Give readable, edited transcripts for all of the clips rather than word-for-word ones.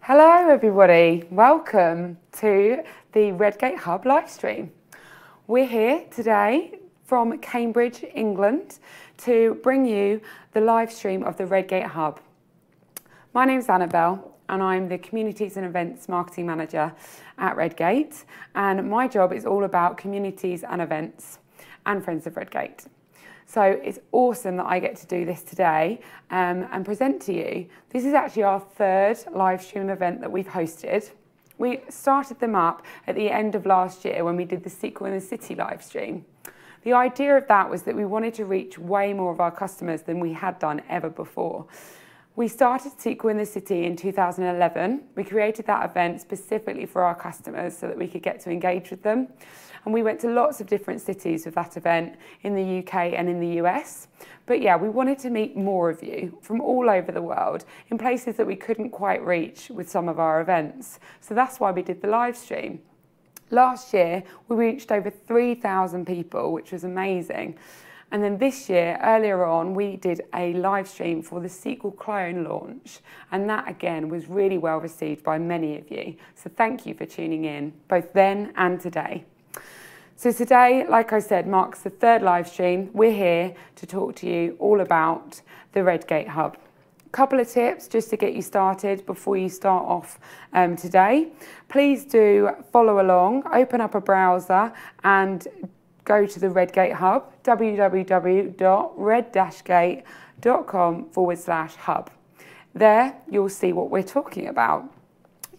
Hello everybody, welcome to the Redgate Hub livestream. We're here today from Cambridge, England to bring you the livestream of the Redgate Hub. My name's Annabelle and I'm the Communities and Events Marketing Manager at Redgate, and my job is all about communities and events and Friends of Redgate. So it's awesome that I get to do this today and present to you. This is actually our third live stream event that we've hosted. We started them up at the end of last year when we did the SQL in the City live stream. The idea of that was that we wanted to reach way more of our customers than we had done ever before. We started SQL in the City in 2011. We created that event specifically for our customers so that we could get to engage with them. And we went to lots of different cities with that event in the UK and in the US. But yeah, we wanted to meet more of you from all over the world in places that we couldn't quite reach with some of our events. So that's why we did the live stream. Last year, we reached over 3,000 people, which was amazing. And then this year, earlier on, we did a live stream for the SQL Clone launch. And that, again, was really well received by many of you. So thank you for tuning in, both then and today. So today, like I said, marks the third live stream. We're here to talk to you all about the Redgate Hub. A couple of tips just to get you started before you start off today. Please do follow along, open up a browser and go to the Redgate Hub, www.red-gate.com/hub. There you'll see what we're talking about.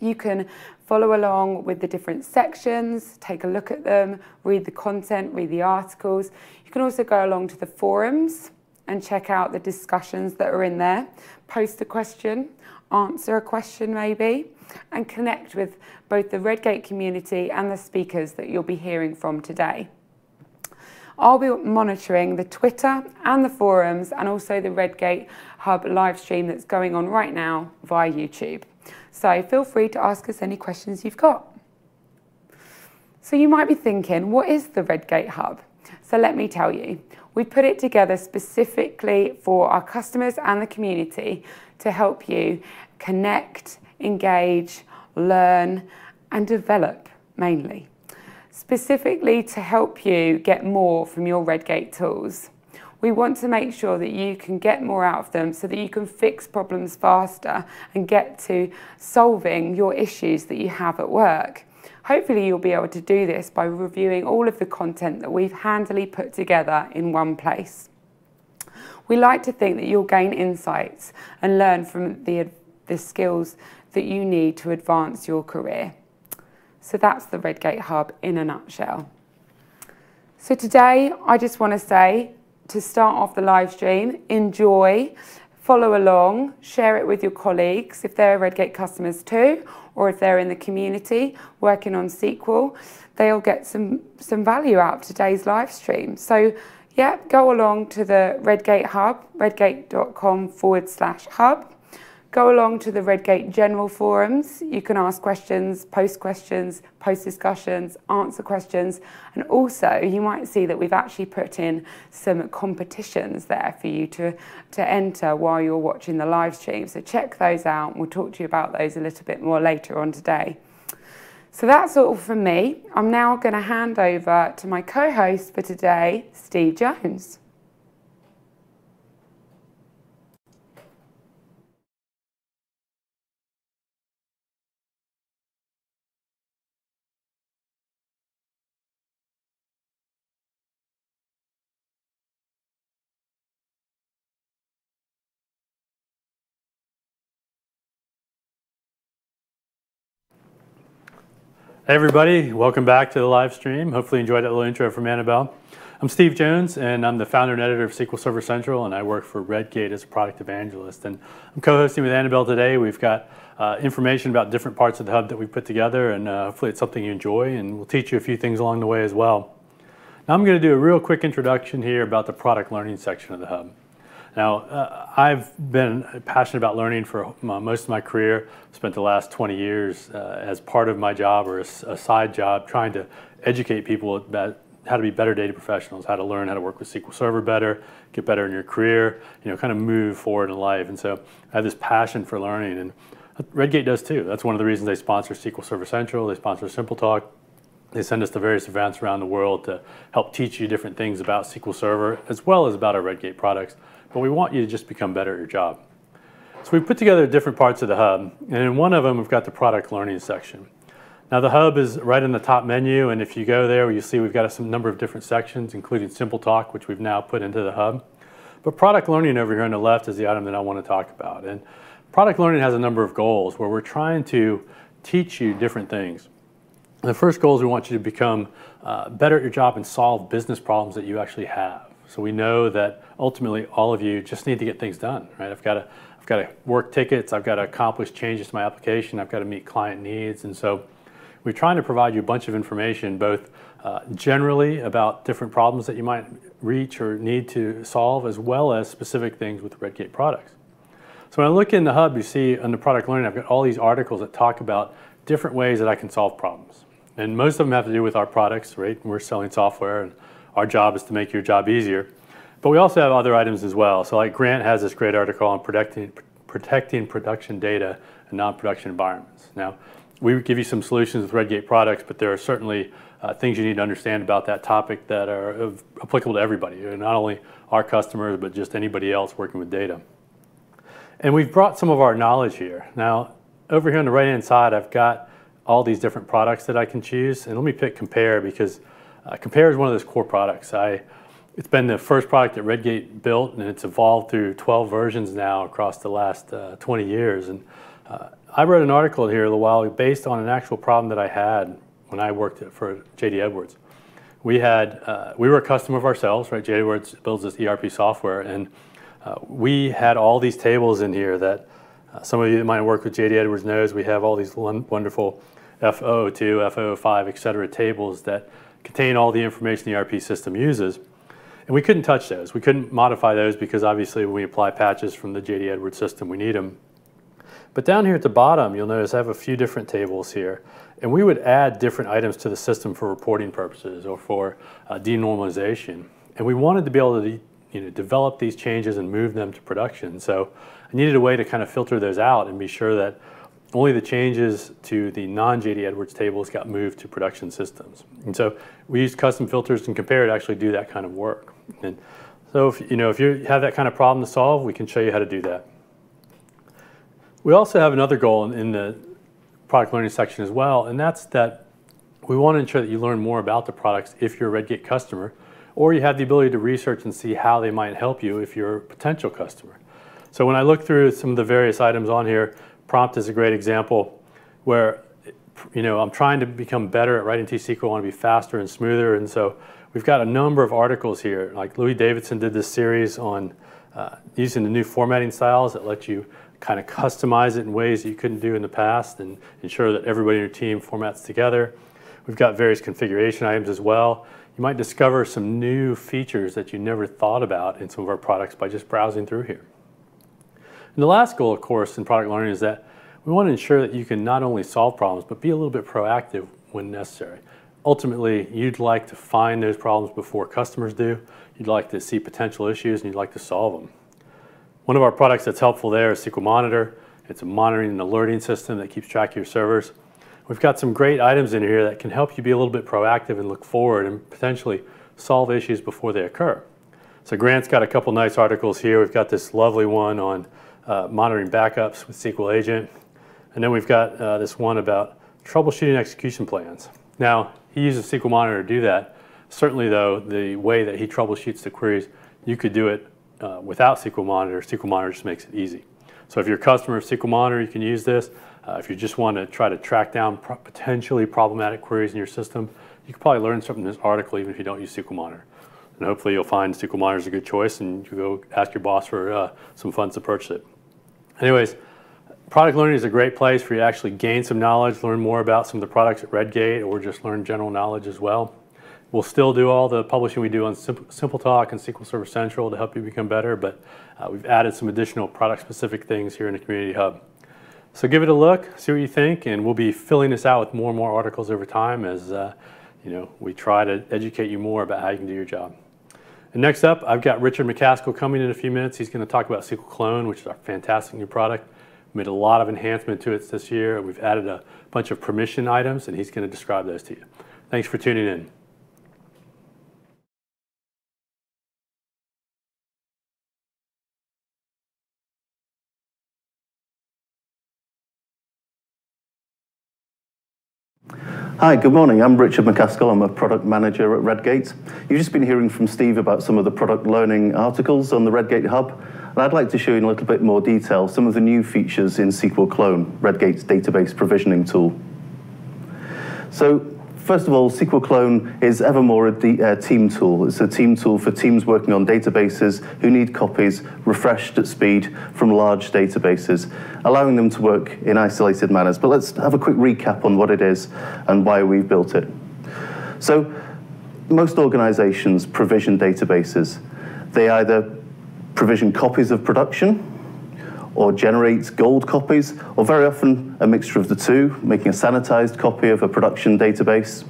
You can follow along with the different sections, take a look at them, read the content, read the articles. You can also go along to the forums and check out the discussions that are in there, post a question, answer a question maybe, and connect with both the Redgate community and the speakers that you'll be hearing from today. I'll be monitoring the Twitter and the forums and also the Redgate Hub live stream that's going on right now via YouTube. So feel free to ask us any questions you've got. So you might be thinking, what is the Redgate Hub? So let me tell you. We put it together specifically for our customers and the community to help you connect, engage, learn, and develop mainly. Specifically to help you get more from your Redgate tools. We want to make sure that you can get more out of them so that you can fix problems faster and get to solving your issues that you have at work. Hopefully you'll be able to do this by reviewing all of the content that we've handily put together in one place. We like to think that you'll gain insights and learn from the skills that you need to advance your career. So that's the Redgate Hub in a nutshell. So today I just want to say, to start off the live stream, enjoy, follow along, share it with your colleagues if they're Redgate customers too, or if they're in the community working on SQL, they'll get some value out of today's live stream. So yeah, go along to the Redgate Hub, redgate.com/hub. Go along to the Redgate general forums. You can ask questions, post discussions, answer questions. And also you might see that we've actually put in some competitions there for you to enter while you're watching the live stream. So check those out and we'll talk to you about those a little bit more later on today. So that's all from me. I'm now going to hand over to my co-host for today, Steve Jones. Hey everybody, welcome back to the live stream. Hopefully you enjoyed that little intro from Annabelle. I'm Steve Jones and I'm the founder and editor of SQL Server Central, and I work for Redgate as a product evangelist. And I'm co-hosting with Annabelle today. We've got information about different parts of the hub that we put together, and hopefully it's something you enjoy, and we'll teach you a few things along the way as well. Now I'm going to do a real quick introduction here about the product learning section of the hub. Now, I've been passionate about learning for most of my career. Spent the last 20 years as part of my job or a side job trying to educate people about how to be better data professionals, how to learn how to work with SQL Server better, get better in your career, kind of move forward in life. And so I have this passion for learning. And Redgate does too. That's one of the reasons they sponsor SQL Server Central, they sponsor Simple Talk. They send us to various events around the world to help teach you different things about SQL Server as well as about our Redgate products. But we want you to just become better at your job. So we put together different parts of the hub, and in one of them we've got the product learning section. Now the hub is right in the top menu, and if you go there, you see we've got some number of different sections, including Simple Talk, which we've now put into the hub. But product learning over here on the left is the item that I want to talk about. And product learning has a number of goals where we're trying to teach you different things. The first goal is we want you to become better at your job and solve business problems that you actually have. So we know that ultimately all of you just need to get things done, right? I've got to work tickets, I've got to accomplish changes to my application, I've got to meet client needs, and so we're trying to provide you a bunch of information, both generally about different problems that you might reach or need to solve, as well as specific things with Redgate products. So when I look in the hub, you see under product learning, I've got all these articles that talk about different ways that I can solve problems. And most of them have to do with our products, right? We're selling software, and our job is to make your job easier. But we also have other items as well. So like Grant has this great article on protecting production data in non-production environments. Now, we give you some solutions with Redgate products, but there are certainly things you need to understand about that topic that are applicable to everybody, not only our customers, but just anybody else working with data. And we've brought some of our knowledge here. Now, over here on the right-hand side, I've got all these different products that I can choose. And let me pick Compare, because Compare is one of those core products. It's been the first product that Redgate built, and it's evolved through 12 versions now across the last 20 years. And I wrote an article here a little while based on an actual problem that I had when I worked for J.D. Edwards. We were a customer of ourselves, right? J.D. Edwards builds this ERP software, and we had all these tables in here that some of you that might work with J.D. Edwards knows we have all these wonderful F002, F005, et cetera, tables that contain all the information the ERP system uses. And we couldn't touch those. We couldn't modify those because obviously when we apply patches from the J.D. Edwards system, we need them. But down here at the bottom, you'll notice I have a few different tables here. And we would add different items to the system for reporting purposes or for denormalization. And we wanted to be able to develop these changes and move them to production. So I needed a way to kind of filter those out and be sure that only the changes to the non-J.D. Edwards tables got moved to production systems. And so we used custom filters and Compare to actually do that kind of work. And so if you have that kind of problem to solve, we can show you how to do that. We also have another goal in the product learning section as well, and that's that we want to ensure that you learn more about the products if you're a Redgate customer, or you have the ability to research and see how they might help you if you're a potential customer. So when I look through some of the various items on here, Prompt is a great example where I'm trying to become better at writing T-SQL. I want to be faster and smoother, and so we've got a number of articles here. Like Louis Davidson did this series on using the new formatting styles that let you kind of customize it in ways that you couldn't do in the past and ensure that everybody in your team formats together. We've got various configuration items as well. You might discover some new features that you never thought about in some of our products by just browsing through here. And the last goal, of course, in product learning is that we want to ensure that you can not only solve problems, but be a little bit proactive when necessary. Ultimately, you'd like to find those problems before customers do. You'd like to see potential issues, and you'd like to solve them. One of our products that's helpful there is SQL Monitor. It's a monitoring and alerting system that keeps track of your servers. We've got some great items in here that can help you be a little bit proactive and look forward and potentially solve issues before they occur. So Grant's got a couple nice articles here. We've got this lovely one on monitoring backups with SQL Agent. And then we've got this one about troubleshooting execution plans. Now, he uses SQL Monitor to do that. Certainly, though, the way that he troubleshoots the queries, you could do it without SQL Monitor. SQL Monitor just makes it easy. So if you're a customer of SQL Monitor, you can use this. If you just want to try to track down potentially problematic queries in your system, you can probably learn something in this article even if you don't use SQL Monitor. And hopefully you'll find SQL Monitor is a good choice and you go ask your boss for some funds to purchase it. Anyways, product learning is a great place for you to actually gain some knowledge, learn more about some of the products at Redgate, or just learn general knowledge as well. We'll still do all the publishing we do on Simple Talk and SQL Server Central to help you become better, but we've added some additional product-specific things here in the Community Hub. So give it a look, see what you think, and we'll be filling this out with more and more articles over time as we try to educate you more about how you can do your job. And next up, I've got Richard McCaskill coming in a few minutes. He's going to talk about SQL Clone, which is our fantastic new product. We made a lot of enhancement to it this year. We've added a bunch of permission items, and he's going to describe those to you. Thanks for tuning in. Hi, good morning. I'm Richard McCaskill. I'm a product manager at Redgate. You've just been hearing from Steve about some of the product learning articles on the Redgate Hub, and I'd like to show you in a little bit more detail some of the new features in SQL Clone, Redgate's database provisioning tool. So, first of all, SQL Clone is ever more a team tool. It's a team tool for teams working on databases who need copies refreshed at speed from large databases, allowing them to work in isolated manners. But let's have a quick recap on what it is and why we've built it. So, most organizations provision databases. They either provision copies of production, or generate gold copies, or very often a mixture of the two, making a sanitized copy of a production database.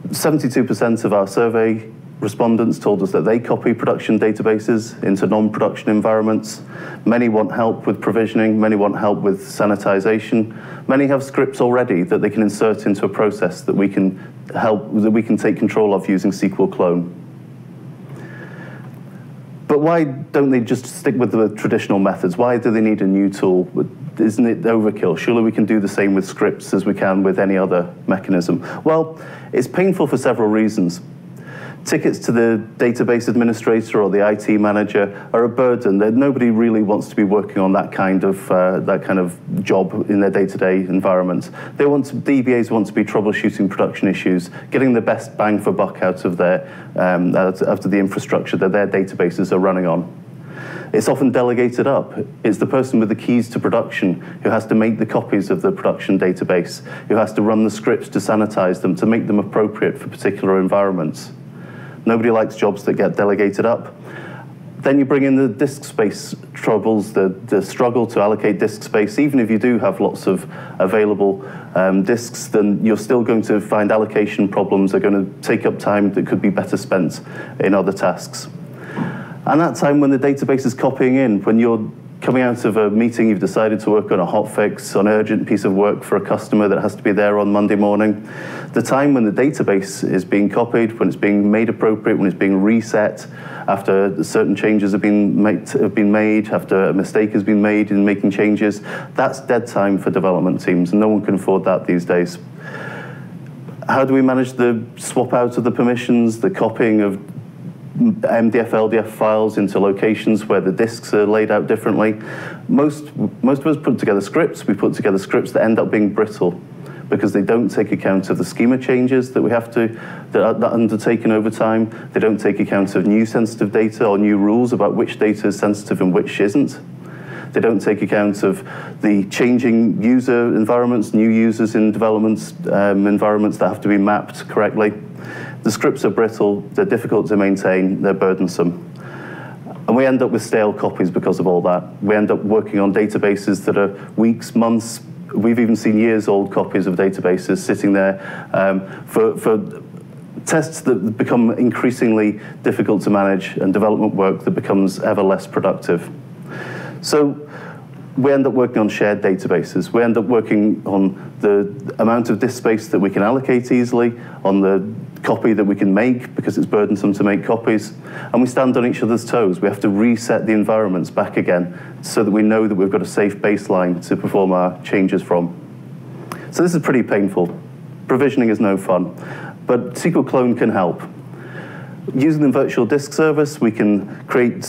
72% of our survey respondents told us that they copy production databases into non-production environments. Many want help with provisioning, many want help with sanitization. Many have scripts already that they can insert into a process that we can take control of using SQL Clone. But why don't they just stick with the traditional methods? Why do they need a new tool? Isn't it overkill? Surely we can do the same with scripts as we can with any other mechanism. Well, it's painful for several reasons. Tickets to the database administrator or the IT manager are a burden. Nobody really wants to be working on that kind of job in their day-to-day environment. DBAs want to be troubleshooting production issues, getting the best bang for buck out of the infrastructure that their databases are running on. It's often delegated up. It's the person with the keys to production who has to make the copies of the production database, who has to run the scripts to sanitize them, to make them appropriate for particular environments. Nobody likes jobs that get delegated up. Then you bring in the disk space troubles, the struggle to allocate disk space. Even if you do have lots of available disks, then you're still going to find allocation problems are going to take up time that could be better spent in other tasks. And that time when the database is copying in, when you're coming out of a meeting, you've decided to work on a hotfix, on an urgent piece of work for a customer that has to be there on Monday morning. The time when the database is being copied, when it's being made appropriate, when it's being reset, after certain changes have been made, after a mistake has been made in making changes, that's dead time for development teams, and no one can afford that these days. How do we manage the swap out of the permissions, the copying of MDF, LDF files into locations where the disks are laid out differently? Most of us put together scripts. We put together scripts that end up being brittle because they don't take account of the schema changes that that are undertaken over time. They don't take account of new sensitive data or new rules about which data is sensitive and which isn't. They don't take account of the changing user environments, new users in development environments that have to be mapped correctly. The scripts are brittle, they're difficult to maintain, they're burdensome. And we end up with stale copies because of all that. We end up working on databases that are weeks, months, we've even seen years old copies of databases sitting there for tests that become increasingly difficult to manage and development work that becomes ever less productive. So we end up working on shared databases. We end up working on the amount of disk space that we can allocate easily, on the copy that we can make because it's burdensome to make copies, and we stand on each other's toes. We have to reset the environments back again so that we know that we've got a safe baseline to perform our changes from. So this is pretty painful. Provisioning is no fun, but SQL Clone can help. Using the virtual disk service, we can create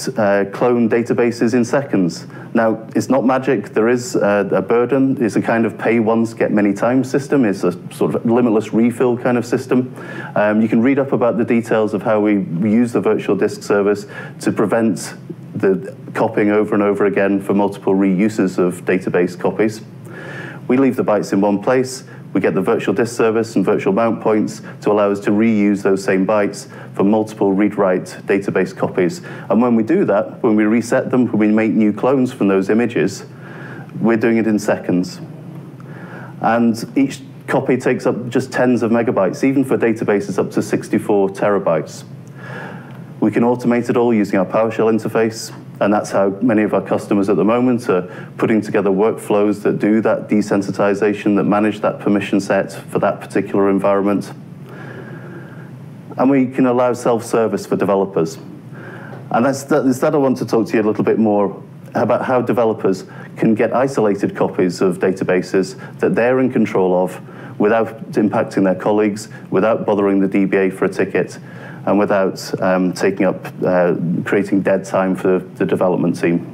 clone databases in seconds. Now, it's not magic. There is a burden. It's a kind of pay once, get many times system. It's a sort of limitless refill kind of system. You can read up about the details of how we use the virtual disk service to prevent the copying over and over again for multiple reuses of database copies. We leave the bytes in one place. We get the virtual disk service and virtual mount points to allow us to reuse those same bytes for multiple read-write database copies. And when we do that, when we reset them, when we make new clones from those images, we're doing it in seconds. And each copy takes up just tens of megabytes, even for databases up to 64 terabytes. We can automate it all using our PowerShell interface. And that's how many of our customers at the moment are putting together workflows that do that desensitization, that manage that permission set for that particular environment. And we can allow self-service for developers. And that's that I want to talk to you a little bit more about how developers can get isolated copies of databases that they're in control of without impacting their colleagues, without bothering the DBA for a ticket, and without taking up, creating dead time for the development team.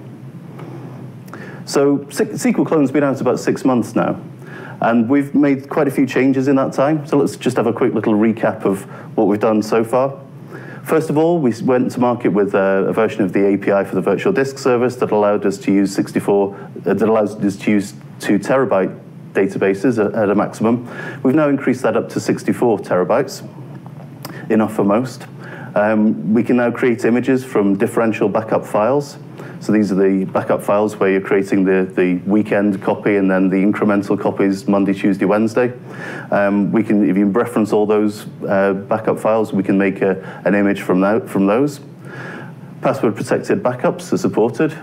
So SQL Clone's been out about 6 months now, and we've made quite a few changes in that time. So let's just have a quick little recap of what we've done so far. First of all, we went to market with a version of the API for the virtual disk service that allowed us to use 2 terabyte databases at a maximum. We've now increased that up to 64 terabytes, enough for most. We can now create images from differential backup files. So these are the backup files where you're creating the weekend copy and then the incremental copies Monday, Tuesday, Wednesday. We can, if you reference all those backup files, we can make an image from those. Password protected backups are supported.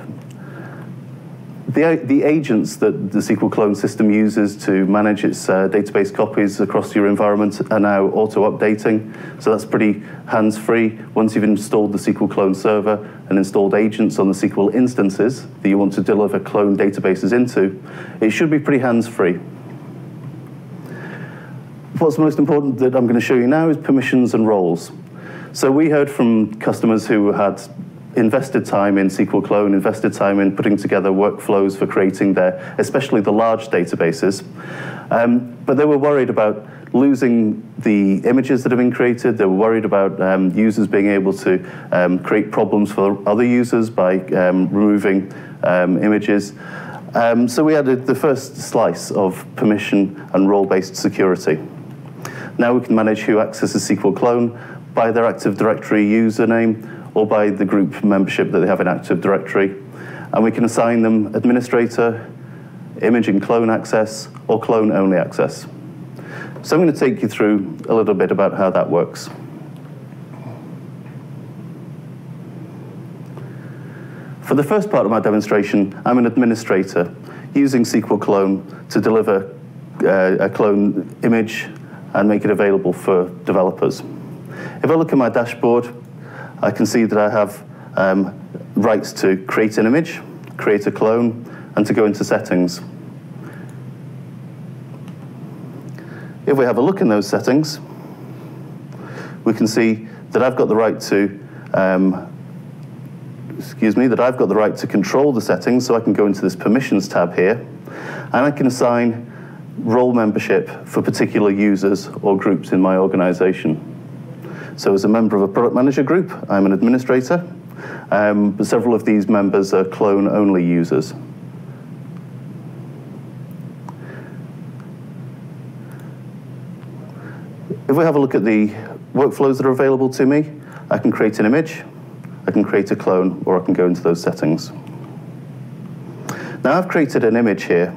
The agents that the SQL Clone system uses to manage its database copies across your environment are now auto-updating, so that's pretty hands-free. Once you've installed the SQL Clone server and installed agents on the SQL instances that you want to deliver clone databases into, it should be pretty hands-free. What's most important that I'm going to show you now is permissions and roles. So we heard from customers who had invested time in SQL Clone, invested time in putting together workflows for creating their, especially the large databases. But they were worried about losing the images that have been created. They were worried about users being able to create problems for other users by removing images. So we added the first slice of permission and role-based security. Now we can manage who accesses SQL Clone by their Active Directory username, or by the group membership that they have in Active Directory. And we can assign them administrator, image and clone access, or clone-only access. So I'm going to take you through a little bit about how that works. For the first part of my demonstration, I'm an administrator using SQL Clone to deliver a clone image and make it available for developers. If I look at my dashboard, I can see that I have rights to create an image, create a clone, and to go into settings. If we have a look in those settings, we can see that I've got the right to, that I've got the right to control the settings, so I can go into this permissions tab here, and I can assign role membership for particular users or groups in my organization. So as a member of a product manager group, I'm an administrator, but several of these members are clone-only users. If we have a look at the workflows that are available to me, I can create an image, I can create a clone, or I can go into those settings. Now I've created an image here.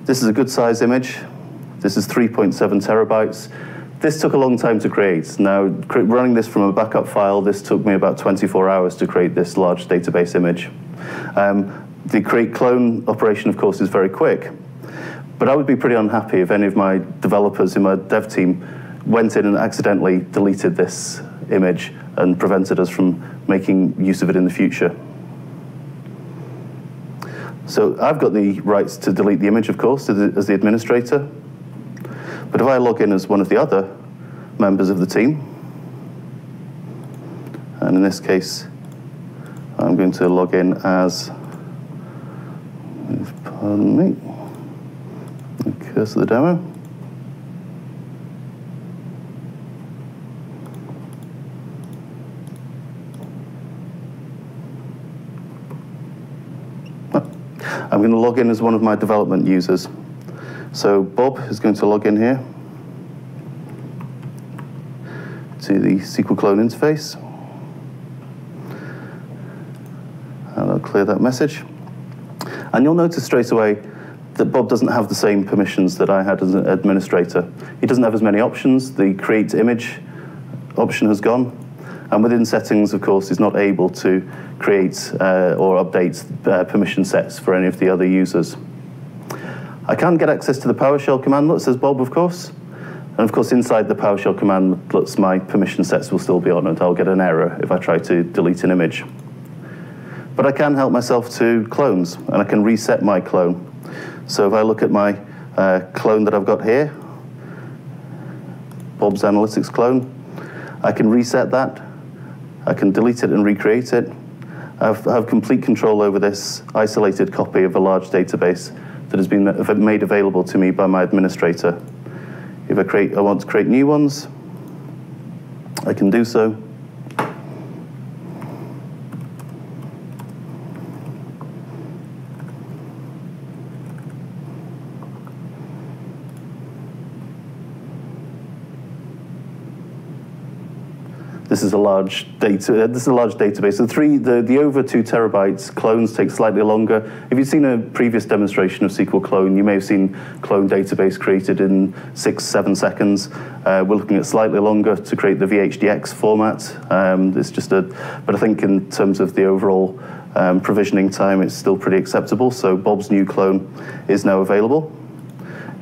This is a good size image. This is 3.7 terabytes. This took a long time to create. Now, running this from a backup file, this took me about 24 hours to create this large database image. The create clone operation, of course, is very quick. But I would be pretty unhappy if any of my developers in my dev team went in and accidentally deleted this image and prevented us from making use of it in the future. So I've got the rights to delete the image, of course, as the administrator. But if I log in as one of the other members of the team, and in this case, I'm going to log in as, pardon me, the cursor of the demo. I'm going to log in as one of my development users. So Bob is going to log in here to the SQL Clone interface. And I'll clear that message. And you'll notice straight away that Bob doesn't have the same permissions that I had as an administrator. He doesn't have as many options. The create image option has gone. And within settings, of course, is not able to create or update permission sets for any of the other users. I can get access to the PowerShell commandlet, says Bob, of course. And of course, inside the PowerShell commandlets, my permission sets will still be on, and I'll get an error if I try to delete an image. But I can help myself to clones, and I can reset my clone. So if I look at my clone that I've got here, Bob's Analytics clone, I can reset that. I can delete it and recreate it. I have complete control over this isolated copy of a large database that has been made available to me by my administrator. If I want to create new ones, I can do so. This is a large database. The over 2 terabytes clones take slightly longer. If you've seen a previous demonstration of SQL Clone, you may have seen clone database created in 6-7 seconds. We're looking at slightly longer to create the VHDX format. But I think in terms of the overall provisioning time, it's still pretty acceptable. So Bob's new clone is now available.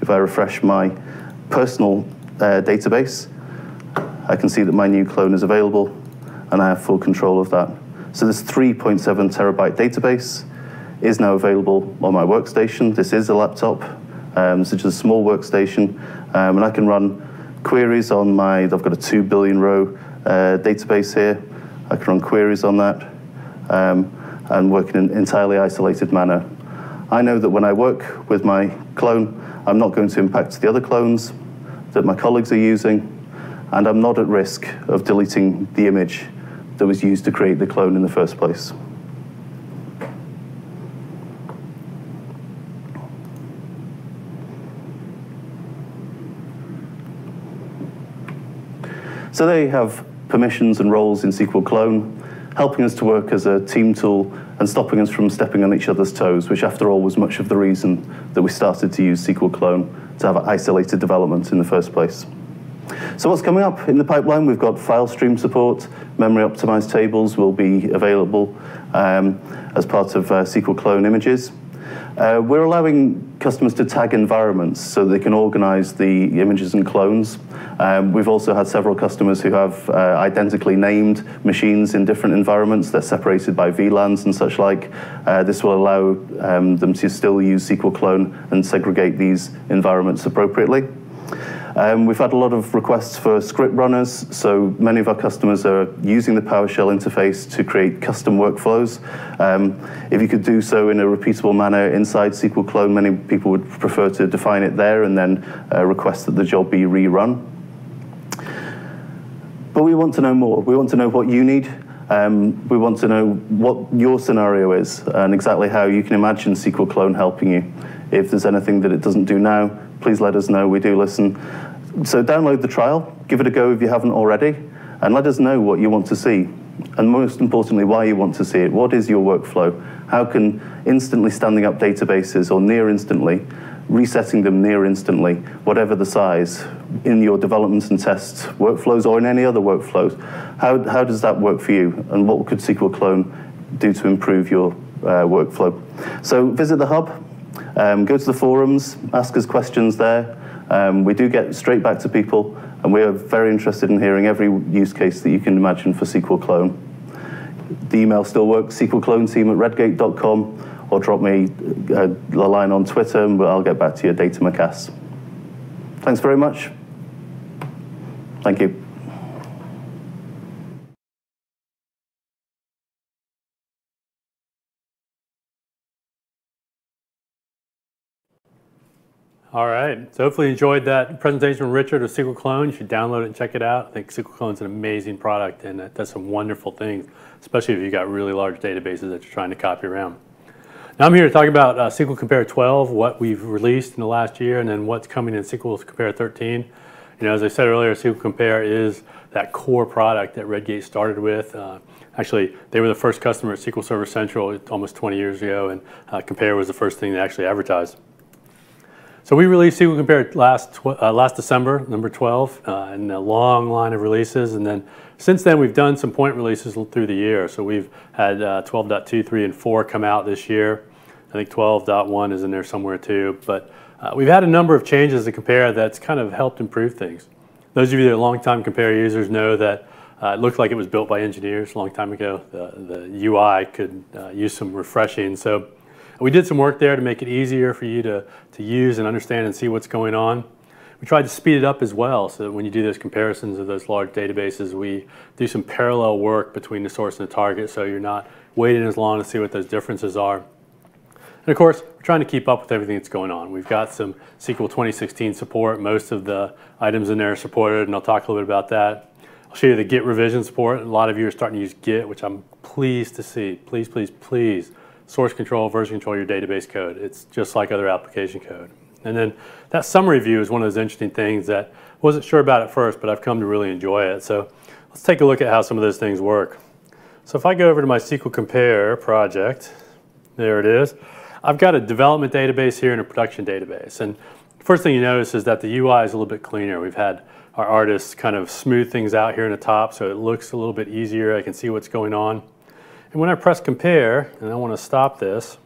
If I refresh my personal database, I can see that my new clone is available, and I have full control of that. So this 3.7 terabyte database is now available on my workstation. This is a laptop, such as a small workstation, and I can run queries on I've got a 2 billion row database here. I can run queries on that and work in an entirely isolated manner. I know that when I work with my clone, I'm not going to impact the other clones that my colleagues are using, and I'm not at risk of deleting the image that was used to create the clone in the first place. So they have permissions and roles in SQL Clone, helping us to work as a team tool and stopping us from stepping on each other's toes, which after all was much of the reason that we started to use SQL Clone, to have isolated development in the first place. So what's coming up in the pipeline? We've got file stream support. Memory optimized tables will be available as part of SQL Clone images. We're allowing customers to tag environments so they can organize the images and clones. We've also had several customers who have identically named machines in different environments. They're separated by VLANs and such like. This will allow them to still use SQL Clone and segregate these environments appropriately. We've had a lot of requests for script runners, so many of our customers are using the PowerShell interface to create custom workflows. If you could do so in a repeatable manner inside SQL Clone, many people would prefer to define it there and then request that the job be rerun. But we want to know more. We want to know what you need. We want to know what your scenario is and exactly how you can imagine SQL Clone helping you. If there's anything that it doesn't do now, please let us know. We do listen. So download the trial, give it a go if you haven't already, and let us know what you want to see. And most importantly, why you want to see it. What is your workflow? How can instantly standing up databases or near instantly, resetting them near instantly, whatever the size, in your development and test workflows or in any other workflows, how does that work for you? And what could SQL Clone do to improve your workflow? So visit the hub. Go to the forums, ask us questions there. We do get straight back to people, and we are very interested in hearing every use case that you can imagine for SQL Clone. The email still works, sqlcloneteam@redgate.com, or drop me a line on Twitter, and I'll get back to you at Data Macass. Thanks very much. Thank you. All right, so hopefully you enjoyed that presentation from Richard of SQL Clone. You should download it and check it out. I think SQL Clone is an amazing product, and it does some wonderful things, especially if you've got really large databases that you're trying to copy around. Now I'm here to talk about SQL Compare 12, what we've released in the last year, and then what's coming in SQL Compare 13. You know, as I said earlier, SQL Compare is that core product that Redgate started with. Actually, they were the first customer at SQL Server Central almost 20 years ago, and Compare was the first thing they actually advertised. So we released SQL Compare last December, number 12, in a long line of releases. And then since then, we've done some point releases through the year. So we've had 12.2, 3, and 4 come out this year. I think 12.1 is in there somewhere too. But we've had a number of changes to Compare that's kind of helped improve things. Those of you that are longtime Compare users know that it looked like it was built by engineers a long time ago. The UI could use some refreshing. So we did some work there to make it easier for you to use and understand and see what's going on. We tried to speed it up as well, so that when you do those comparisons of those large databases, we do some parallel work between the source and the target, so you're not waiting as long to see what those differences are. And of course, we're trying to keep up with everything that's going on. We've got some SQL 2016 support. Most of the items in there are supported, and I'll talk a little bit about that. I'll show you the Git revision support. A lot of you are starting to use Git, which I'm pleased to see. Please, please, please. Source control, version control your database code. It's just like other application code. And then that summary view is one of those interesting things that I wasn't sure about at first, but I've come to really enjoy it. So let's take a look at how some of those things work. So if I go over to my SQL Compare project, there it is. I've got a development database here and a production database. And the first thing you notice is that the UI is a little bit cleaner. We've had our artists kind of smooth things out here in the top, so it looks a little bit easier. I can see what's going on. And when I press Compare, and I want to stop this,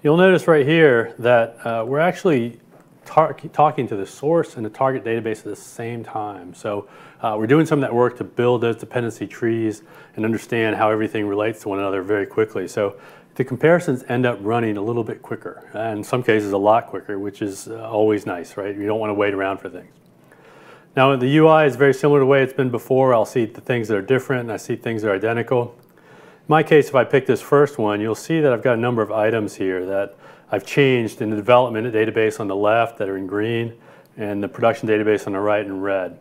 you'll notice right here that we're actually talking to the source and the target database at the same time. So we're doing some of that work to build those dependency trees and understand how everything relates to one another very quickly. So the comparisons end up running a little bit quicker, and in some cases a lot quicker, which is always nice, right? You don't want to wait around for things. Now the UI is very similar to the way it's been before. I'll see the things that are different, and I see things that are identical. In my case, if I pick this first one, you'll see that I've got a number of items here that I've changed in the development database on the left that are in green, and the production database on the right in red.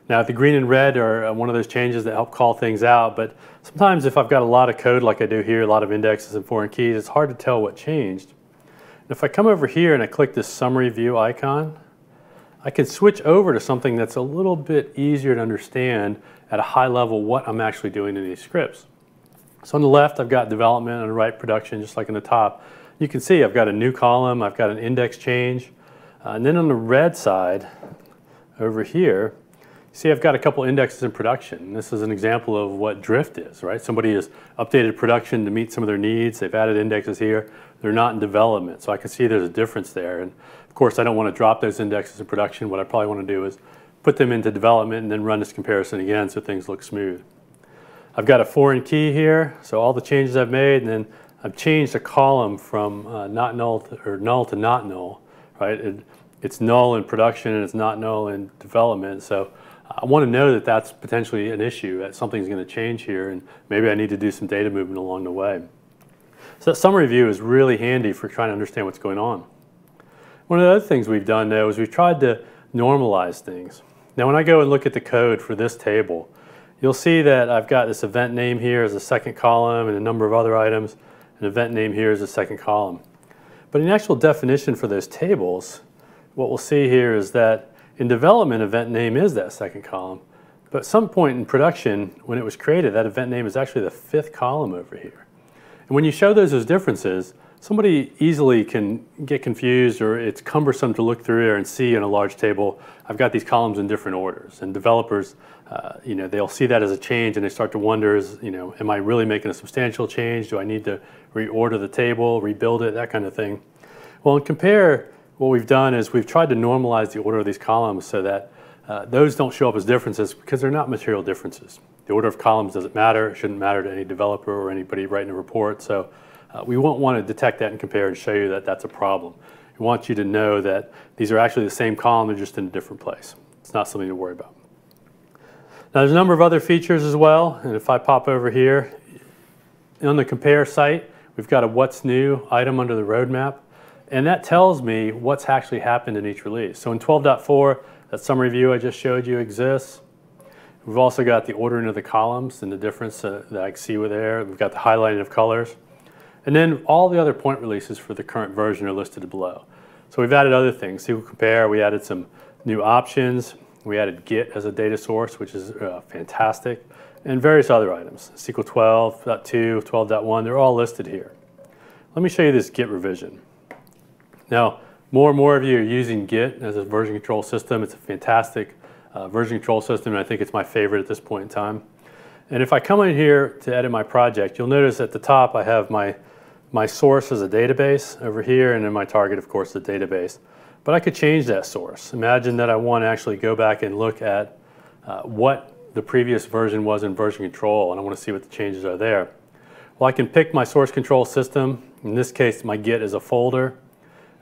Now, the green and red are one of those changes that help call things out, but sometimes if I've got a lot of code like I do here, a lot of indexes and foreign keys, it's hard to tell what changed. And if I come over here and I click this summary view icon, I can switch over to something that's a little bit easier to understand at a high level what I'm actually doing in these scripts. So on the left, I've got development, on the right, production, just like in the top. You can see I've got a new column, I've got an index change, and then on the red side, over here, see I've got a couple indexes in production. This is an example of what drift is, right? Somebody has updated production to meet some of their needs, they've added indexes here, they're not in development, so I can see there's a difference there. And of course, I don't want to drop those indexes in production. What I probably want to do is put them into development and then run this comparison again so things look smooth. I've got a foreign key here, so all the changes I've made, and then I've changed a column from not null to, or null to not null, right? It's null in production and it's not null in development, so I want to know that that's potentially an issue, that something's going to change here, and maybe I need to do some data movement along the way. So that summary view is really handy for trying to understand what's going on. One of the other things we've done, though, is we've tried to normalize things. Now, when I go and look at the code for this table, you'll see that I've got this event name here as a second column and a number of other items. An event name here is a second column. But in the actual definition for those tables, what we'll see here is that in development, event name is that second column. But at some point in production, when it was created, that event name is actually the fifth column over here. And when you show those as differences, somebody easily can get confused, or it's cumbersome to look through there and see in a large table, I've got these columns in different orders. And developers, they'll see that as a change and they start to wonder, am I really making a substantial change? Do I need to reorder the table, rebuild it, that kind of thing? Well, in Compare, what we've done is we've tried to normalize the order of these columns so that those don't show up as differences because they're not material differences. The order of columns doesn't matter. It shouldn't matter to any developer or anybody writing a report. So we won't want to detect that in Compare and show you that that's a problem. We want you to know that these are actually the same column, they're just in a different place. It's not something to worry about. Now there's a number of other features as well, and if I pop over here, on the Compare site, we've got a what's new item under the roadmap, and that tells me what's actually happened in each release. So in 12.4, that summary view I just showed you exists. We've also got the ordering of the columns and the difference that I see with there. We've got the highlighting of colors. And then all the other point releases for the current version are listed below. So we've added other things. SQL Compare, we added some new options. We added Git as a data source, which is fantastic, and various other items. SQL 12.2, 12.1, they're all listed here. Let me show you this Git revision. Now, More and more of you are using Git as a version control system. It's a fantastic version control system, and I think it's my favorite at this point in time. And if I come in here to edit my project, you'll notice at the top I have my source as a database over here, and then my target, of course, the database. But I could change that source. Imagine that I want to actually go back and look at what the previous version was in version control, and I want to see what the changes are there. Well, I can pick my source control system. In this case, my Git is a folder,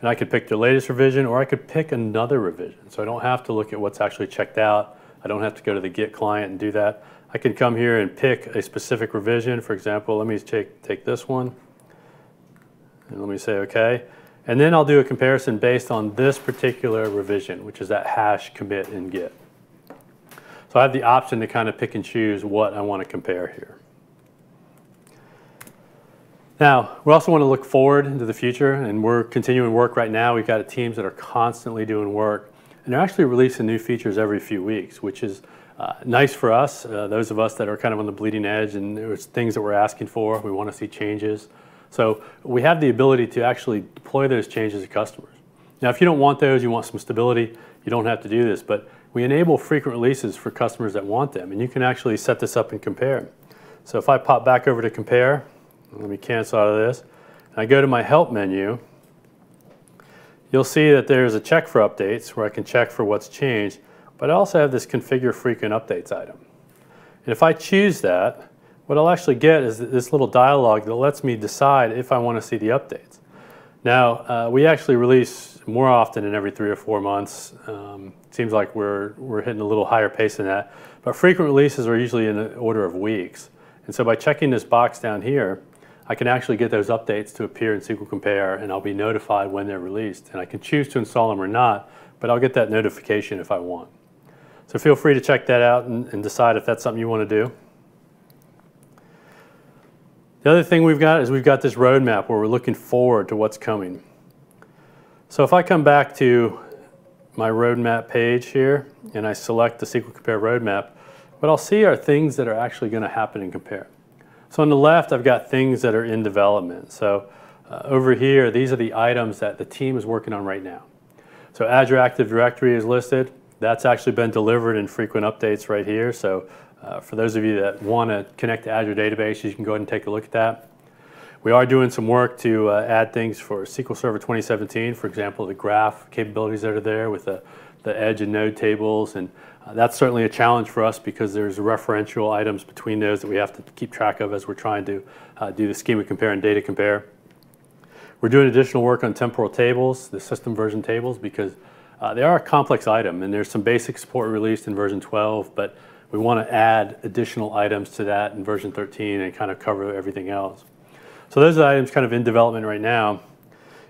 and I could pick the latest revision, or I could pick another revision. So I don't have to look at what's actually checked out. I don't have to go to the Git client and do that. I can come here and pick a specific revision. For example, let me take this one, and let me say OK. And then I'll do a comparison based on this particular revision, which is that hash commit in Git. So I have the option to kind of pick and choose what I want to compare here. Now, we also want to look forward into the future, and we're continuing work right now. We've got teams that are constantly doing work, and they're actually releasing new features every few weeks, which is nice for us, those of us that are kind of on the bleeding edge, and there's things that we're asking for. We want to see changes. So we have the ability to actually deploy those changes to customers. Now, if you don't want those, you want some stability, you don't have to do this, but we enable frequent releases for customers that want them, and you can actually set this up and compare. So if I pop back over to compare, let me cancel out of this, and I go to my help menu, you'll see that there's a check for updates where I can check for what's changed, but I also have this configure frequent updates item. And if I choose that, what I'll actually get is this little dialog that lets me decide if I want to see the updates. Now, we actually release more often than every 3 or 4 months. Seems like we're hitting a little higher pace than that. But frequent releases are usually in the order of weeks. And so by checking this box down here, I can actually get those updates to appear in SQL Compare, and I'll be notified when they're released. And I can choose to install them or not, but I'll get that notification if I want. So feel free to check that out and decide if that's something you want to do. The other thing we've got is we've got this roadmap where we're looking forward to what's coming. So if I come back to my roadmap page here and I select the SQL Compare roadmap, what I'll see are things that are actually going to happen in Compare. So on the left, I've got things that are in development. So over here, these are the items that the team is working on right now. So Azure Active Directory is listed. That's actually been delivered in frequent updates right here. So for those of you that want to connect to Azure Database, you can go ahead and take a look at that. We are doing some work to add things for SQL Server 2017, for example, the graph capabilities that are there with the edge and node tables. And that's certainly a challenge for us because there's referential items between those that we have to keep track of as we're trying to do the schema compare and data compare. We're doing additional work on temporal tables, the system version tables, because they are a complex item, and there's some basic support released in version 12, but we want to add additional items to that in version 13 and kind of cover everything else. So those are the items kind of in development right now.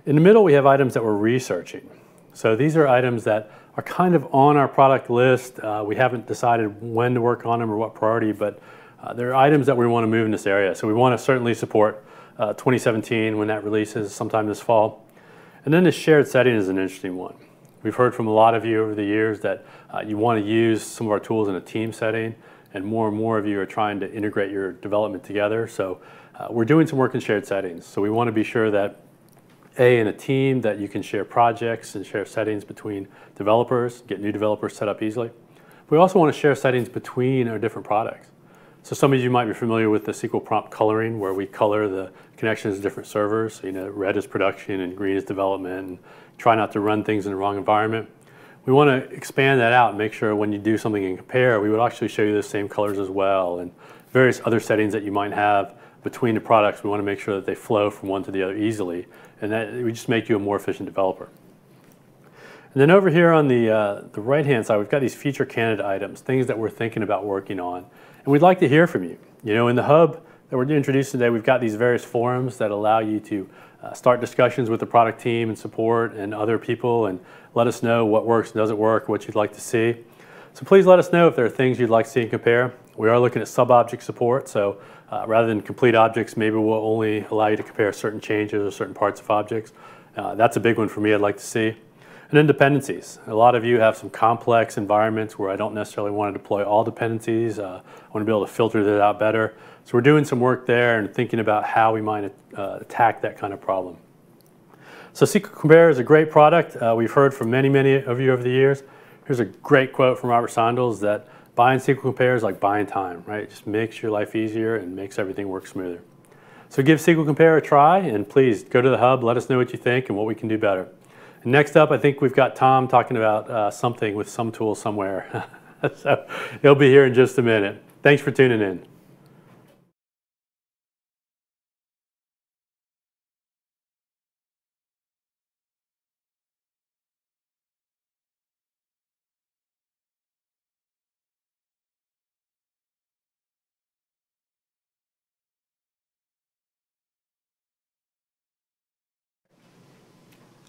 In the middle, we have items that we're researching. So these are items that are kind of on our product list. We haven't decided when to work on them or what priority, but they're items that we want to move in this area. So we want to certainly support 2017 when that releases sometime this fall. And then the shared setting is an interesting one. We've heard from a lot of you over the years that you want to use some of our tools in a team setting, and more of you are trying to integrate your development together. So we're doing some work in shared settings. So we want to be sure that in a team that you can share projects and share settings between developers, get new developers set up easily. We also want to share settings between our different products. So some of you might be familiar with the SQL Prompt coloring, where we color the connections to different servers. So, you know, red is production and green is development, and try not to run things in the wrong environment. We want to expand that out and make sure when you do something in Compare, we would actually show you the same colors as well, and various other settings that you might have between the products. We want to make sure that they flow from one to the other easily, and that we just make you a more efficient developer. And then over here on the right-hand side, we've got these feature candidate items, things that we're thinking about working on. And we'd like to hear from you. You know, in the hub that we're introducing today, we've got these various forums that allow you to start discussions with the product team and support and other people, and let us know what works and doesn't work, what you'd like to see. So please let us know if there are things you'd like to see in Compare. We are looking at sub-object support, so rather than complete objects, maybe we'll only allow you to compare certain changes or certain parts of objects. That's a big one for me I'd like to see. And then dependencies. A lot of you have some complex environments where I don't necessarily want to deploy all dependencies. I want to be able to filter that out better. So we're doing some work there and thinking about how we might attack that kind of problem. So SQL Compare is a great product. We've heard from many of you over the years. Here's a great quote from Robert Sondels that buying SQL Compare is like buying time, right? It just makes your life easier and makes everything work smoother. So give SQL Compare a try, and please go to the hub, let us know what you think and what we can do better. And next up, I think we've got Tom talking about something with some tool somewhere. So he'll be here in just a minute. Thanks for tuning in.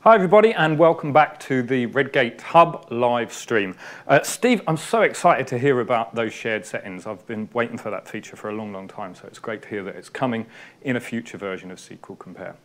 Hi everybody, and welcome back to the Redgate Hub live stream. Steve, I'm so excited to hear about those shared settings. I've been waiting for that feature for a long time, so it's great to hear that it's coming in a future version of SQL Compare.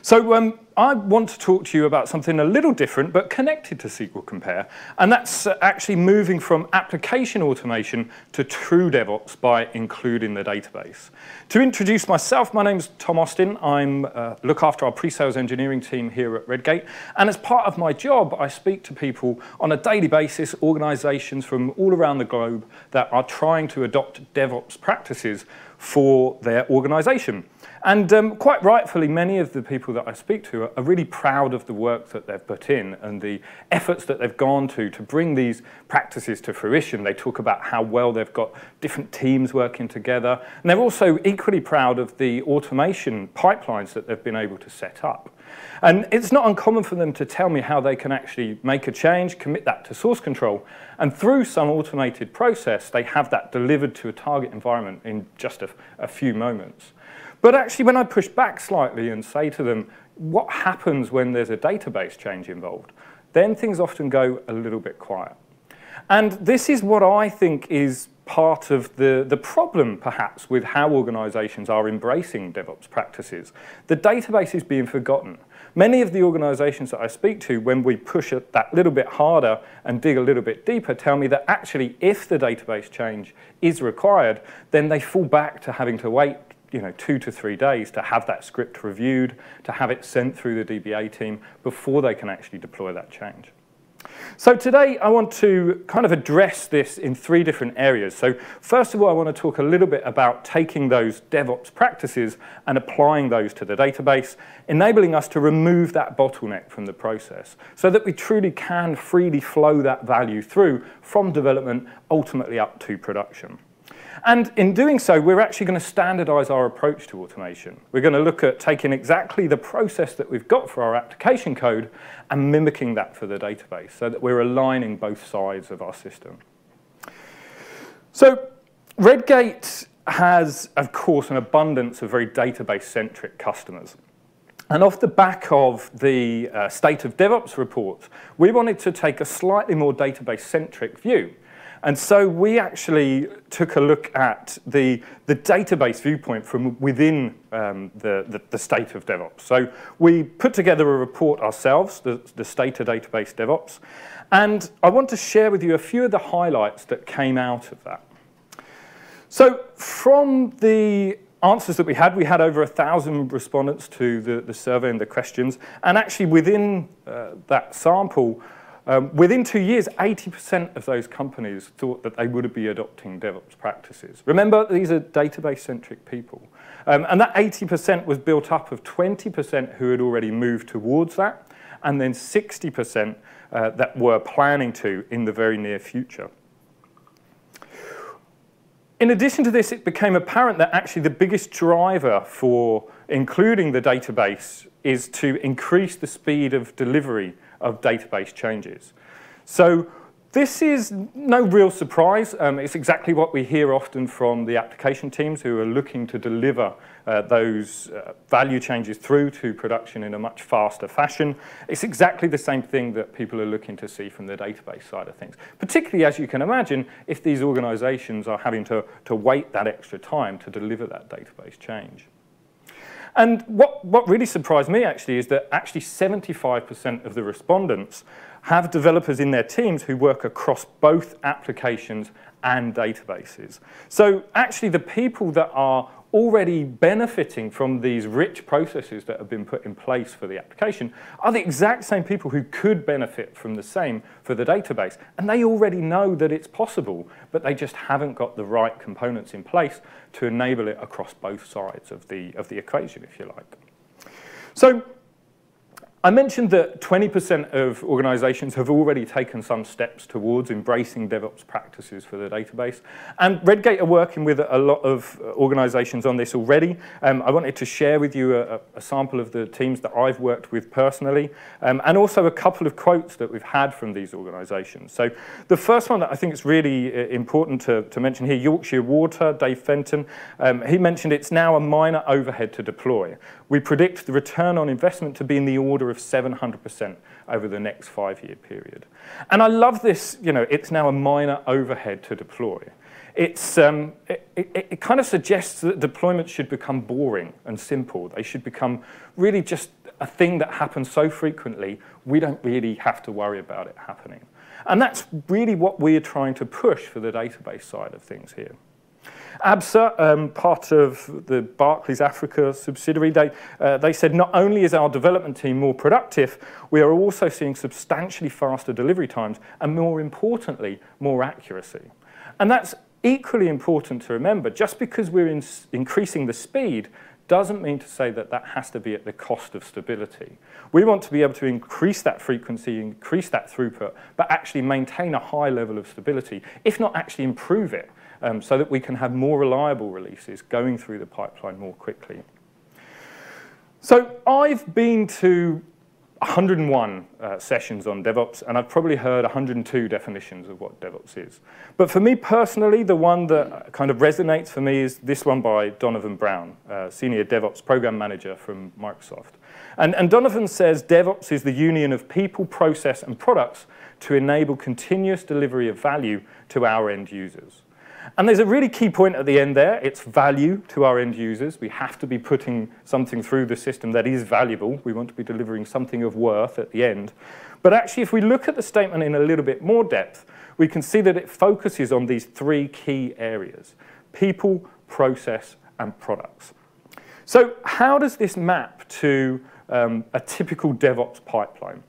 So I want to talk to you about something a little different but connected to SQL Compare, and that's actually moving from application automation to true DevOps by including the database. To introduce myself, my name's Tom Austin. I look after our pre-sales engineering team here at Redgate, and as part of my job, I speak to people on a daily basis, organizations from all around the globe that are trying to adopt DevOps practices for their organization. And quite rightfully, many of the people that I speak to are really proud of the work that they've put in and the efforts that they've gone to bring these practices to fruition. They talk about how well they've got different teams working together. And they're also equally proud of the automation pipelines that they've been able to set up. And it's not uncommon for them to tell me how they can actually make a change, commit that to source control, and through some automated process, they have that delivered to a target environment in just a few moments. But actually, when I push back slightly and say to them, what happens when there's a database change involved, then things often go a little bit quiet. And this is what I think is part of the problem, perhaps, with how organizations are embracing DevOps practices. The database is being forgotten. Many of the organizations that I speak to, when we push it that little bit harder and dig a little bit deeper, tell me that actually, if the database change is required, then they fall back to having to wait 2 to 3 days to have that script reviewed, to have it sent through the DBA team before they can actually deploy that change. So today I want to kind of address this in 3 different areas. So first of all, I want to talk a little bit about taking those DevOps practices and applying those to the database, enabling us to remove that bottleneck from the process so that we truly can freely flow that value through from development ultimately up to production. And in doing so, we're actually going to standardize our approach to automation. We're going to look at taking exactly the process that we've got for our application code and mimicking that for the database so that we're aligning both sides of our system. So Redgate has, of course, an abundance of very database-centric customers. And off the back of the State of DevOps report, we wanted to take a slightly more database-centric view. And so we actually took a look at the database viewpoint from within the state of DevOps. So we put together a report ourselves, the State of Database DevOps, and I want to share with you a few of the highlights that came out of that. So from the answers that we had over 1,000 respondents to the survey and the questions, and actually within that sample, within 2 years, 80% of those companies thought that they would be adopting DevOps practices. Remember, these are database-centric people. And that 80% was built up of 20% who had already moved towards that, and then 60% that were planning to in the very near future. In addition to this, it became apparent that actually the biggest driver for including the database is to increase the speed of delivery of database changes. So this is no real surprise. It's exactly what we hear often from the application teams who are looking to deliver those value changes through to production in a much faster fashion. It's exactly the same thing that people are looking to see from the database side of things, particularly, as you can imagine, if these organizations are having to wait that extra time to deliver that database change. And what really surprised me, actually, is that actually 75% of the respondents have developers in their teams who work across both applications and databases. So actually, the people that are already benefiting from these rich processes that have been put in place for the application are the exact same people who could benefit from the same for the database. And they already know that it's possible, but they just haven't got the right components in place to enable it across both sides of the equation, if you like. So I mentioned that 20% of organizations have already taken some steps towards embracing DevOps practices for the database. And Redgate are working with a lot of organizations on this already. I wanted to share with you a sample of the teams that I've worked with personally, and also a couple of quotes that we've had from these organizations. So the first one that I think is really important to mention here, Yorkshire Water, Dave Fenton, he mentioned it's now a minor overhead to deploy. We predict the return on investment to be in the order of 700% over the next 5-year period. And I love this, it's now a minor overhead to deploy. It kind of suggests that deployments should become boring and simple. They should become really just a thing that happens so frequently, we don't really have to worry about it happening. And that's really what we're trying to push for the database side of things here. ABSA, part of the Barclays Africa subsidiary, they said not only is our development team more productive, we are also seeing substantially faster delivery times and, more importantly, more accuracy. And that's equally important to remember. Just because we're increasing the speed doesn't mean to say that that has to be at the cost of stability. We want to be able to increase that frequency, increase that throughput, but actually maintain a high level of stability, if not actually improve it. So that we can have more reliable releases going through the pipeline more quickly. So I've been to 101 sessions on DevOps, and I've probably heard 102 definitions of what DevOps is. But for me personally, the one that kind of resonates for me is this one by Donovan Brown, Senior DevOps Program Manager from Microsoft. And Donovan says DevOps is the union of people, process, and products to enable continuous delivery of value to our end users. And there's a really key point at the end there. It's value to our end users. We have to be putting something through the system that is valuable. We want to be delivering something of worth at the end. But actually, if we look at the statement in a little bit more depth, we can see that it focuses on these 3 key areas: people, process, and products. So how does this map to a typical DevOps pipeline?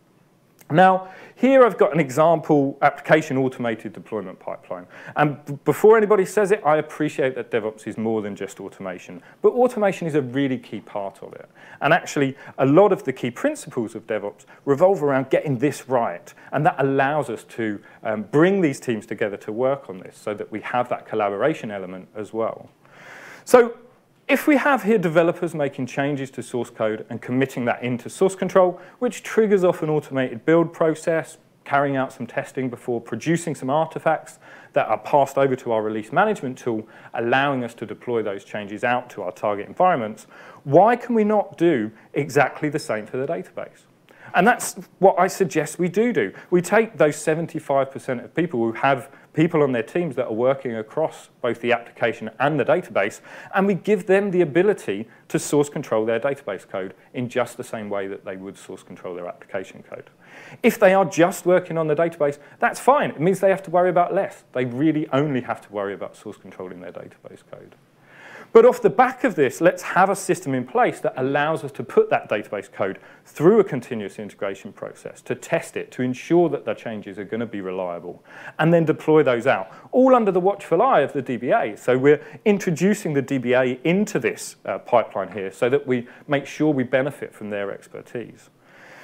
Now, here I've got an example application automated deployment pipeline. And before anybody says it, I appreciate that DevOps is more than just automation. But automation is a really key part of it. And actually, a lot of the key principles of DevOps revolve around getting this right. And that allows us to bring these teams together to work on this so that we have that collaboration element as well. So if we have here developers making changes to source code and committing that into source control, which triggers off an automated build process, carrying out some testing before producing some artifacts that are passed over to our release management tool, allowing us to deploy those changes out to our target environments, why can we not do exactly the same for the database? And that's what I suggest we do. We take those 75% of people who have people on their teams that are working across both the application and the database, and we give them the ability to source control their database code in just the same way that they would source control their application code. If they are just working on the database, that's fine. It means they have to worry about less. They really only have to worry about source controlling their database code. But off the back of this, let's have a system in place that allows us to put that database code through a continuous integration process, to test it, to ensure that the changes are going to be reliable, and then deploy those out, all under the watchful eye of the DBA. So we're introducing the DBA into this pipeline here so that we make sure we benefit from their expertise.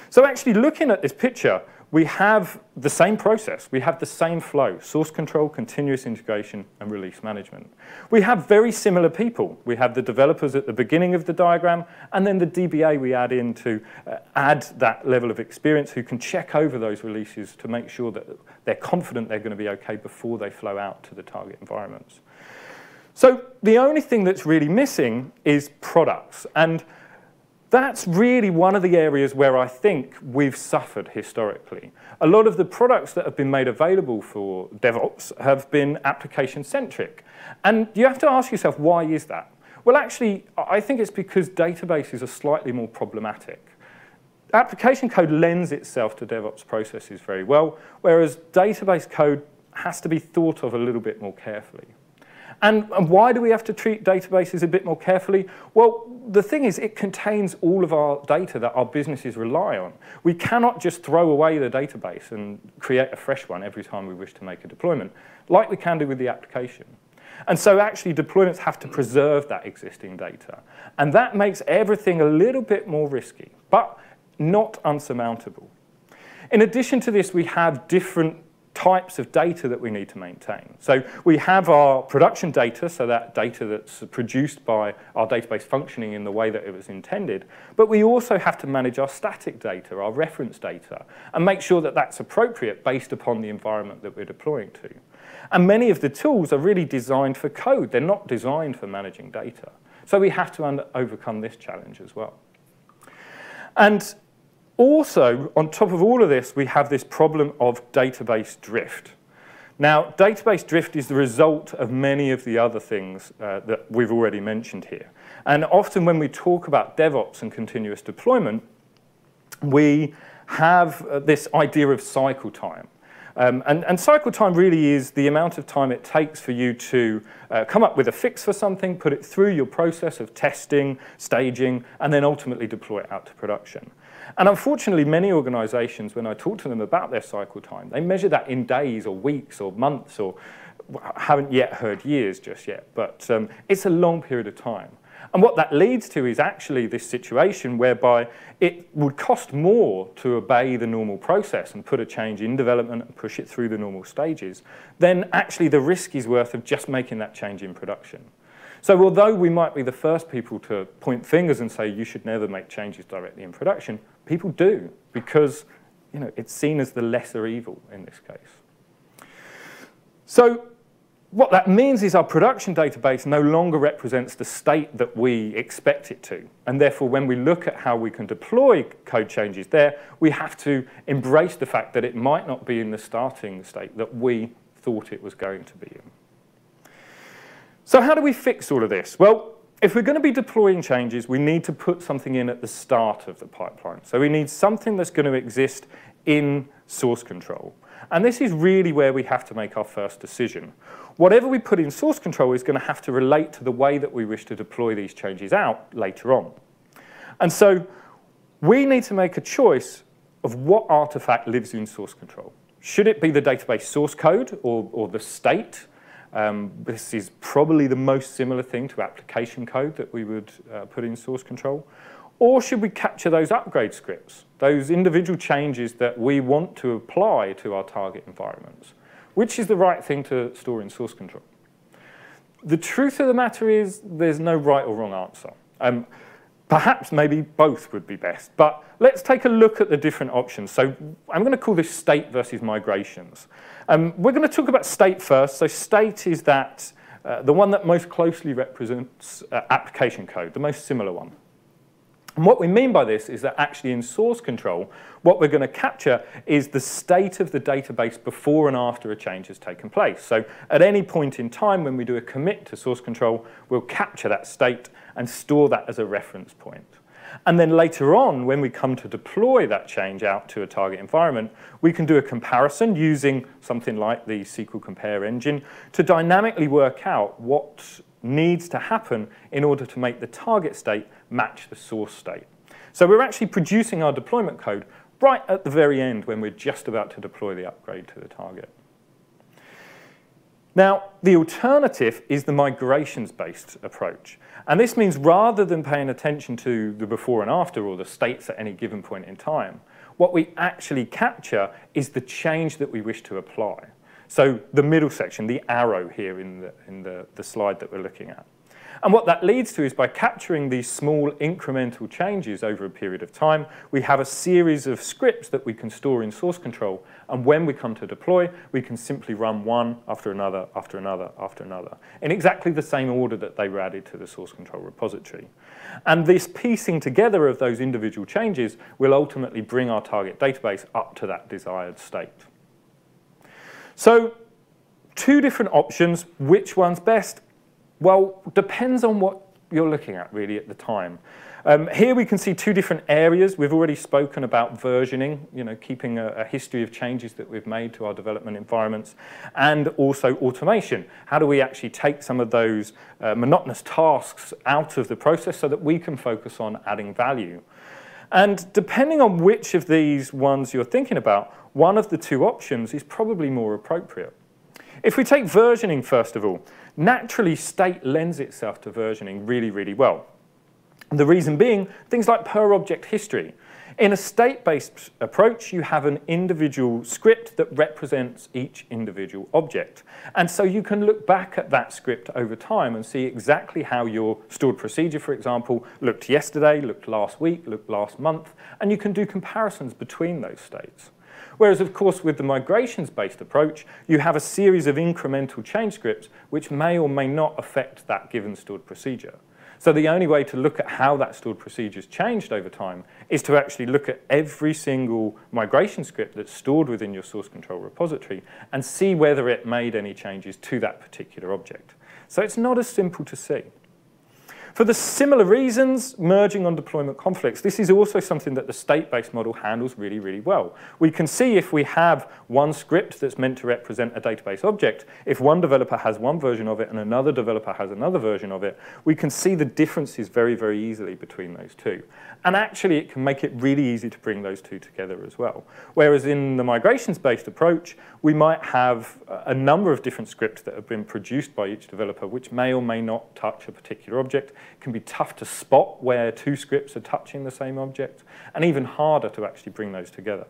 So actually looking at this picture, we have the same process. We have the same flow: source control, continuous integration, and release management. We have very similar people. We have the developers at the beginning of the diagram, and then the DBA we add in to add that level of experience who can check over those releases to make sure that they're confident they're going to be OK before they flow out to the target environments. So the only thing that's really missing is products. And that's really one of the areas where I think we've suffered historically. A lot of the products that have been made available for DevOps have been application-centric. And you have to ask yourself, why is that? Well, actually, I think it's because databases are slightly more problematic. Application code lends itself to DevOps processes very well, whereas database code has to be thought of a little bit more carefully. And why do we have to treat databases a bit more carefully? Well, the thing is, it contains all of our data that our businesses rely on. We cannot just throw away the database and create a fresh one every time we wish to make a deployment, like we can do with the application. And so actually deployments have to preserve that existing data. And that makes everything a little bit more risky, but not unsurmountable. In addition to this, we have different types of data that we need to maintain. So we have our production data, so that data that's produced by our database functioning in the way that it was intended, but we also have to manage our static data, our reference data, and make sure that that's appropriate based upon the environment that we're deploying to. And many of the tools are really designed for code. They're not designed for managing data. So we have to overcome this challenge as well. And also, on top of all of this, we have this problem of database drift. Now, database drift is the result of many of the other things that we've already mentioned here. And often when we talk about DevOps and continuous deployment, we have this idea of cycle time. And cycle time really is the amount of time it takes for you to come up with a fix for something, put it through your process of testing, staging, and then ultimately deploy it out to production. And unfortunately, many organizations, when I talk to them about their cycle time, they measure that in days or weeks or months, or haven't yet heard years just yet, but it's a long period of time. And what that leads to is actually this situation whereby it would cost more to obey the normal process and put a change in development and push it through the normal stages than actually the risk is worth of just making that change in production. So although we might be the first people to point fingers and say you should never make changes directly in production, people do because it's seen as the lesser evil in this case. So what that means is our production database no longer represents the state that we expect it to. And therefore, when we look at how we can deploy code changes there, we have to embrace the fact that it might not be in the starting state that we thought it was going to be in. So how do we fix all of this? Well, if we're going to be deploying changes, we need to put something in at the start of the pipeline. So we need something that's going to exist in source control. And this is really where we have to make our first decision. Whatever we put in source control is going to have to relate to the way that we wish to deploy these changes out later on. And so we need to make a choice of what artifact lives in source control. Should it be the database source code or the state? This is probably the most similar thing to application code that we would put in source control. Or should we capture those upgrade scripts, those individual changes that we want to apply to our target environments? Which is the right thing to store in source control? The truth of the matter is there's no right or wrong answer. Perhaps maybe both would be best, but let's take a look at the different options. So I'm going to call this state versus migrations. We're going to talk about state first. So state is that the one that most closely represents application code, the most similar one. And what we mean by this is that actually in source control, what we're going to capture is the state of the database before and after a change has taken place. So at any point in time when we do a commit to source control, we'll capture that state and store that as a reference point. And then later on, when we come to deploy that change out to a target environment, we can do a comparison using something like the SQL Compare engine to dynamically work out what needs to happen in order to make the target state match the source state. So we're actually producing our deployment code right at the very end when we're just about to deploy the upgrade to the target. Now, the alternative is the migrations-based approach. And this means rather than paying attention to the before and after or the states at any given point in time, what we actually capture is the change that we wish to apply. So the middle section, the arrow here in the slide that we're looking at. And what that leads to is by capturing these small incremental changes over a period of time, we have a series of scripts that we can store in source control. And when we come to deploy, we can simply run one after another, after another, after another, in exactly the same order that they were added to the source control repository. And this piecing together of those individual changes will ultimately bring our target database up to that desired state. So, two different options. Which one's best? Well, depends on what you're looking at really at the time. Here we can see two different areas. We've already spoken about versioning, keeping a history of changes that we've made to our development environments, and also automation. How do we actually take some of those monotonous tasks out of the process so that we can focus on adding value? And depending on which of these ones you're thinking about, one of the two options is probably more appropriate. If we take versioning first of all, naturally state lends itself to versioning really, really well. The reason being things like per object history. In a state-based approach, you have an individual script that represents each individual object. And so you can look back at that script over time and see exactly how your stored procedure, for example, looked yesterday, looked last week, looked last month, and you can do comparisons between those states. Whereas, of course, with the migrations-based approach, you have a series of incremental change scripts which may or may not affect that given stored procedure. So the only way to look at how that stored procedure has changed over time is to actually look at every single migration script that's stored within your source control repository and see whether it made any changes to that particular object. So it's not as simple to see. For the similar reasons, merging on deployment conflicts, this is also something that the state-based model handles really, really well. We can see if we have one script that's meant to represent a database object, if one developer has one version of it and another developer has another version of it, we can see the differences very, very easily between those two. And actually, it can make it really easy to bring those two together as well. Whereas in the migrations-based approach, we might have a number of different scripts that have been produced by each developer, which may or may not touch a particular object. It can be tough to spot where two scripts are touching the same object, and even harder to actually bring those together.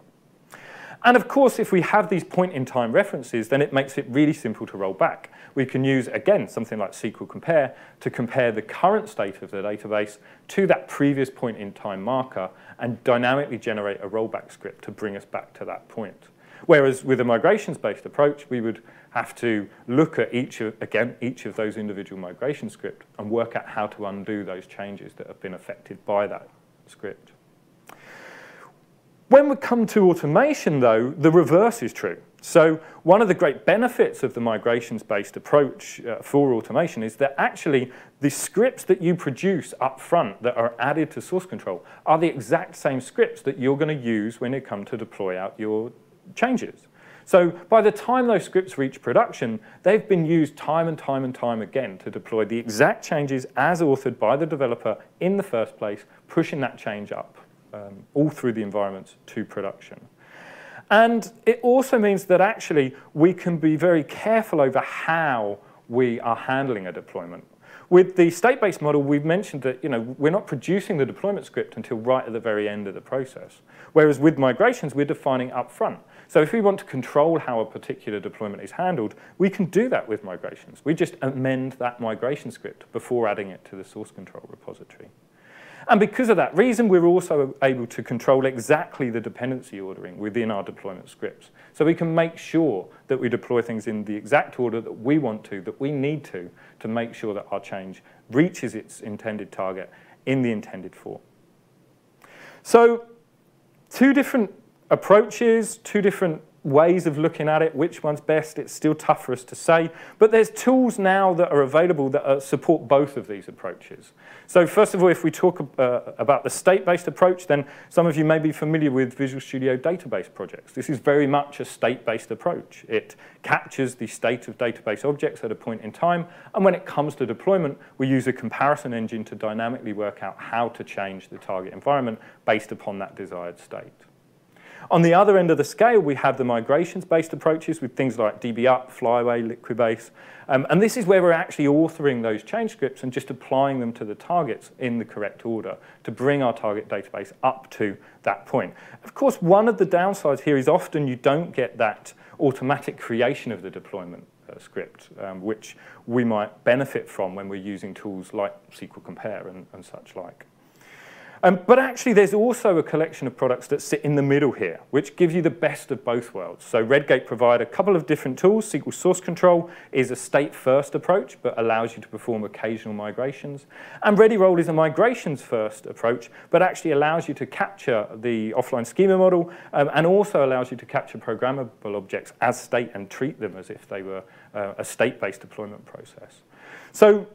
And of course, if we have these point-in-time references, then it makes it really simple to roll back. We can use, again, something like SQL Compare to compare the current state of the database to that previous point-in-time marker and dynamically generate a rollback script to bring us back to that point. Whereas with a migrations-based approach, we would have to look at each of those individual migration scripts and work out how to undo those changes that have been affected by that script. When we come to automation, though, the reverse is true. So one of the great benefits of the migrations-based approach for automation is that actually the scripts that you produce up front that are added to source control are the exact same scripts that you're going to use when you come to deploy out your changes. So by the time those scripts reach production, they've been used time and time and time again to deploy the exact changes as authored by the developer in the first place, pushing that change up all through the environments to production. And it also means that actually we can be very careful over how we are handling a deployment. With the state-based model, we've mentioned that we're not producing the deployment script until right at the very end of the process. Whereas with migrations, we're defining up front. So if we want to control how a particular deployment is handled, we can do that with migrations. We just amend that migration script before adding it to the source control repository. And because of that reason, we're also able to control exactly the dependency ordering within our deployment scripts. So we can make sure that we deploy things in the exact order that we want to, that we need to make sure that our change reaches its intended target in the intended form. So two different approaches, two different ways of looking at it. Which one's best? It's still tough for us to say. But there's tools now that are available that support both of these approaches. So first of all, if we talk about the state-based approach, then some of you may be familiar with Visual Studio database projects. This is very much a state-based approach. It captures the state of database objects at a point in time. And when it comes to deployment, we use a comparison engine to dynamically work out how to change the target environment based upon that desired state. On the other end of the scale, we have the migrations-based approaches with things like DBUp, Flyway, Liquibase. And this is where we're actually authoring those change scripts and just applying them to the targets in the correct order to bring our target database up to that point. Of course, one of the downsides here is often you don't get that automatic creation of the deployment script, which we might benefit from when we're using tools like SQL Compare and such like. But actually, there's also a collection of products that sit in the middle here, which give you the best of both worlds. So Redgate provide a couple of different tools. SQL Source Control is a state-first approach, but allows you to perform occasional migrations. And ReadyRoll is a migrations-first approach, but actually allows you to capture the offline schema model, and also allows you to capture programmable objects as state and treat them as if they were a state-based deployment process. So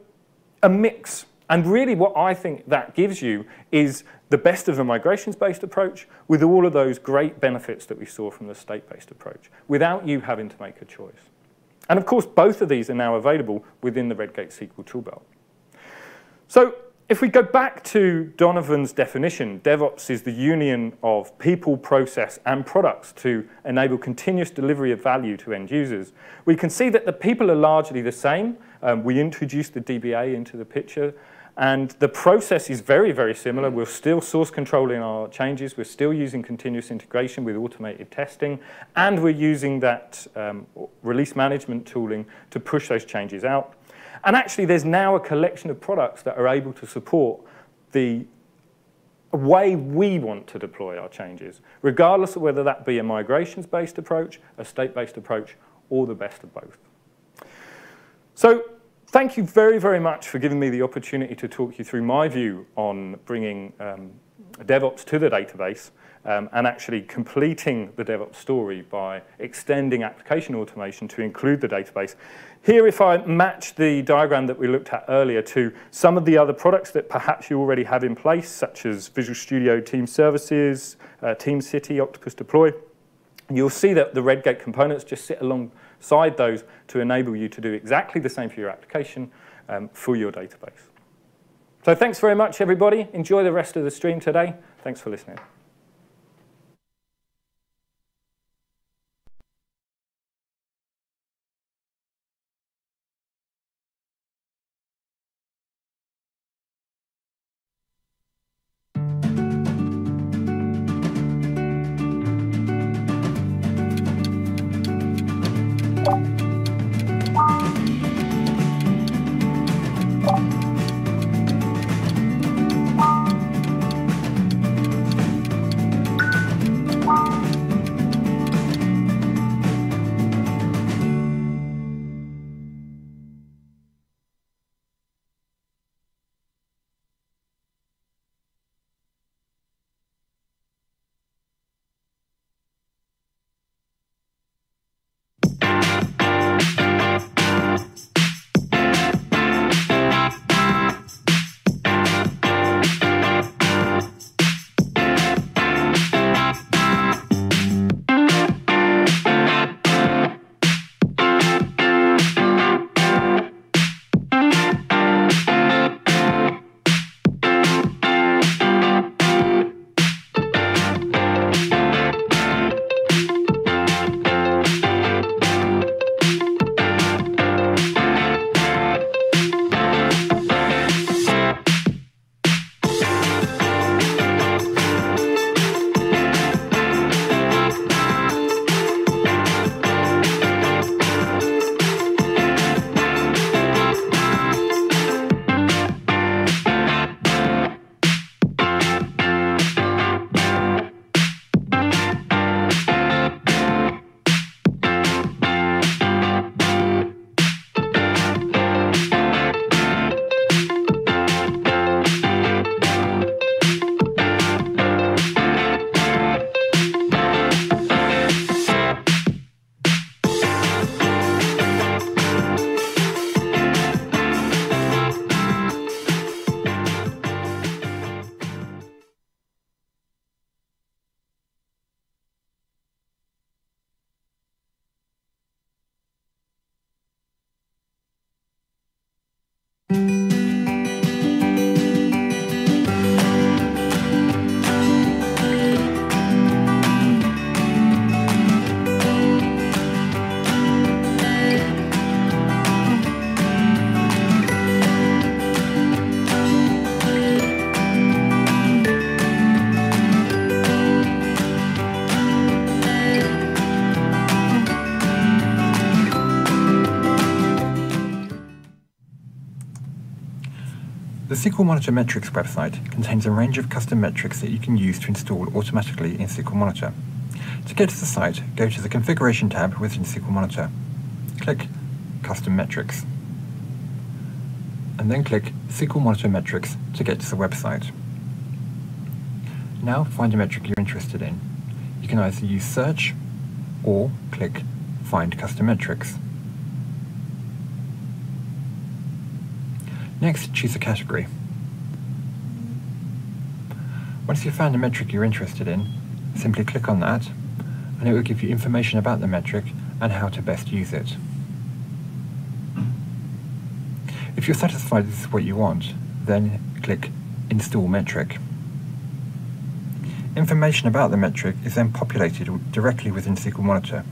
a mix And really what I think that gives you is the best of a migrations-based approach with all of those great benefits that we saw from the state-based approach, without you having to make a choice. And of course, both of these are now available within the Redgate SQL toolbelt. So if we go back to Donovan's definition, DevOps is the union of people, process, and products to enable continuous delivery of value to end users. We can see that the people are largely the same. We introduced the DBA into the picture. And the process is very, very similar. We're still source controlling our changes. We're still using continuous integration with automated testing. And we're using that release management tooling to push those changes out. And actually, there's now a collection of products that are able to support the way we want to deploy our changes, regardless of whether that be a migrations-based approach, a state-based approach, or the best of both. So thank you very, very much for giving me the opportunity to talk you through my view on bringing DevOps to the database and actually completing the DevOps story by extending application automation to include the database. Here, if I match the diagram that we looked at earlier to some of the other products that perhaps you already have in place, such as Visual Studio Team Services, Team City, Octopus Deploy, you'll see that the Redgate components just sit alongside those to enable you to do exactly the same for your application for your database. So thanks very much, everybody. Enjoy the rest of the stream today. Thanks for listening. The SQL Monitor Metrics website contains a range of custom metrics that you can use to install automatically in SQL Monitor. To get to the site, go to the Configuration tab within SQL Monitor. Click Custom Metrics. And then click SQL Monitor Metrics to get to the website. Now find a metric you're interested in. You can either use Search or click Find Custom Metrics. Next, choose a category. Once you've found a metric you're interested in, simply click on that, and it will give you information about the metric and how to best use it. If you're satisfied this is what you want, then click Install Metric. Information about the metric is then populated directly within SQL Monitor.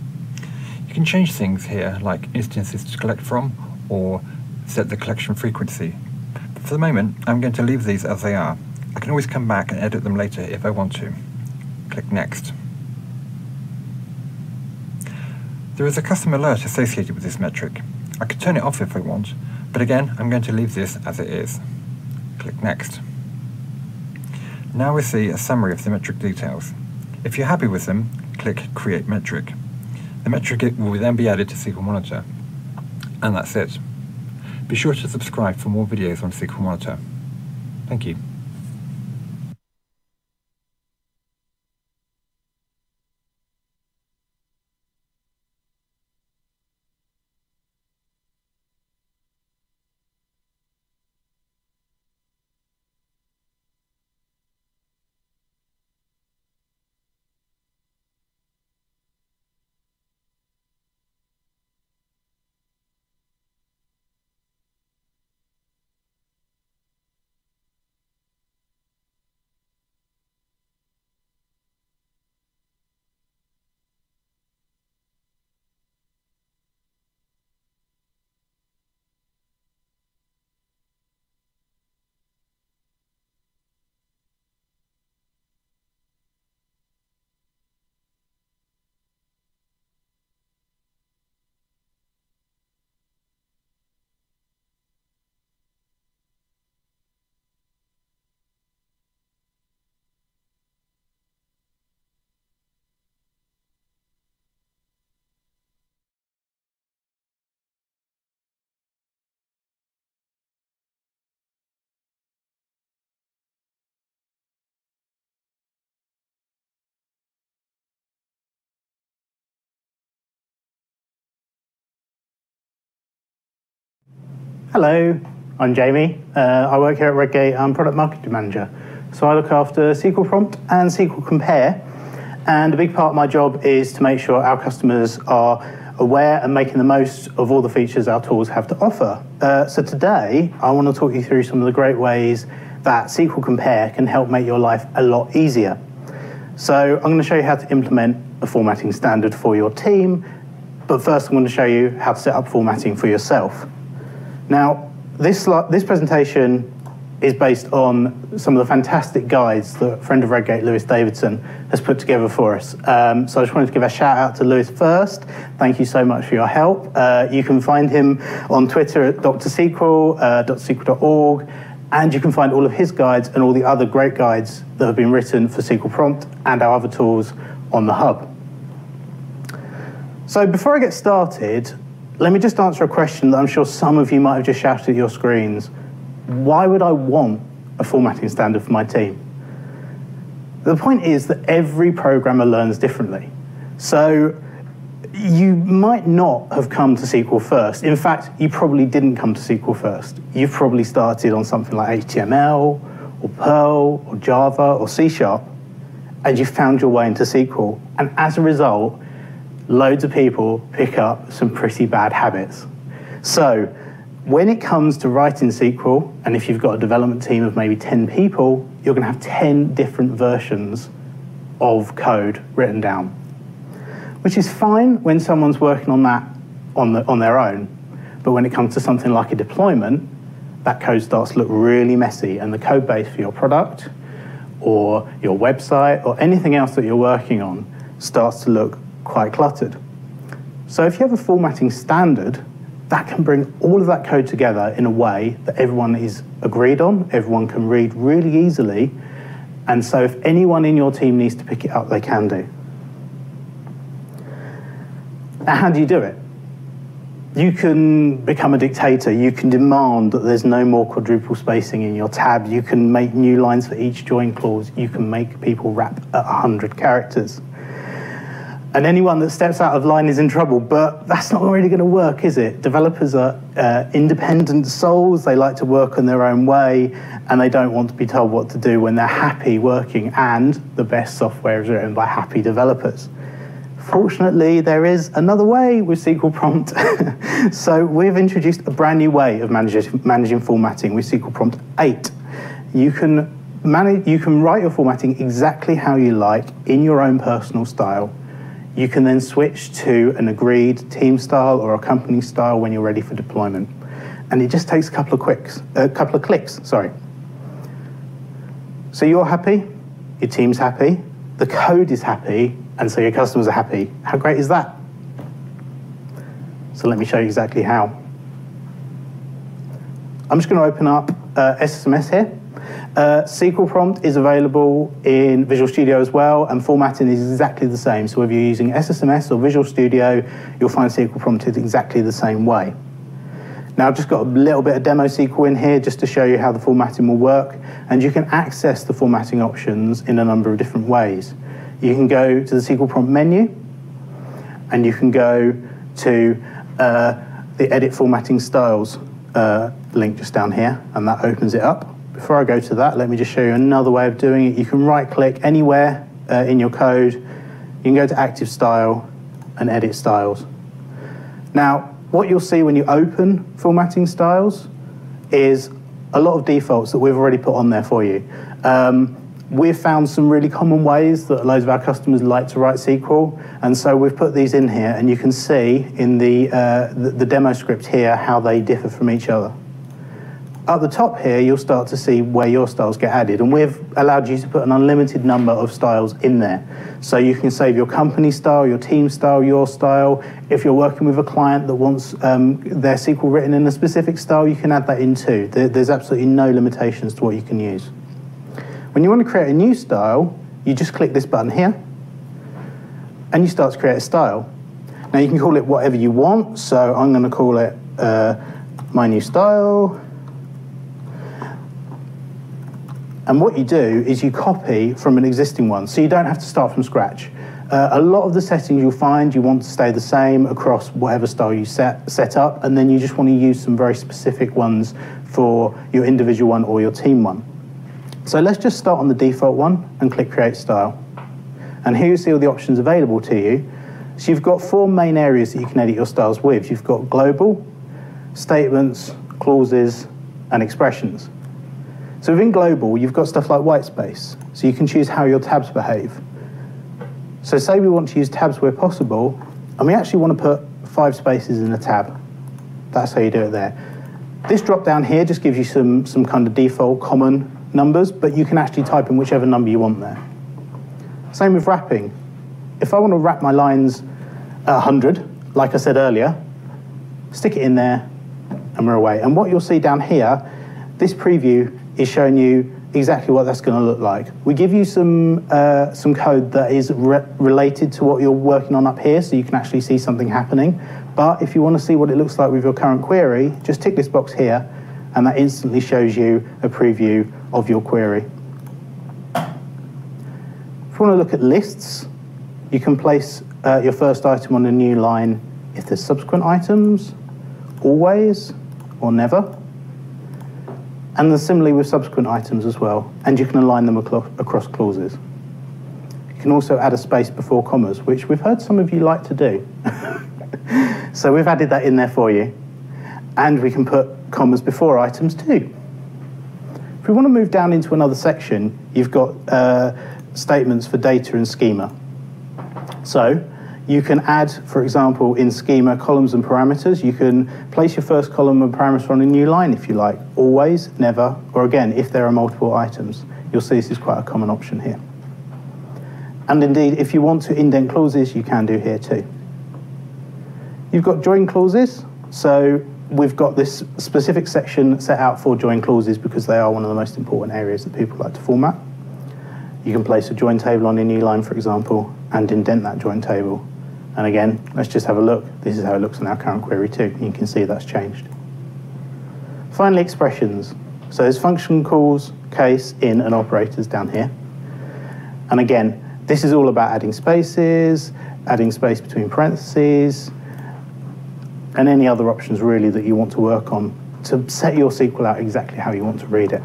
You can change things here, like instances to collect from, or set the collection frequency. But for the moment, I'm going to leave these as they are. I can always come back and edit them later if I want to. Click Next. There is a custom alert associated with this metric. I could turn it off if I want, but again, I'm going to leave this as it is. Click Next. Now we see a summary of the metric details. If you're happy with them, click Create Metric. The metric will then be added to SQL Monitor. And that's it. Be sure to subscribe for more videos on SQL Monitor. Thank you. Hello, I'm Jamie. I work here at Redgate. I'm Product Marketing Manager. So I look after SQL Prompt and SQL Compare. And a big part of my job is to make sure our customers are aware and making the most of all the features our tools have to offer. So today, I want to talk you through some of the great ways that SQL Compare can help make your life a lot easier. So I'm going to show you how to implement a formatting standard for your team. But first, I'm going to show you how to set up formatting for yourself. Now, this presentation is based on some of the fantastic guides that a friend of Redgate, Lewis Davidson, has put together for us. So I just wanted to give a shout out to Lewis first. Thank you so much for your help. You can find him on Twitter at DrSQL, .sql.org, and you can find all of his guides and all the other great guides that have been written for SQL Prompt and our other tools on the Hub. So before I get started, let me just answer a question that I'm sure some of you might have just shouted at your screens. Why would I want a formatting standard for my team? The point is that every programmer learns differently. So you might not have come to SQL first. In fact, you probably didn't come to SQL first. You've probably started on something like HTML, or Perl, or Java, or C#, and you found your way into SQL. And as a result, loads of people pick up some pretty bad habits. So when it comes to writing SQL, and if you've got a development team of maybe 10 people, you're going to have 10 different versions of code written down, which is fine when someone's working on that on their own. But when it comes to something like a deployment, that code starts to look really messy, and the code base for your product or your website or anything else that you're working on starts to look quite cluttered. So if you have a formatting standard, that can bring all of that code together in a way that everyone is agreed on, everyone can read really easily, and so if anyone in your team needs to pick it up, they can do. Now, how do you do it? You can become a dictator. You can demand that there's no more quadruple spacing in your tab. You can make new lines for each join clause. You can make people wrap at 100 characters. And anyone that steps out of line is in trouble, but that's not really going to work, is it? Developers are independent souls. They like to work in their own way, and they don't want to be told what to do when they're happy working, and the best software is written by happy developers. Fortunately, there is another way with SQL Prompt. So we've introduced a brand new way of managing formatting with SQL Prompt 8. You can write your formatting exactly how you like in your own personal style. You can then switch to an agreed team style or a company style when you're ready for deployment. And it just takes a couple of clicks. So you're happy, your team's happy, the code is happy, and so your customers are happy. How great is that? So let me show you exactly how. I'm just going to open up SSMS here. SQL Prompt is available in Visual Studio as well, and formatting is exactly the same. So whether you're using SSMS or Visual Studio, you'll find SQL Prompt is exactly the same way. Now, I've just got a little bit of demo SQL in here just to show you how the formatting will work, and you can access the formatting options in a number of different ways. You can go to the SQL Prompt menu, and you can go to the Edit Formatting Styles link just down here, and that opens it up. Before I go to that, let me just show you another way of doing it. You can right-click anywhere in your code. You can go to Active Style and Edit Styles. Now, what you'll see when you open Formatting Styles is a lot of defaults that we've already put on there for you. We've found some really common ways that loads of our customers like to write SQL, and so we've put these in here, and you can see in the demo script here how they differ from each other. At the top here, you'll start to see where your styles get added, and we've allowed you to put an unlimited number of styles in there. So you can save your company style, your team style, your style. If you're working with a client that wants their SQL written in a specific style, you can add that in too. There's absolutely no limitations to what you can use. When you want to create a new style, you just click this button here, and you start to create a style. Now you can call it whatever you want, so I'm going to call it my new style. And what you do is you copy from an existing one, so you don't have to start from scratch. A lot of the settings you'll find you want to stay the same across whatever style you set up, and then you just want to use some very specific ones for your individual one or your team one. So let's just start on the default one and click Create Style. And here you see all the options available to you. So you've got 4 main areas that you can edit your styles with. You've got global, statements, clauses, and expressions. So within global, you've got stuff like white space, so you can choose how your tabs behave. So say we want to use tabs where possible, and we actually want to put 5 spaces in a tab. That's how you do it there. This drop down here just gives you some kind of default common numbers, but you can actually type in whichever number you want there. Same with wrapping. If I want to wrap my lines at 100, like I said earlier, stick it in there, and we're away. And what you'll see down here, this preview is showing you exactly what that's going to look like. We give you some code that is related to what you're working on up here, so you can actually see something happening. But if you want to see what it looks like with your current query, just tick this box here, and that instantly shows you a preview of your query. If you want to look at lists, you can place your first item on a new line if there's subsequent items, always, or never. And then similarly with subsequent items as well, and you can align them across clauses. You can also add a space before commas, which we've heard some of you like to do. So we've added that in there for you. And we can put commas before items too. If we want to move down into another section, you've got statements for data and schema. So you can add, for example, in schema, columns and parameters. You can place your first column and parameter on a new line if you like, always, never, or again, if there are multiple items. You'll see this is quite a common option here. And indeed, if you want to indent clauses, you can do here too. You've got join clauses. So we've got this specific section set out for join clauses because they are one of the most important areas that people like to format. You can place a join table on a new line, for example, and indent that join table. And again, let's just have a look. This is how it looks in our current query too. You can see that's changed. Finally, expressions. So there's function calls, case, in, and operators down here. And again, this is all about adding spaces, adding space between parentheses, and any other options really that you want to work on to set your SQL out exactly how you want to read it.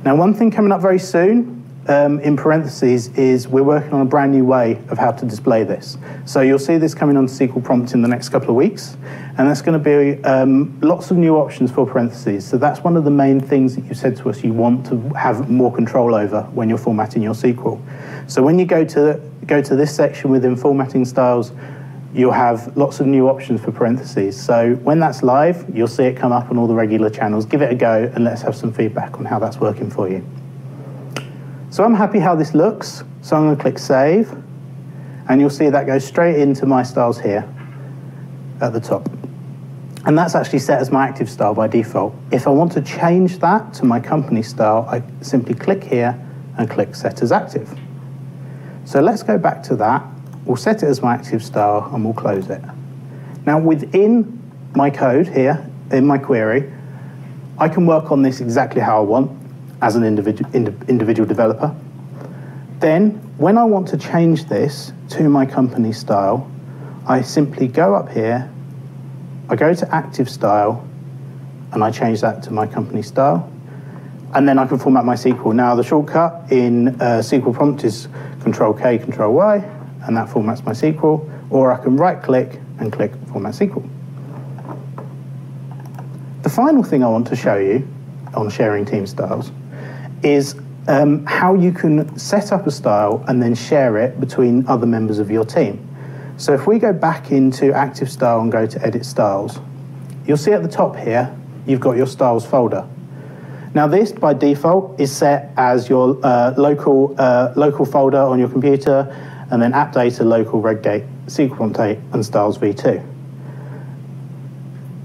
Now, one thing coming up very soon in parentheses is we're working on a brand new way of how to display this. So you'll see this coming on SQL Prompt in the next couple of weeks, and that's going to be lots of new options for parentheses. So that's one of the main things that you said to us you want to have more control over when you're formatting your SQL. So when you go to this section within formatting styles, you'll have lots of new options for parentheses. So when that's live, you'll see it come up on all the regular channels. Give it a go and let's have some feedback on how that's working for you. So I'm happy how this looks, so I'm going to click Save, and you'll see that goes straight into my styles here at the top. And that's actually set as my active style by default. If I want to change that to my company style, I simply click here and click Set as Active. So let's go back to that. We'll set it as my active style and we'll close it. Now within my code here, in my query, I can work on this exactly how I want as an individual developer. Then when I want to change this to my company style, I simply go up here, I go to active style, and I change that to my company style. And then I can format my SQL. Now the shortcut in SQL Prompt is Control-K, Control-Y, and that formats my SQL, or I can right-click and click Format SQL. The final thing I want to show you on sharing team styles is how you can set up a style and then share it between other members of your team. So if we go back into Active Style and go to Edit Styles, you'll see at the top here, you've got your Styles folder. Now this, by default, is set as your local folder on your computer, and then App Data, Local, Redgate, SQL Prompt 8, and Styles v2.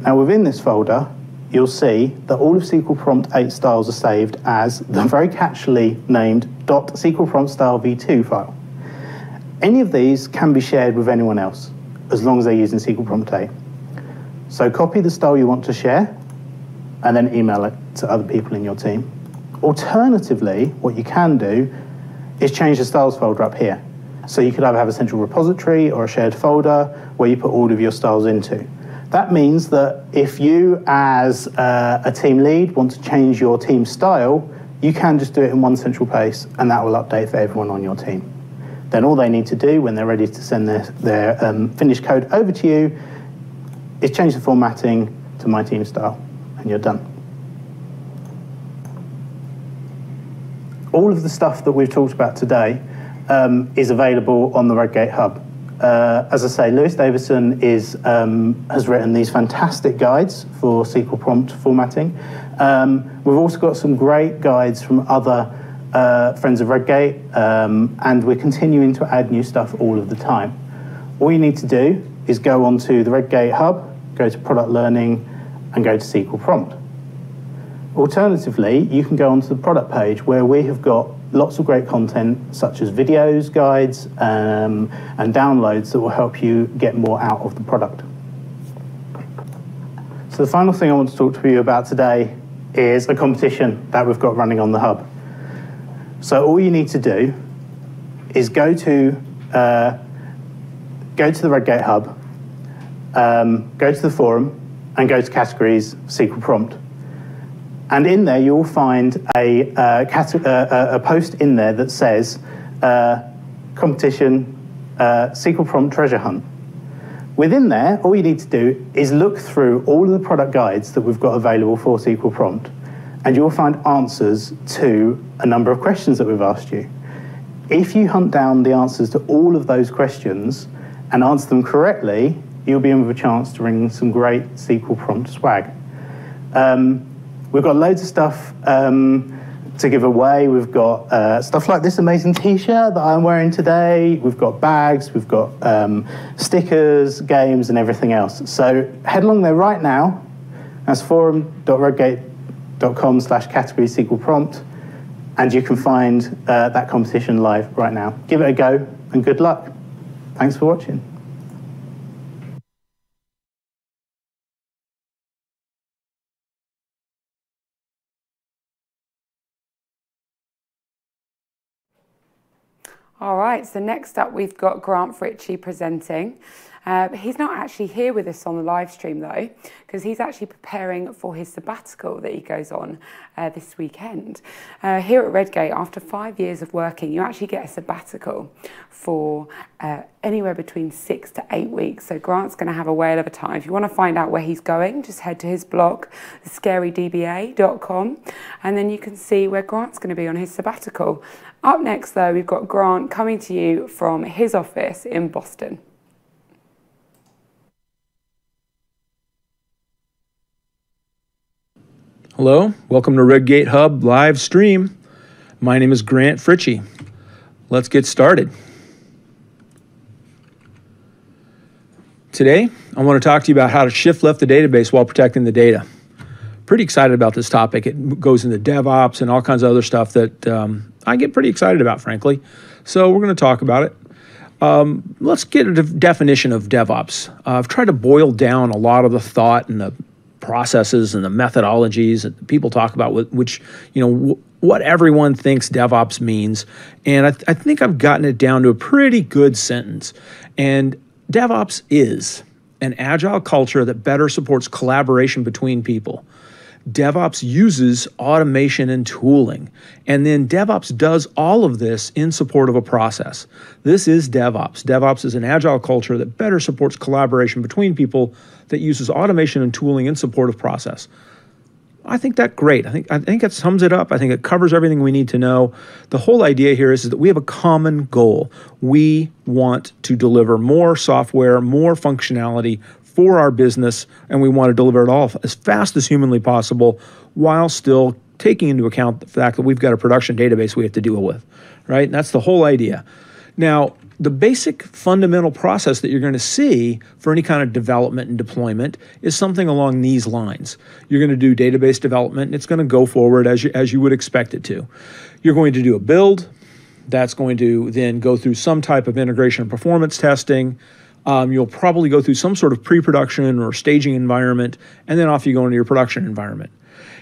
Now within this folder, you'll see that all of SQL Prompt 8 styles are saved as the very catchily named .SQL Prompt Style v2 file. Any of these can be shared with anyone else, as long as they're using SQL Prompt 8. So copy the style you want to share, and then email it to other people in your team. Alternatively, what you can do is change the styles folder up here. So you could either have a central repository or a shared folder where you put all of your styles into. That means that if you, as a team lead, want to change your team style, you can just do it in one central place, and that will update for everyone on your team. Then all they need to do when they're ready to send their finished code over to you is change the formatting to my team style, and you're done. All of the stuff that we've talked about today is available on the Redgate Hub. As I say, Lewis Davison has written these fantastic guides for SQL Prompt formatting. We've also got some great guides from other friends of Redgate, and we're continuing to add new stuff all of the time. All you need to do is go onto the Redgate Hub, go to Product Learning, and go to SQL Prompt. Alternatively, you can go onto the product page where we have got lots of great content such as videos, guides, and downloads that will help you get more out of the product. So the final thing I want to talk to you about today is a competition that we've got running on the hub. So all you need to do is go to the Redgate Hub, go to the forum, and go to categories SQL Prompt. And in there, you'll find a post in there that says competition SQL Prompt treasure hunt. Within there, all you need to do is look through all of the product guides that we've got available for SQL Prompt, and you'll find answers to a number of questions that we've asked you. If you hunt down the answers to all of those questions and answer them correctly, you'll be in with a chance to win some great SQL Prompt swag. We've got loads of stuff to give away. We've got stuff like this amazing t-shirt that I'm wearing today. We've got bags, we've got stickers, games, and everything else. So head along there right now. That's forum.redgate.com/category SQL Prompt, and you can find that competition live right now. Give it a go, and good luck. Thanks for watching. All right, so next up we've got Grant Fritchie presenting. He's not actually here with us on the live stream though, because he's actually preparing for his sabbatical that he goes on this weekend. Here at Redgate, after 5 years of working, you actually get a sabbatical for anywhere between 6 to 8 weeks. So Grant's going to have a whale of a time. If you want to find out where he's going, just head to his blog, scarydba.com, and then you can see where Grant's going to be on his sabbatical. Up next though, we've got Grant coming to you from his office in Boston. Hello, welcome to Redgate Hub live stream. My name is Grant Fritchie. Let's get started. Today, I want to talk to you about how to shift left the database while protecting the data. Pretty excited about this topic. It goes into DevOps and all kinds of other stuff that I get pretty excited about, frankly. So we're going to talk about it. Let's get a definition of DevOps. I've tried to boil down a lot of the thought and the processes and the methodologies that people talk about, which, what everyone thinks DevOps means. And I think I've gotten it down to a pretty good sentence. And DevOps is an agile culture that better supports collaboration between people. DevOps uses automation and tooling, and then DevOps does all of this in support of a process. This is DevOps. DevOps is an agile culture that better supports collaboration between people that uses automation and tooling in support of process. I think that's great. I think it sums it up. I think it covers everything we need to know. The whole idea here is that we have a common goal. We want to deliver more software, more functionality for our business, and we want to deliver it all as fast as humanly possible while still taking into account the fact that we've got a production database we have to deal with, right? And that's the whole idea. Now, the basic fundamental process that you're going to see for any kind of development and deployment is something along these lines. You're going to do database development, and it's going to go forward as you would expect it to. You're going to do a build. That's going to then go through some type of integration and performance testing. You'll probably go through some sort of pre-production or staging environment, and then off you go into your production environment.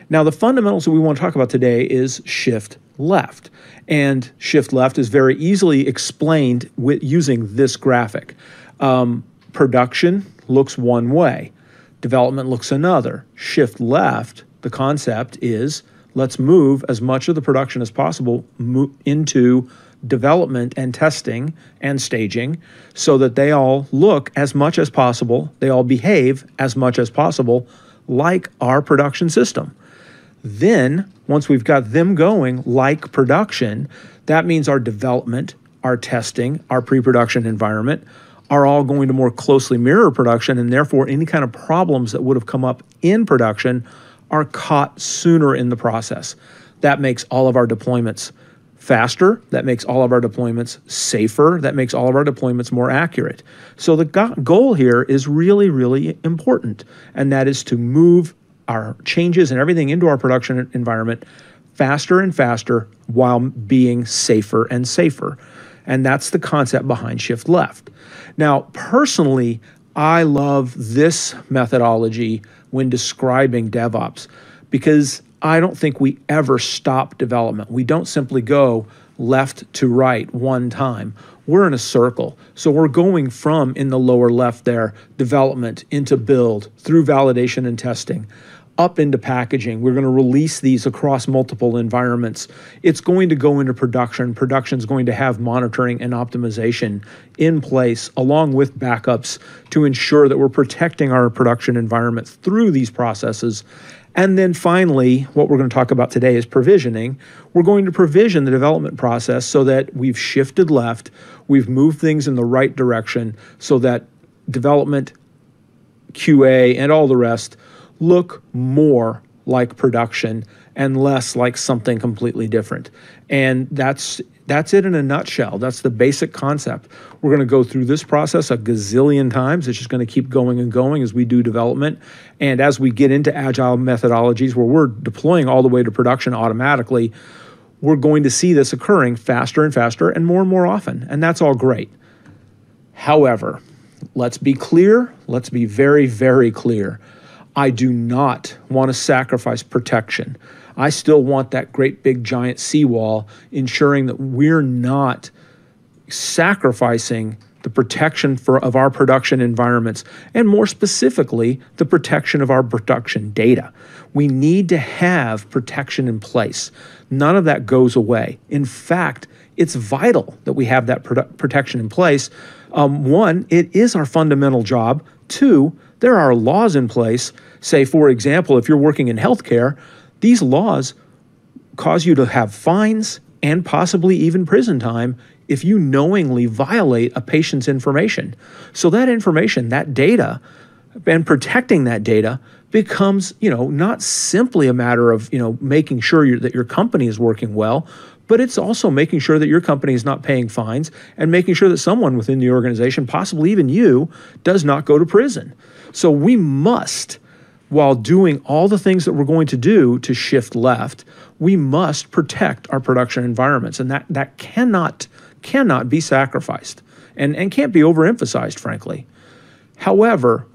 Now, the fundamentals that we want to talk about today is shift left. And shift left is very easily explained with using this graphic. Production looks one way. Development looks another. Shift left, the concept is let's move as much of the production as possible into development and testing and staging so that they all look as much as possible, they all behave as much as possible like our production system. Then, once we've got them going like production, that means our development, our testing, our pre-production environment are all going to more closely mirror production, and therefore any kind of problems that would have come up in production are caught sooner in the process. That makes all of our deployments faster, that makes all of our deployments safer, that makes all of our deployments more accurate. So the goal here is really, really important, and that is to move our changes and everything into our production environment faster and faster while being safer and safer. And that's the concept behind shift left. Now, personally, I love this methodology when describing DevOps because I don't think we ever stop development. We don't simply go left to right one time. We're in a circle. So we're going from, in the lower left there, development into build, through validation and testing, up into packaging. We're going to release these across multiple environments. It's going to go into production. Production's going to have monitoring and optimization in place along with backups to ensure that we're protecting our production environment through these processes. And then finally, what we're going to talk about today is provisioning. We're going to provision the development process so that we've shifted left, we've moved things in the right direction so that development, QA, and all the rest look more like production and less like something completely different. And that's it in a nutshell. That's the basic concept. We're going to go through this process a gazillion times. It's just going to keep going and going as we do development. And as we get into agile methodologies where we're deploying all the way to production automatically, we're going to see this occurring faster and faster and more often. And that's all great. However, let's be clear. Let's be very, very clear. I do not want to sacrifice protection. I still want that great big giant seawall, ensuring that we're not sacrificing the protection of our production environments, and more specifically, the protection of our production data. We need to have protection in place. None of that goes away. In fact, it's vital that we have that protection in place. One, it is our fundamental job. Two, there are laws in place. Say, for example, if you're working in healthcare, these laws cause you to have fines and possibly even prison time if you knowingly violate a patient's information. So that information, that data, and protecting that data becomes, not simply a matter of, making sure that your company is working well, but it's also making sure that your company is not paying fines and making sure that someone within the organization, possibly even you, does not go to prison. So we must, while doing all the things that we're going to do to shift left, we must protect our production environments. And that cannot be sacrificed and can't be overemphasized, frankly. However,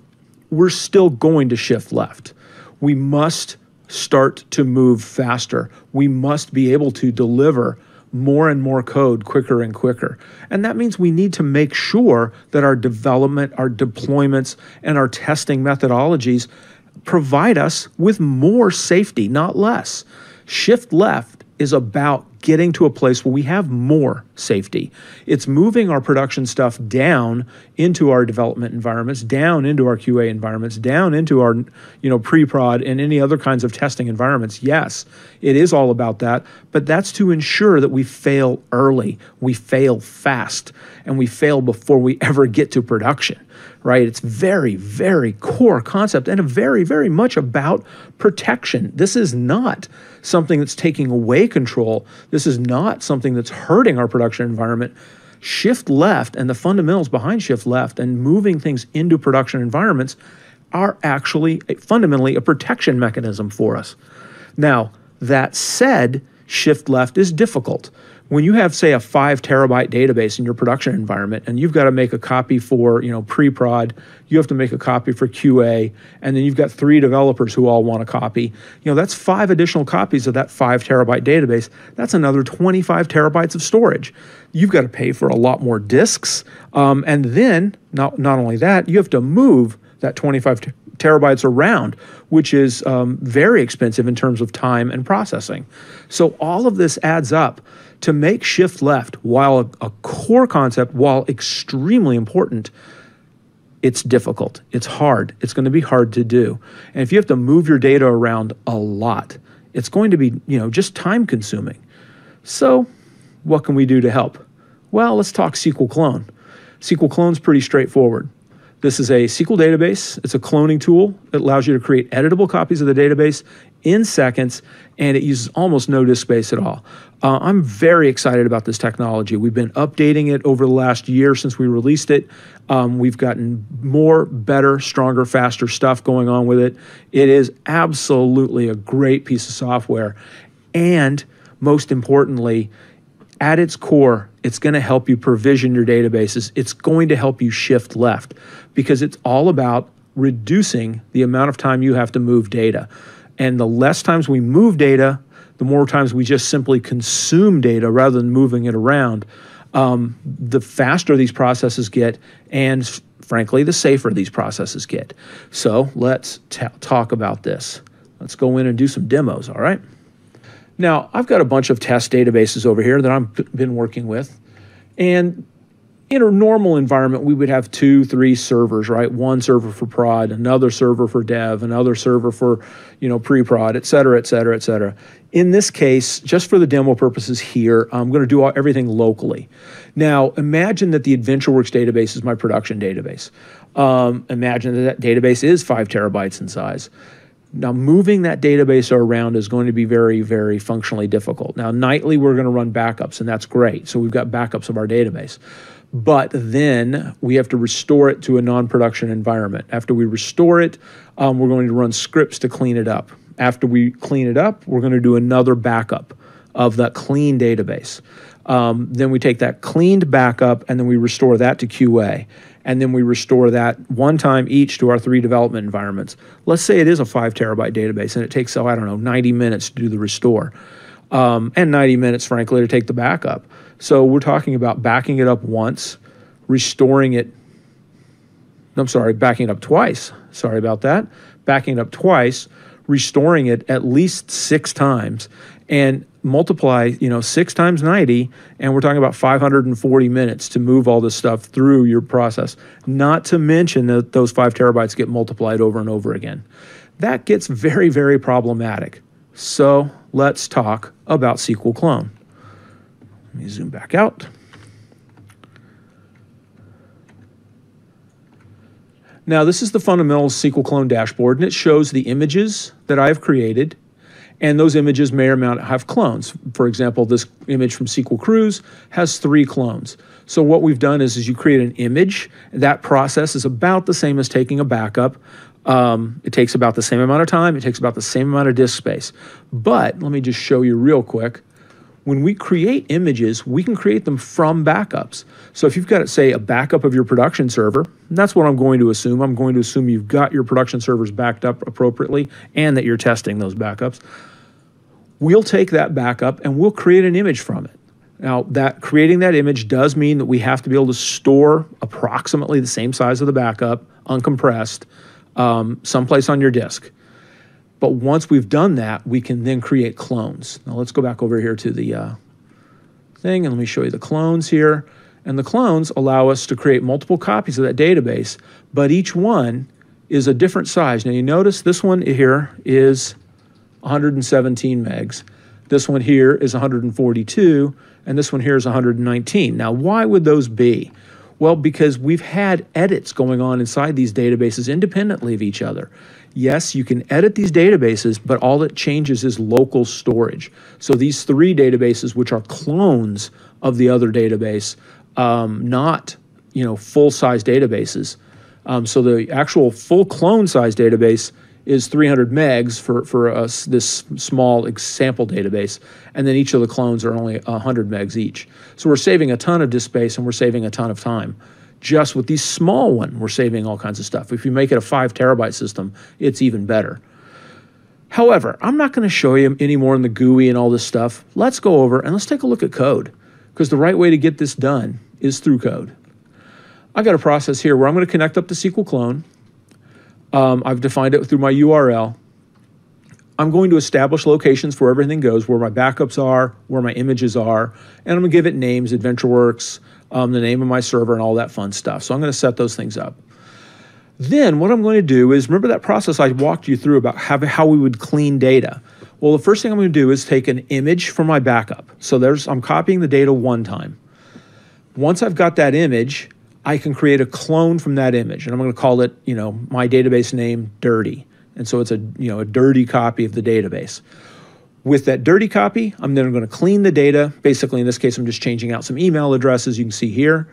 we're still going to shift left. We must start to move faster. We must be able to deliver more and more code quicker and quicker. And that means we need to make sure that our development, our deployments, and our testing methodologies provide us with more safety, not less. Shift left is about getting to a place where we have more safety. It's moving our production stuff down into our development environments, down into our QA environments, down into our pre-prod and any other kinds of testing environments. Yes, it is all about that, but that's to ensure that we fail early, we fail fast, and we fail before we ever get to production. Right? It's very, very core concept and a very, very much about protection. This is not something that's taking away control. This is not something that's hurting our production environment. Shift left and the fundamentals behind shift left and moving things into production environments are actually fundamentally a protection mechanism for us. Now, that said, shift left is difficult. When you have, say, a 5 terabyte database in your production environment and you've got to make a copy for, pre-prod, you have to make a copy for QA, and then you've got 3 developers who all want a copy, that's 5 additional copies of that 5 terabyte database. That's another 25 terabytes of storage. You've got to pay for a lot more disks. And then, not only that, you have to move that 25 terabytes around, which is very expensive in terms of time and processing. So all of this adds up to make shift left, while a core concept, while extremely important, it's difficult, it's hard, it's going to be hard to do. And if you have to move your data around a lot, it's going to be, just time consuming. So what can we do to help? Well, let's talk SQL Clone. SQL Clone's pretty straightforward. This is a SQL database. It's a cloning tool. It allows you to create editable copies of the database in seconds, and it uses almost no disk space at all. I'm very excited about this technology. We've been updating it over the last year since we released it. We've gotten more, better, stronger, faster stuff going on with it. It is absolutely a great piece of software. And most importantly, at its core, it's going to help you provision your databases. It's going to help you shift left because it's all about reducing the amount of time you have to move data. And the less times we move data, the more times we just simply consume data rather than moving it around, the faster these processes get and, frankly, the safer these processes get. So let's talk about this. Let's go in and do some demos, all right? Now, I've got a bunch of test databases over here that I've been working with. And in a normal environment, we would have 2, 3 servers, right? One server for prod, another server for dev, another server for, pre-prod, et cetera, et cetera, et cetera. In this case, just for the demo purposes here, I'm going to do everything locally. Now, imagine that the AdventureWorks database is my production database. Imagine that database is 5 terabytes in size. Now, moving that database around is going to be very, very functionally difficult. Now, nightly, we're going to run backups, and that's great. So we've got backups of our database. But then we have to restore it to a non-production environment. After we restore it, we're going to run scripts to clean it up. After we clean it up, we're going to do another backup of that clean database. Then we take that cleaned backup, and then we restore that to QA. And then we restore that one time each to our 3 development environments. Let's say it is a 5 terabyte database and it takes, 90 minutes to do the restore. and 90 minutes, frankly, to take the backup. So we're talking about backing it up once, restoring it. I'm sorry, backing it up twice. Sorry about that. Backing it up twice, restoring it at least 6 times, and multiply, 6 times 90, and we're talking about 540 minutes to move all this stuff through your process. Not to mention that those 5 terabytes get multiplied over and over again. That gets very, very problematic. So let's talk about SQL Clone. Let me zoom back out. Now, this is the fundamental SQL Clone dashboard, and it shows the images that I've created, and those images may or may not have clones. For example, this image from SQL Cruise has 3 clones. So what we've done is you create an image. That process is about the same as taking a backup. It takes about the same amount of time. It takes about the same amount of disk space. But let me just show you real quick. When we create images, we can create them from backups. So if you've got, say, a backup of your production server, that's what I'm going to assume. I'm going to assume you've got your production servers backed up appropriately and that you're testing those backups. We'll take that backup and we'll create an image from it. Now, creating that image does mean that we have to be able to store approximately the same size of the backup, uncompressed, someplace on your disk. But once we've done that, we can then create clones. Now let's go back over here to the thing, and let me show you the clones here. And the clones allow us to create multiple copies of that database, but each one is a different size. Now you notice this one here is 117 megs. This one here is 142, and this one here is 119. Now why would those be? Well, because we've had edits going on inside these databases independently of each other. Yes, you can edit these databases, but all it changes is local storage. So these 3 databases, which are clones of the other database, not full-size databases. So the actual full clone-size database is 300 megs for us, this small example database, and then each of the clones are only 100 megs each. So we're saving a ton of disk space and we're saving a ton of time. Just with these small ones, we're saving all kinds of stuff. If you make it a 5 terabyte system, it's even better. However, I'm not going to show you any more in the GUI and all this stuff. Let's go over and let's take a look at code, because the right way to get this done is through code. I've got a process here where I'm going to connect up to SQL Clone. I've defined it through my URL. I'm going to establish locations for everything goes, where my backups are, where my images are, and I'm going to give it names, AdventureWorks, the name of my server, and all that fun stuff. So I'm going to set those things up. Then what I'm going to do is, remember that process I walked you through about how we would clean data? Well, the first thing I'm going to do is take an image from my backup. So I'm copying the data one time. Once I've got that image, I can create a clone from that image, and I'm going to call it, my database name, dirty. And so it's a dirty copy of the database. With that dirty copy, I'm then going to clean the data. Basically, in this case, I'm just changing out some email addresses, you can see here.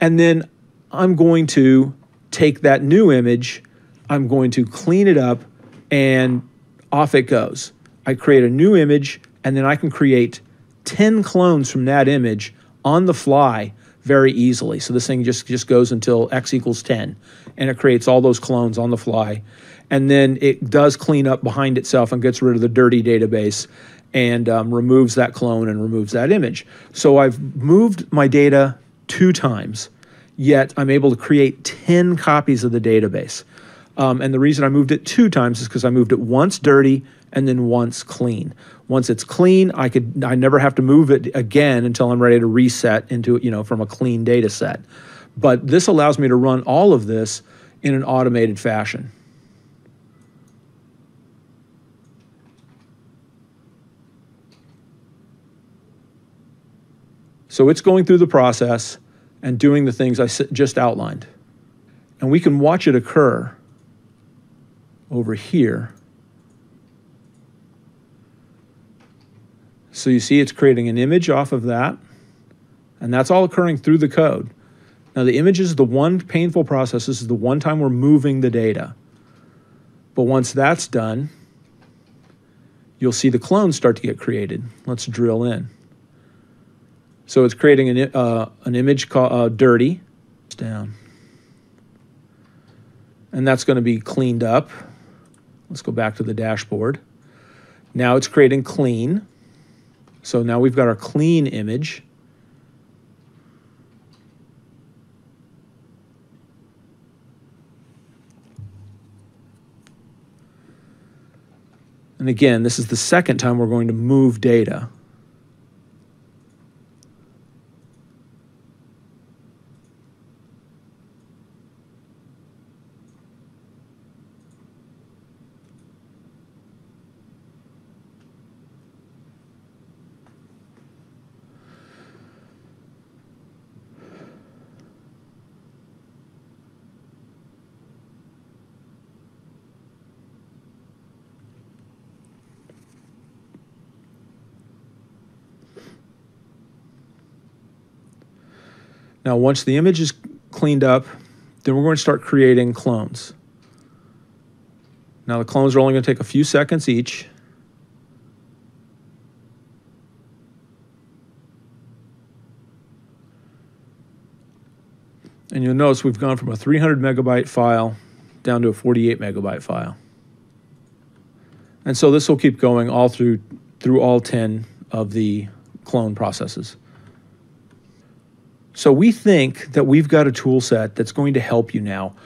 And then I'm going to take that new image, I'm going to clean it up, and off it goes. I create a new image, and then I can create 10 clones from that image on the fly very easily. So this thing just goes until x equals 10, and it creates all those clones on the fly. And then it does clean up behind itself and gets rid of the dirty database and removes that clone and removes that image. So I've moved my data 2 times, yet I'm able to create 10 copies of the database. And the reason I moved it 2 times is because I moved it once dirty and then once clean. Once it's clean, I never have to move it again until I'm ready to reset into from a clean data set. But this allows me to run all of this in an automated fashion. So it's going through the process and doing the things I just outlined. And we can watch it occur over here. So you see it's creating an image off of that, and that's all occurring through the code. Now the image is the one painful process. This is the one time we're moving the data. But once that's done, you'll see the clones start to get created. Let's drill in. So it's creating an image called dirty. It's down. And that's going to be cleaned up. Let's go back to the dashboard. Now it's creating clean. So now we've got our clean image. And again, this is the second time we're going to move data. Now, once the image is cleaned up, then we're going to start creating clones. Now, the clones are only going to take a few seconds each. And you'll notice we've gone from a 300 megabyte file down to a 48 megabyte file. And so this will keep going all through all 10 of the clone processes. So we think that we've got a tool set that's going to help you now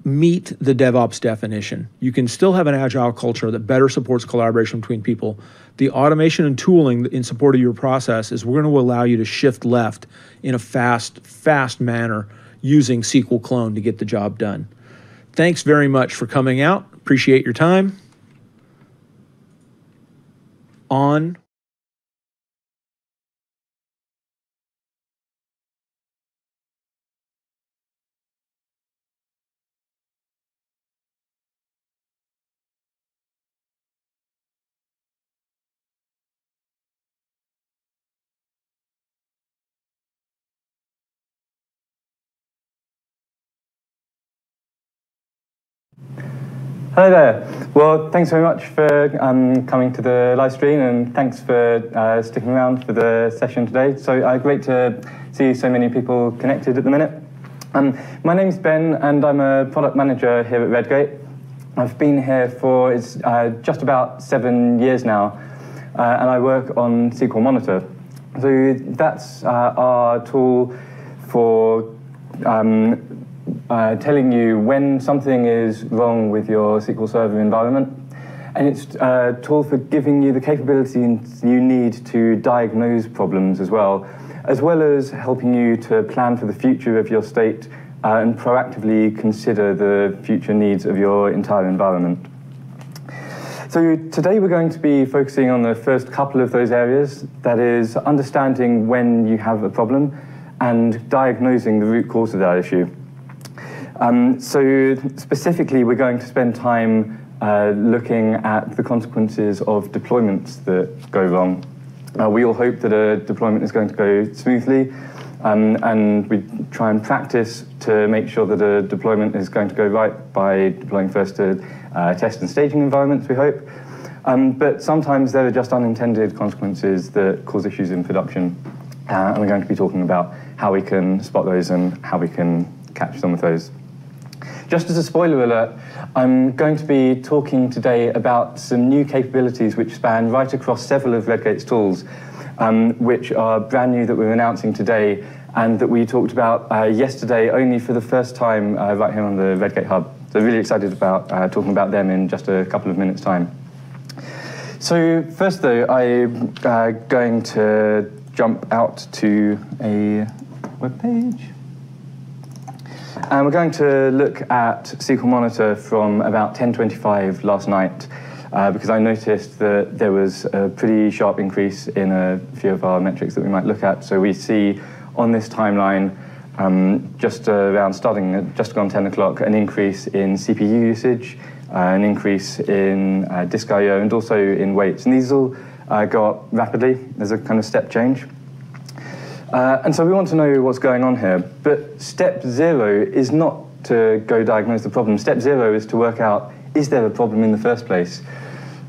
meet the DevOps definition. You can still have an agile culture that better supports collaboration between people. The automation and tooling in support of your process is we're going to allow you to shift left in a fast manner using SQL Clone to get the job done. Thanks very much for coming out. Appreciate your time. On. Hello there. Well, thanks very much for coming to the live stream, and thanks for sticking around for the session today. So great to see so many people connected at the minute. My name's Ben, and I'm a product manager here at Redgate. I've been here for just about 7 years now, and I work on SQL Monitor. So that's our tool for telling you when something is wrong with your SQL Server environment. And it's a tool for giving you the capabilities you need to diagnose problems as well as helping you to plan for the future of your state and proactively consider the future needs of your entire environment. So today we're going to be focusing on the first couple of those areas, that is understanding when you have a problem and diagnosing the root cause of that issue. So specifically, we're going to spend time looking at the consequences of deployments that go wrong. We all hope that a deployment is going to go smoothly, and we try and practice to make sure that a deployment is going to go right by deploying first to test and staging environments, we hope. But sometimes there are just unintended consequences that cause issues in production, and we're going to be talking about how we can spot those and how we can catch some of those. Just as a spoiler alert, I'm going to be talking today about some new capabilities which span right across several of Redgate's tools, which are brand new that we're announcing today and that we talked about yesterday only for the first time right here on the Redgate Hub. So really excited about talking about them in just a couple of minutes' time. So first though, I'm going to jump out to a web page. And we're going to look at SQL Monitor from about 10:25 last night because I noticed that there was a pretty sharp increase in a few of our metrics that we might look at. So we see on this timeline, just around starting at just gone 10 o'clock, an increase in CPU usage, an increase in disk I/O, and also in weights. And these all go up rapidly. There's a kind of step change. And so we want to know what's going on here. But step 0 is not to go diagnose the problem. Step 0 is to work out, is there a problem in the first place?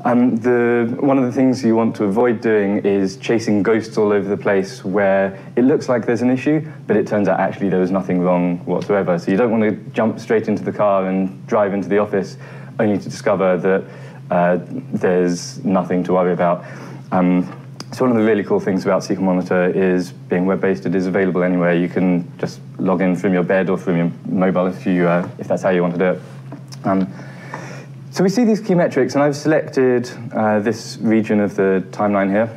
One of the things you want to avoid doing is chasing ghosts all over the place where it looks like there's an issue, but it turns out actually there was nothing wrong whatsoever. So you don't want to jump straight into the car and drive into the office only to discover that there's nothing to worry about. So one of the really cool things about SQL Monitor is being web-based. It is available anywhere. You can just log in from your bed or from your mobile if that's how you want to do it. So we see these key metrics, and I've selected this region of the timeline here.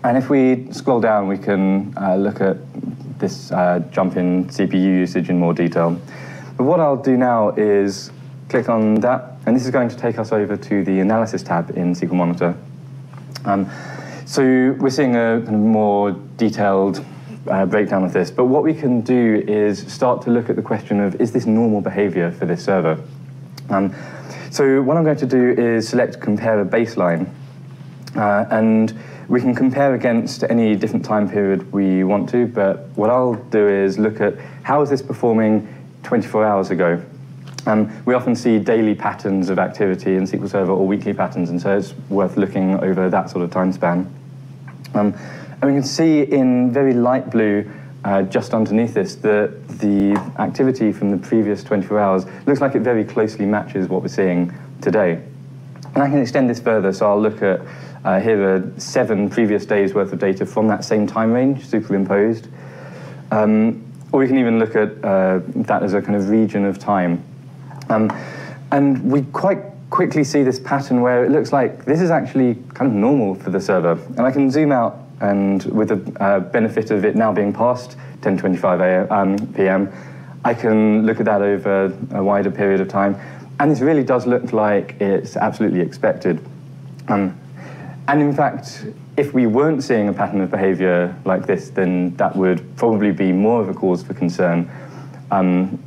And if we scroll down, we can look at this jump in CPU usage in more detail. But what I'll do now is click on that, and this is going to take us over to the Analysis tab in SQL Monitor. So we're seeing a kind of more detailed breakdown of this, but what we can do is start to look at the question of, is this normal behavior for this server? So what I'm going to do is select Compare a Baseline, and we can compare against any different time period we want to, but what I'll do is look at how is this performing 24 hours ago. We often see daily patterns of activity in SQL Server or weekly patterns, and so it's worth looking over that sort of time span. And we can see in very light blue, just underneath this, that the activity from the previous 24 hours looks like it very closely matches what we're seeing today. And I can extend this further, so I'll look at, here are 7 previous days worth of data from that same time range, superimposed. Or we can even look at that as a kind of region of time. And we quite quickly see this pattern where it looks like this is actually kind of normal for the server. And I can zoom out, and with the benefit of it now being past 10:25 p.m., I can look at that over a wider period of time. And this really does look like it's absolutely expected. And in fact, if we weren't seeing a pattern of behavior like this, then that would probably be more of a cause for concern.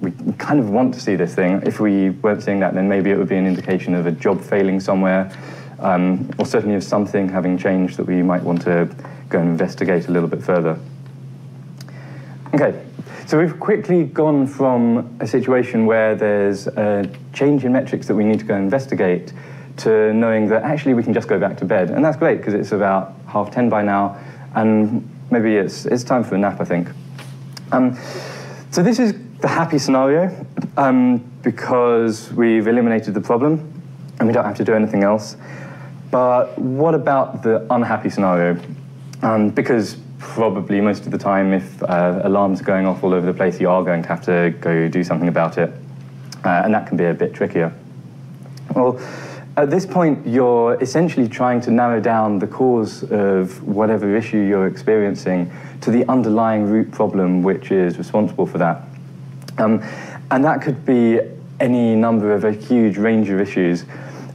We kind of want to see this thing. If we weren't seeing that, then maybe it would be an indication of a job failing somewhere, or certainly of something having changed that we might want to go and investigate a little bit further. Okay, so we've quickly gone from a situation where there's a change in metrics that we need to go investigate to knowing that actually we can just go back to bed. And that's great, because it's about 10:30 by now, and maybe it's time for a nap, I think. So this is the happy scenario, because we've eliminated the problem and we don't have to do anything else. But what about the unhappy scenario? Because probably most of the time, if alarms are going off all over the place, you are going to have to go do something about it. And that can be a bit trickier. Well, at this point, you're essentially trying to narrow down the cause of whatever issue you're experiencing to the underlying root problem which is responsible for that. And that could be any number of a huge range of issues.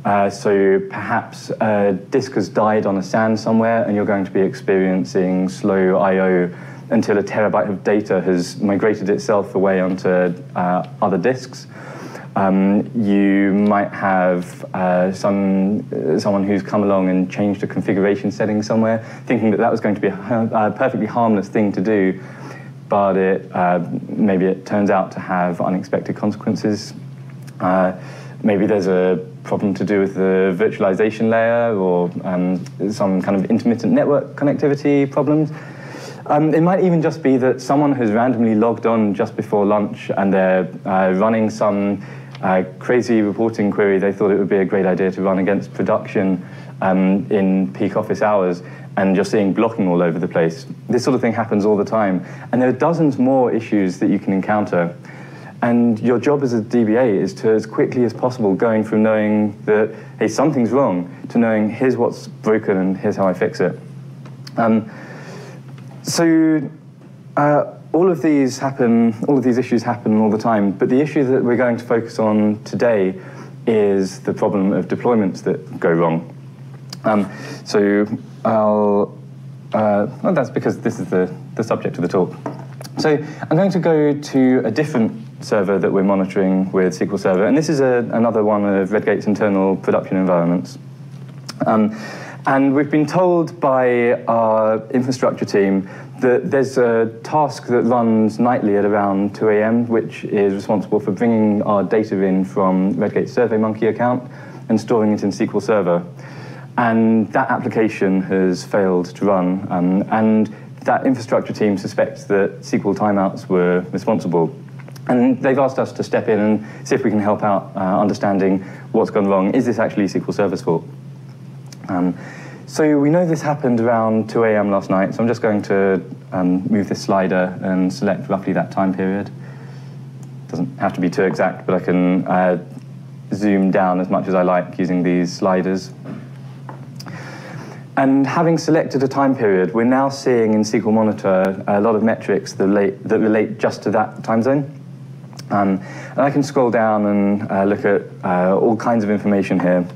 So perhaps a disk has died on a SAN somewhere, and you're going to be experiencing slow I/O until a terabyte of data has migrated itself away onto other disks. You might have someone who's come along and changed a configuration setting somewhere, thinking that that was going to be a perfectly harmless thing to do, but maybe it turns out to have unexpected consequences. Maybe there's a problem to do with the virtualization layer, or some kind of intermittent network connectivity problems. It might even just be that someone has randomly logged on just before lunch, and they're running some crazy reporting query they thought it would be a great idea to run against production in peak office hours, and you're seeing blocking all over the place. This sort of thing happens all the time, and there are dozens more issues that you can encounter. And your job as a DBA is to, as quickly as possible, going from knowing that, hey, something's wrong, to knowing here's what's broken and here's how I fix it. All of these issues happen all the time, but the issue that we're going to focus on today is the problem of deployments that go wrong. That's because this is the subject of the talk. So I'm going to go to a different server that we're monitoring with SQL Server, and this is another one of Redgate's internal production environments. And we've been told by our infrastructure team that there's a task that runs nightly at around 2 a.m., which is responsible for bringing our data in from Redgate's SurveyMonkey account and storing it in SQL Server. And that application has failed to run, and that infrastructure team suspects that SQL timeouts were responsible. And they've asked us to step in and see if we can help out understanding what's gone wrong. Is this actually SQL Server's fault? So we know this happened around 2 a.m. last night, so I'm just going to move this slider and select roughly that time period. Doesn't have to be too exact, but I can zoom down as much as I like using these sliders. And having selected a time period, we're now seeing in SQL Monitor a lot of metrics that relate just to that time zone. And I can scroll down and look at all kinds of information here.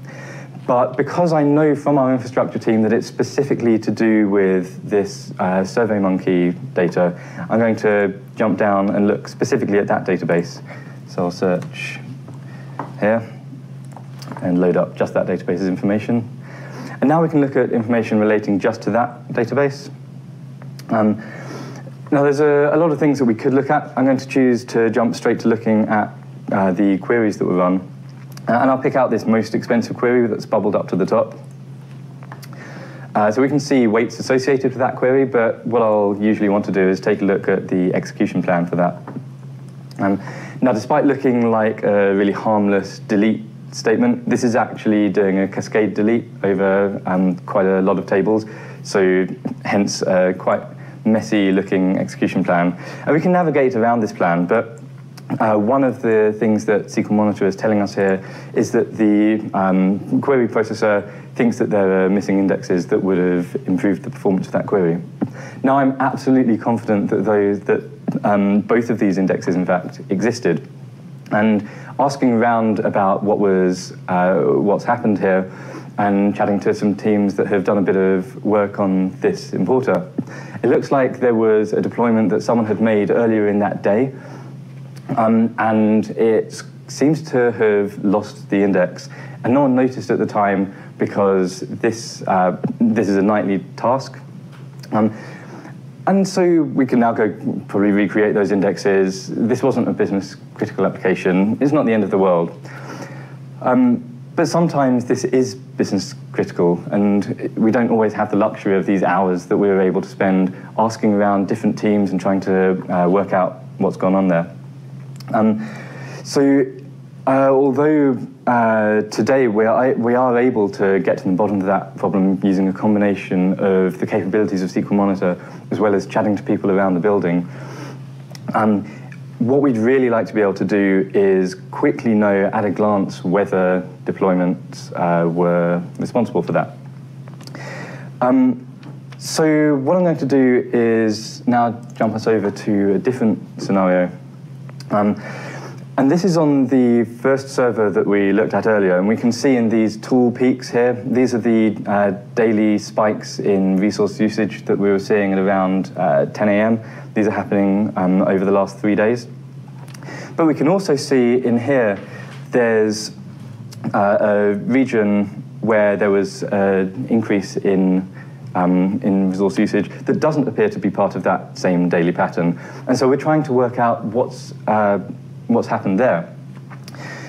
But because I know from our infrastructure team that it's specifically to do with this SurveyMonkey data, I'm going to jump down and look specifically at that database. So I'll search here and load up just that database's information. And now we can look at information relating just to that database. Now there's a lot of things that we could look at. I'm going to choose to jump straight to looking at the queries that were run. And I'll pick out this most expensive query that's bubbled up to the top. So we can see weights associated with that query, but what I'll usually want to do is take a look at the execution plan for that. Now, despite looking like a really harmless delete statement, this is actually doing a cascade delete over quite a lot of tables, so hence quite messy looking execution plan. And we can navigate around this plan, but one of the things that SQL Monitor is telling us here is that the query processor thinks that there are missing indexes that would have improved the performance of that query. Now, I'm absolutely confident that both of these indexes, in fact, existed. And asking around about what's happened here and chatting to some teams that have done a bit of work on this importer, it looks like there was a deployment that someone had made earlier in that day, and it seems to have lost the index. And no one noticed at the time because this is a nightly task. And so we can now go probably recreate those indexes. This wasn't a business critical application. It's not the end of the world. But sometimes this is business critical, and we don't always have the luxury of these hours that we were able to spend asking around different teams and trying to work out what's gone on there. Although today we are able to get to the bottom of that problem using a combination of the capabilities of SQL Monitor as well as chatting to people around the building, what we'd really like to be able to do is quickly know at a glance whether deployments were responsible for that. So what I'm going to do is now jump us over to a different scenario. And this is on the first server that we looked at earlier, and we can see in these tool peaks here, these are the daily spikes in resource usage that we were seeing at around 10 a.m. These are happening over the last 3 days. But we can also see in here, there's a region where there was an increase in resource usage that doesn't appear to be part of that same daily pattern. And so we're trying to work out what's happened there.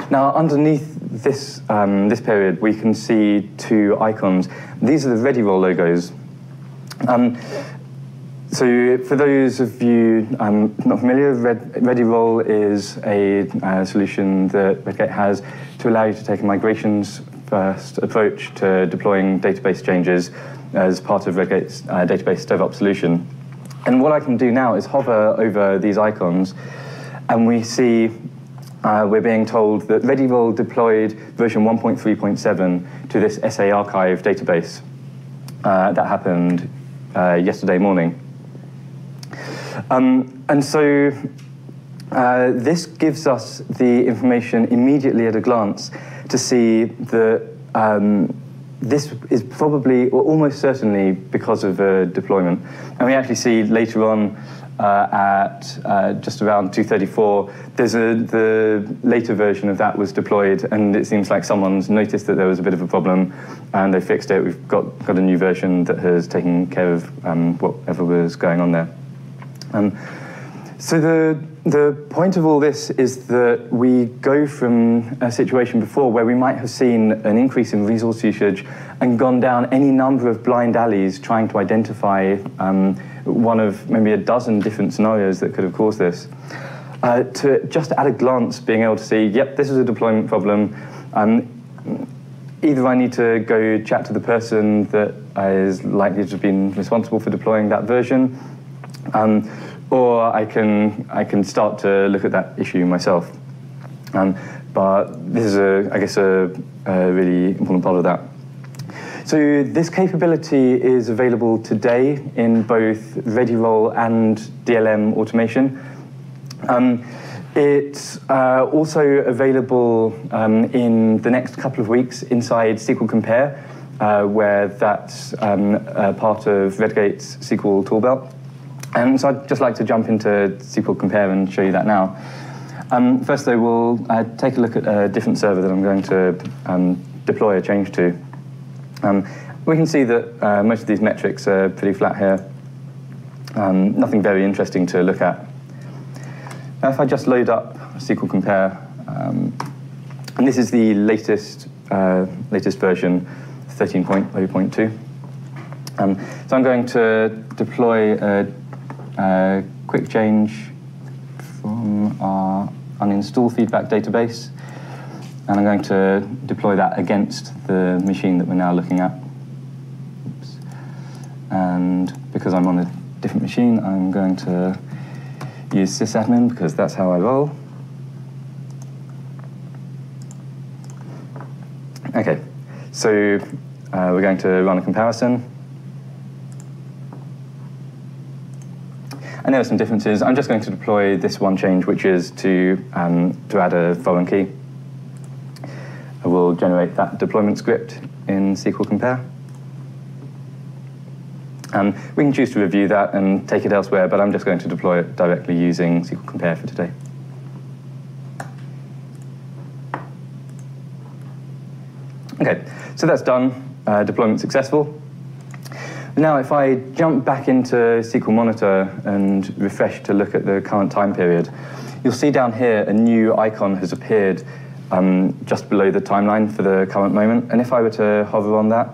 Now, underneath this, this period, we can see two icons. These are the ReadyRoll logos. So for those of you not familiar, ReadyRoll is a solution that Redgate has to allow you to take a migrations-first approach to deploying database changes as part of Redgate's database DevOps solution. And what I can do now is hover over these icons, and we see we're being told that ReadyRoll deployed version 1.3.7 to this SA archive database. That happened yesterday morning. And so this gives us the information immediately at a glance to see that this is probably, or almost certainly, because of a deployment. And we actually see later on at just around 2:34, the later version of that was deployed, and it seems like someone's noticed that there was a bit of a problem, and they fixed it. We've got a new version that has taken care of whatever was going on there. So the point of all this is that we go from a situation before where we might have seen an increase in resource usage and gone down any number of blind alleys trying to identify one of maybe a dozen different scenarios that could have caused this, to just at a glance being able to see, yep, this is a deployment problem. either I need to go chat to the person that is likely to have been responsible for deploying that version, or I can start to look at that issue myself. But this is, I guess, a really important part of that. So this capability is available today in both ReadyRoll and DLM automation. It's also available in the next couple of weeks inside SQL Compare, where that's part of Redgate's SQL toolbelt. And so I'd just like to jump into SQL Compare and show you that now. First, though, we'll take a look at a different server that I'm going to deploy a change to. We can see that most of these metrics are pretty flat here. Nothing very interesting to look at. Now, if I just load up SQL Compare, and this is the latest version, 13.0.2. So I'm going to deploy a quick change from our uninstall feedback database, and I'm going to deploy that against the machine that we're now looking at. Oops. And because I'm on a different machine, I'm going to use sysadmin because that's how I roll. Okay, so we're going to run a comparison. And there are some differences. I'm just going to deploy this one change, which is to add a foreign key. I will generate that deployment script in SQL Compare. We can choose to review that and take it elsewhere, but I'm just going to deploy it directly using SQL Compare for today. Okay, so that's done. Deployment successful. Now, if I jump back into SQL Monitor and refresh to look at the current time period, you'll see down here a new icon has appeared just below the timeline for the current moment. And if I were to hover on that,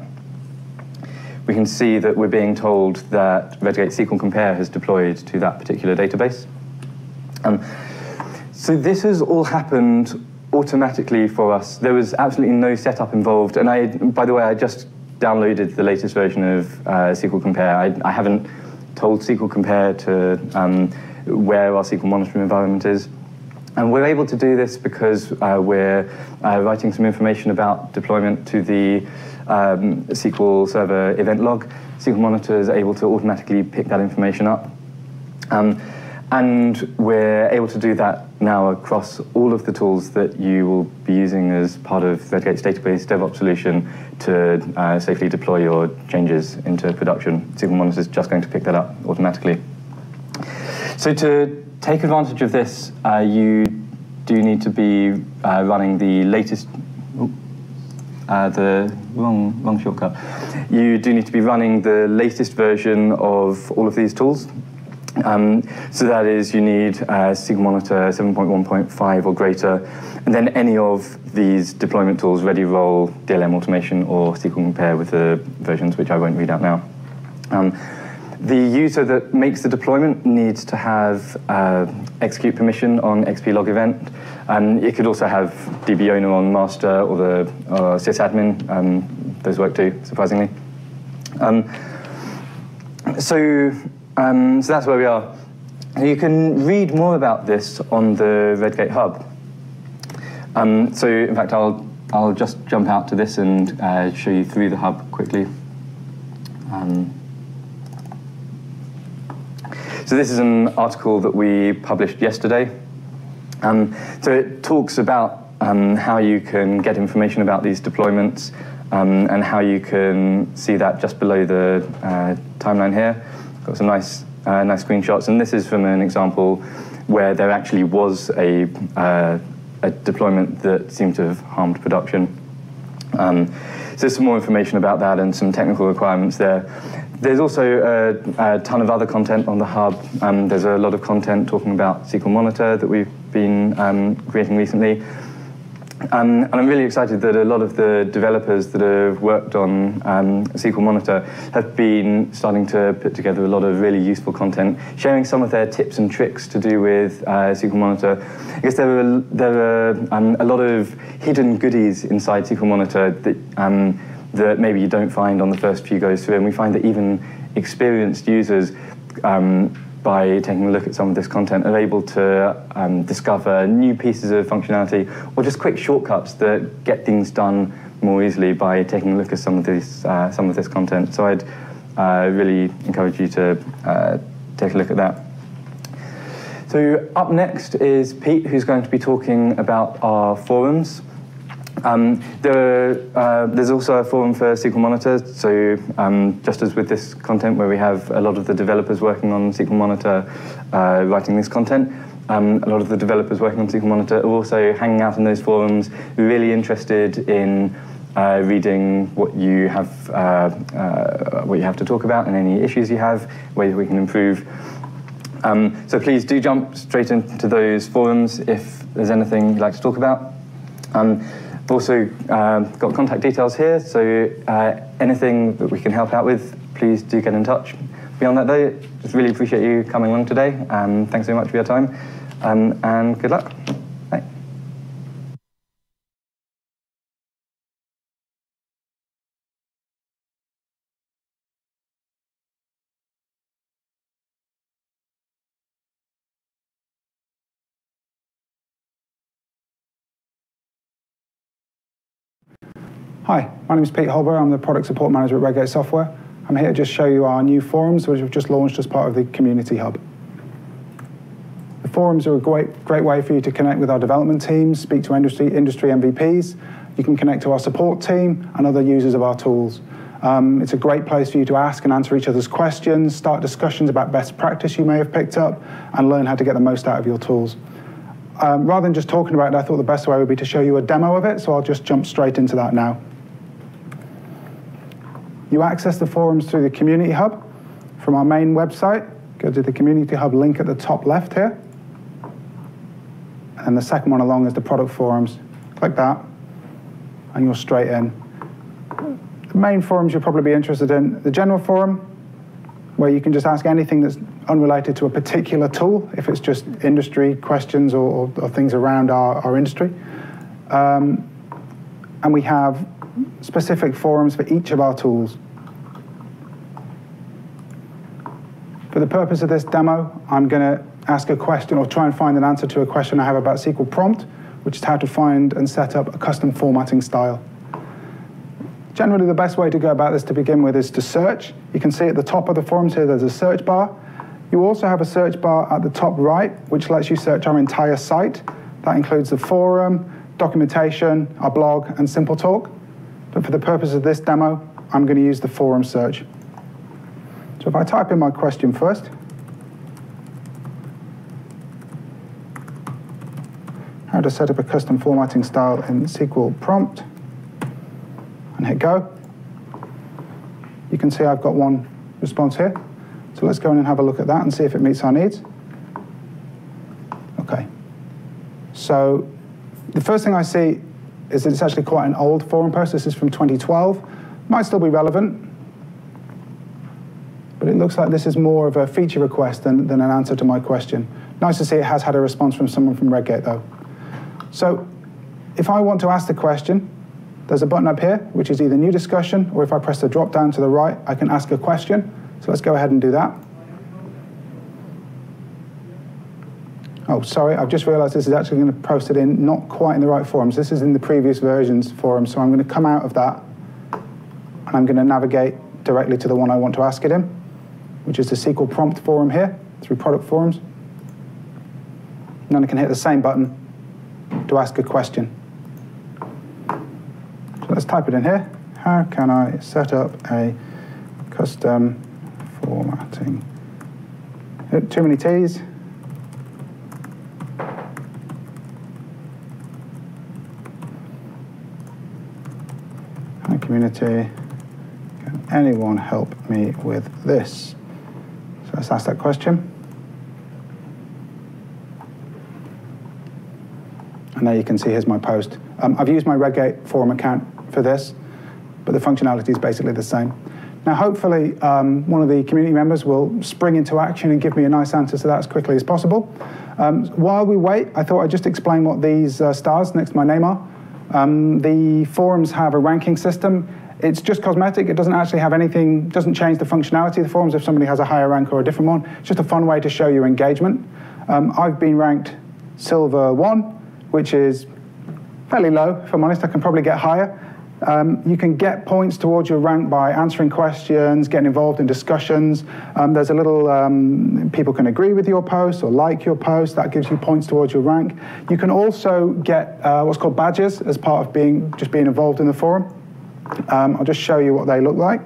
we can see that we're being told that Redgate SQL Compare has deployed to that particular database. So this has all happened automatically for us. There was absolutely no setup involved. And by the way, I just downloaded the latest version of SQL Compare. I haven't told SQL Compare to where our SQL monitoring environment is. And we're able to do this because we're writing some information about deployment to the SQL Server event log. SQL Monitor is able to automatically pick that information up. And we're able to do that now across all of the tools that you will be using as part of Redgate's database DevOps solution to safely deploy your changes into production. SQL Monitor is just going to pick that up automatically. So to take advantage of this, you do need to be running the latest, the wrong shortcut. You do need to be running the latest version of all of these tools. So that is, you need SQL Monitor 7.1.5 or greater, and then any of these deployment tools, ReadyRoll, DLM Automation, or SQL Compare with the versions, which I won't read out now. The user that makes the deployment needs to have execute permission on XP log event. It could also have DB owner on master or the sysadmin. Those work too, surprisingly. So that's where we are. You can read more about this on the Redgate Hub. So in fact, I'll just jump out to this and show you through the hub quickly. So this is an article that we published yesterday. So it talks about how you can get information about these deployments and how you can see that just below the timeline here. Got some nice screenshots, and this is from an example where there actually was a deployment that seemed to have harmed production. So there's some more information about that and some technical requirements there. There's also a ton of other content on the hub. There's a lot of content talking about SQL Monitor that we've been creating recently. And I'm really excited that a lot of the developers that have worked on SQL Monitor have been starting to put together a lot of really useful content, sharing some of their tips and tricks to do with SQL Monitor. I guess there are a lot of hidden goodies inside SQL Monitor that maybe you don't find on the first few goes through, and we find that even experienced users by taking a look at some of this content, are able to discover new pieces of functionality or just quick shortcuts that get things done more easily by taking a look at some of this content. So I'd really encourage you to take a look at that. So up next is Pete, who's going to be talking about our forums. There's also a forum for SQL Monitor, so just as with this content where we have a lot of the developers working on SQL Monitor writing this content, a lot of the developers working on SQL Monitor are also hanging out in those forums, really interested in reading what you have to talk about and any issues you have, ways we can improve. So please do jump straight into those forums if there's anything you'd like to talk about. I've also got contact details here, so anything that we can help out with, please do get in touch. Beyond that though, just really appreciate you coming along today. Thanks so much for your time, and good luck. Bye. Hi, my name is Pete Holber. I'm the Product Support Manager at Redgate Software. I'm here to just show you our new forums, which we've just launched as part of the Community Hub. The forums are a great way for you to connect with our development teams, speak to industry MVPs. You can connect to our support team and other users of our tools. It's a great place for you to ask and answer each other's questions, start discussions about best practice you may have picked up, and learn how to get the most out of your tools. Rather than just talking about it, I thought the best way would be to show you a demo of it, so I'll just jump straight into that now. You access the forums through the Community Hub from our main website. Go to the Community Hub link at the top left here. And the second one along is the product forums. Click that, and you're straight in. The main forums you'll probably be interested in, the general forum, where you can just ask anything that's unrelated to a particular tool, if it's just industry questions or things around our industry. And we have specific forums for each of our tools. For the purpose of this demo, I'm going to ask a question or try and find an answer to a question I have about SQL Prompt, which is how to find and set up a custom formatting style. Generally, the best way to go about this to begin with is to search. You can see at the top of the forums here, there's a search bar. You also have a search bar at the top right, which lets you search our entire site. That includes the forum, documentation, our blog, and Simple Talk. But for the purpose of this demo, I'm going to use the forum search. So if I type in my question first, how to set up a custom formatting style in SQL Prompt, and hit go, you can see I've got one response here. So let's go in and have a look at that and see if it meets our needs. Okay. So the first thing I see is that it's actually quite an old forum post. This is from 2012. Might still be relevant, but it looks like this is more of a feature request than an answer to my question. Nice to see it has had a response from someone from Redgate, though. So if I want to ask the question, there's a button up here, which is either new discussion, or if I press the drop down to the right, I can ask a question. So let's go ahead and do that. Oh, sorry, I've just realized this is actually going to post it in not quite in the right forums. This is in the previous versions forum, so I'm going to come out of that, and I'm going to navigate directly to the one I want to ask it in, which is the SQL Prompt forum here, through product forums. And then I can hit the same button to ask a question. So let's type it in here. How can I set up a custom formatting? Too many T's. Hi community, can anyone help me with this? So let's ask that question. And there you can see, here's my post. I've used my Redgate forum account for this, but the functionality is basically the same. Now, hopefully, one of the community members will spring into action and give me a nice answer to that as quickly as possible. While we wait, I thought I'd just explain what these stars next to my name are. The forums have a ranking system. It's just cosmetic. It doesn't actually have anything, doesn't change the functionality of the forums if somebody has a higher rank or a different one. It's just a fun way to show your engagement. I've been ranked Silver 1, which is fairly low, if I'm honest. I can probably get higher. You can get points towards your rank by answering questions, getting involved in discussions. There's a little, people can agree with your post or like your post. That gives you points towards your rank. You can also get what's called badges as part of just being involved in the forum. I'll just show you what they look like.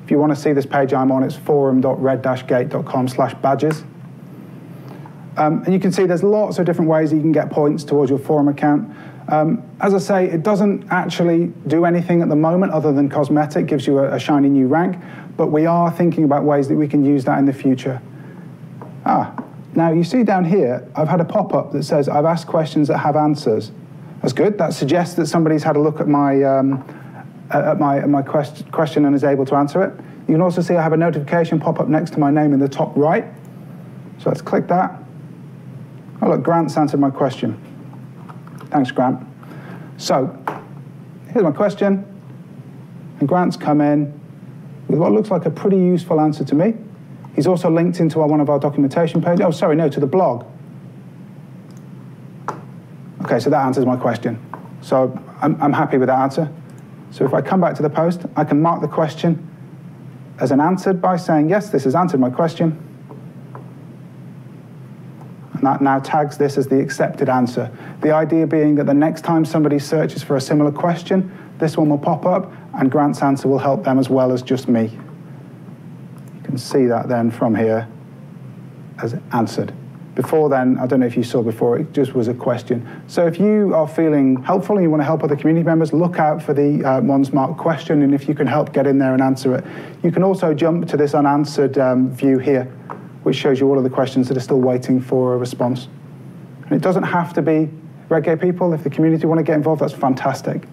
If you want to see this page I'm on, it's forum.red-gate.com/badges. And you can see there's lots of different ways that you can get points towards your forum account. As I say, it doesn't actually do anything at the moment other than cosmetic, gives you a shiny new rank, but we are thinking about ways that we can use that in the future. Now you see down here, I've had a pop-up that says I've asked questions that have answers. That's good. That suggests that somebody's had a look at my question and is able to answer it. You can also see I have a notification pop up next to my name in the top right. So let's click that. Oh look, Grant's answered my question. Thanks, Grant. So here's my question, and Grant's come in with what looks like a pretty useful answer to me. He's also linked into one of our documentation pages. Oh, sorry, no, to the blog. Okay, so that answers my question. So I'm happy with that answer. So if I come back to the post, I can mark the question as an answered by saying, yes, this has answered my question. And that now tags this as the accepted answer. The idea being that the next time somebody searches for a similar question, this one will pop up, and Grant's answer will help them as well as just me. You can see that then from here as answered. Before then, I don't know if you saw before, it just was a question. So if you are feeling helpful and you want to help other community members, look out for the ones marked question, and if you can help get in there and answer it. You can also jump to this unanswered view here, which shows you all of the questions that are still waiting for a response. And it doesn't have to be Redgate people. If the community want to get involved, that's fantastic.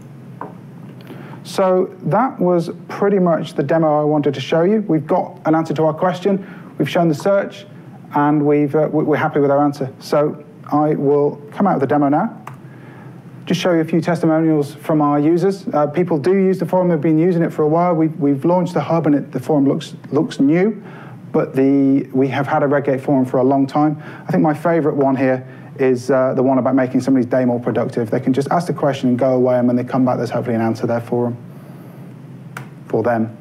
So that was pretty much the demo I wanted to show you. We've got an answer to our question. We've shown the search, and we're happy with our answer. So I will come out of the demo now. Just show you a few testimonials from our users. People do use the forum. They've been using it for a while. We've launched the hub, and the forum looks new. But we have had a Redgate forum for a long time. I think my favorite one here is the one about making somebody's day more productive. They can just ask the question and go away, and when they come back, there's hopefully an answer there for them.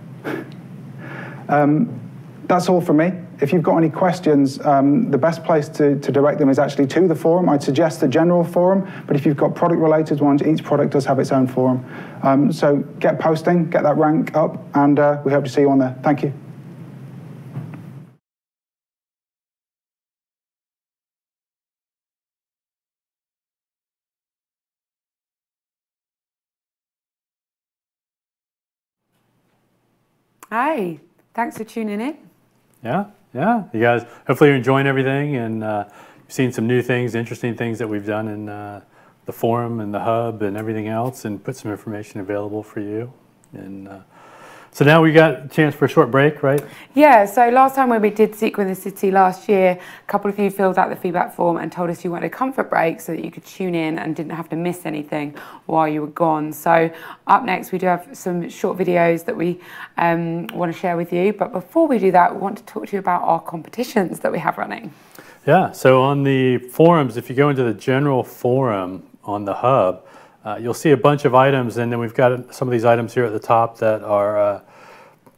That's all from me. If you've got any questions, the best place to direct them is actually to the forum. I'd suggest the general forum, but if you've got product-related ones, each product does have its own forum. So get posting, get that rank up, and we hope to see you on there. Thank you. Hi, thanks for tuning in. Yeah. You guys, hopefully you're enjoying everything, and you've seen some new things, interesting things that we've done in the forum and the hub and everything else, and put some information available for you. And so now we got a chance for a short break, right? Yeah, so last time when we did SQL in the City last year, a couple of you filled out the feedback form and told us you wanted a comfort break so that you could tune in and didn't have to miss anything while you were gone. So up next, we do have some short videos that we want to share with you. But before we do that, we want to talk to you about our competitions that we have running. Yeah, so on the forums, if you go into the general forum on the hub, you'll see a bunch of items, and then we've got some of these items here at the top that are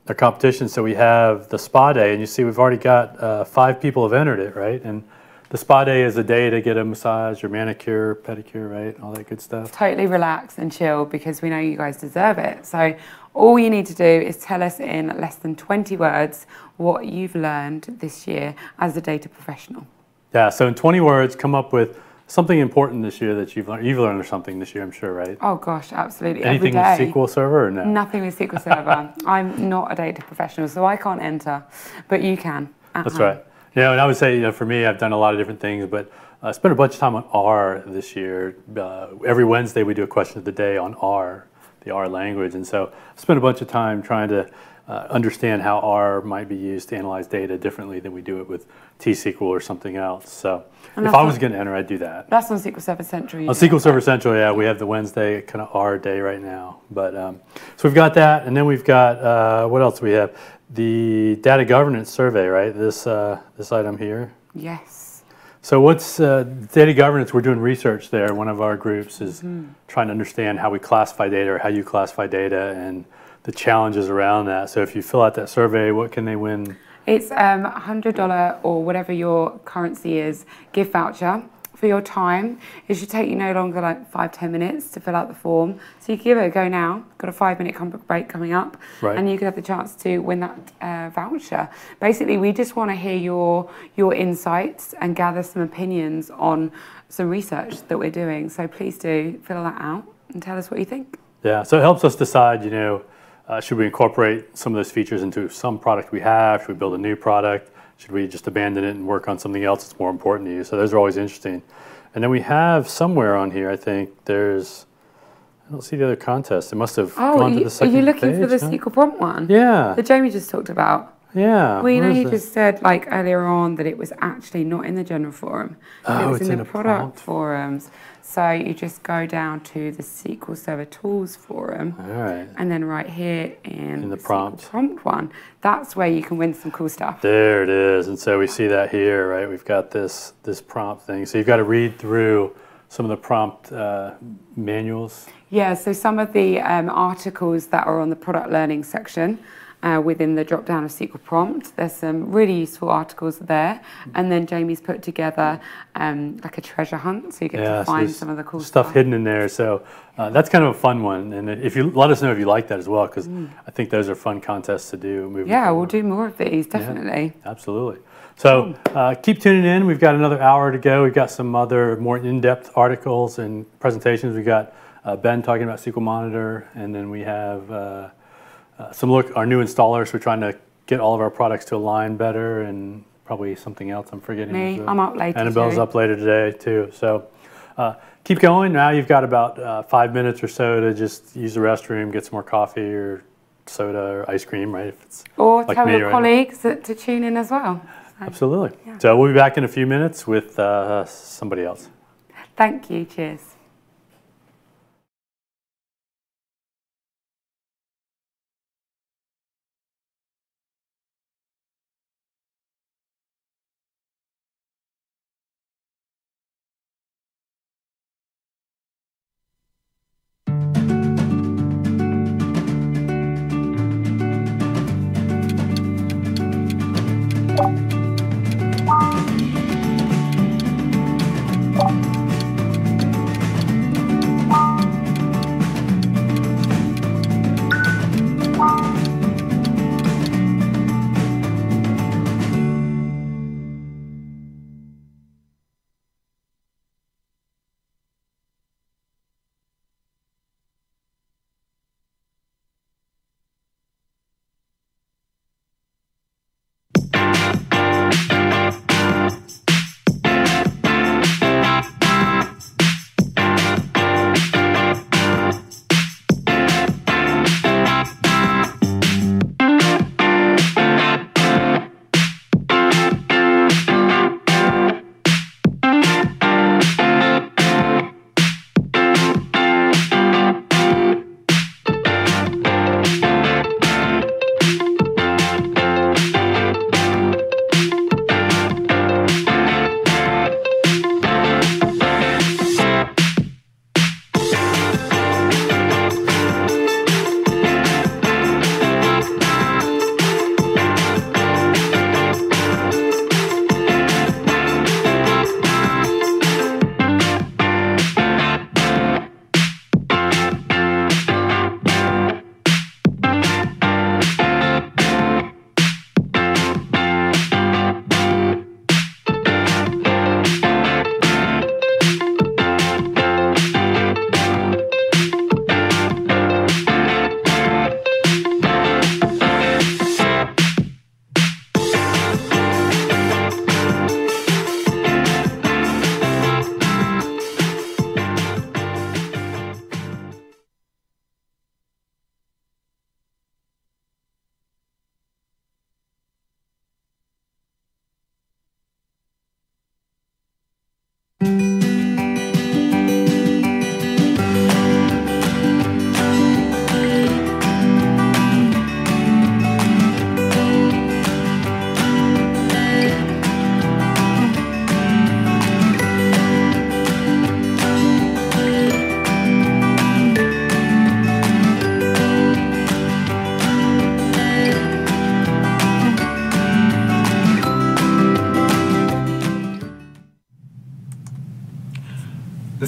the competition. So we have the spa day, and you see we've already got 5 people have entered it, right? And the spa day is a day to get a massage or manicure, pedicure, right? All that good stuff. Totally relax and chill, because we know you guys deserve it. So all you need to do is tell us in less than 20 words what you've learned this year as a data professional. Yeah, so in 20 words, come up with something important this year that you've learned. You've learned something this year, I'm sure, right? Oh gosh, absolutely. Anything every day. with SQL Server or no? Nothing with SQL Server. I'm not a data professional, so I can't enter, but you can. That's right. And I would say, for me, I've done a lot of different things, but I spent a bunch of time on R this year. Every Wednesday we do a question of the day on R, the R language. And so I spent a bunch of time trying to understand how R might be used to analyze data differently than we do it with T-SQL or something else. So if I was going to enter, I'd do that. That's on SQL Server Central. On SQL Server Central, yeah, we have the Wednesday kind of R day right now. But so we've got that, and then we've got, what else do we have? The data governance survey, right? This item here. Yes. So what's data governance? We're doing research there. One of our groups is trying to understand how we classify data or how you classify data and the challenges around that. So if you fill out that survey, what can they win? It's $100 or whatever your currency is, gift voucher for your time. It should take you no longer like 5-10 minutes to fill out the form. So you can give it a go now. Got a 5-minute break coming up, right. And you could have the chance to win that voucher. Basically, we just want to hear your insights and gather some opinions on some research that we're doing. So please do fill that out and tell us what you think. Yeah, so it helps us decide, you know, should we incorporate some of those features into some product we have? Should we build a new product? Should we just abandon it and work on something else that's more important to you? So those are always interesting. And then we have somewhere on here, I think, there's, I don't see the other contest. It must have gone to the second page. Are you looking for the SQL Prompt one? Yeah. That Jamie just talked about. Yeah. Well, you know, he just said like earlier on that it was actually not in the general forum. It was in the product forums. So you just go down to the SQL Server Tools forum. All right. And then right here in the prompt. SQL Prompt one, that's where you can win some cool stuff. There it is. And so we see that here, right? We've got this prompt thing. So you've got to read through some of the prompt manuals. Yeah, so some of the articles that are on the product learning section within the drop down of SQL Prompt. There's some really useful articles there. And then Jamie's put together like a treasure hunt, so you get to find some of the cool stuff hidden in there. So that's kind of a fun one. And if you let us know if you like that as well, because I think those are fun contests to do. Moving forward. We'll do more of these, definitely. Yeah, absolutely. So keep tuning in. We've got another hour to go. We've got some other more in-depth articles and presentations. We've got Ben talking about SQL Monitor, and then we have our new installers. We're trying to get all of our products to align better, and probably something else I'm forgetting. Me, I'm up later. Annabelle's up later today too. So keep going. Now you've got about 5 minutes or so to just use the restroom, get some more coffee or soda or ice cream, right? If it's or like tell your colleagues to tune in as well. So, absolutely. Yeah. So we'll be back in a few minutes with somebody else. Thank you. Cheers.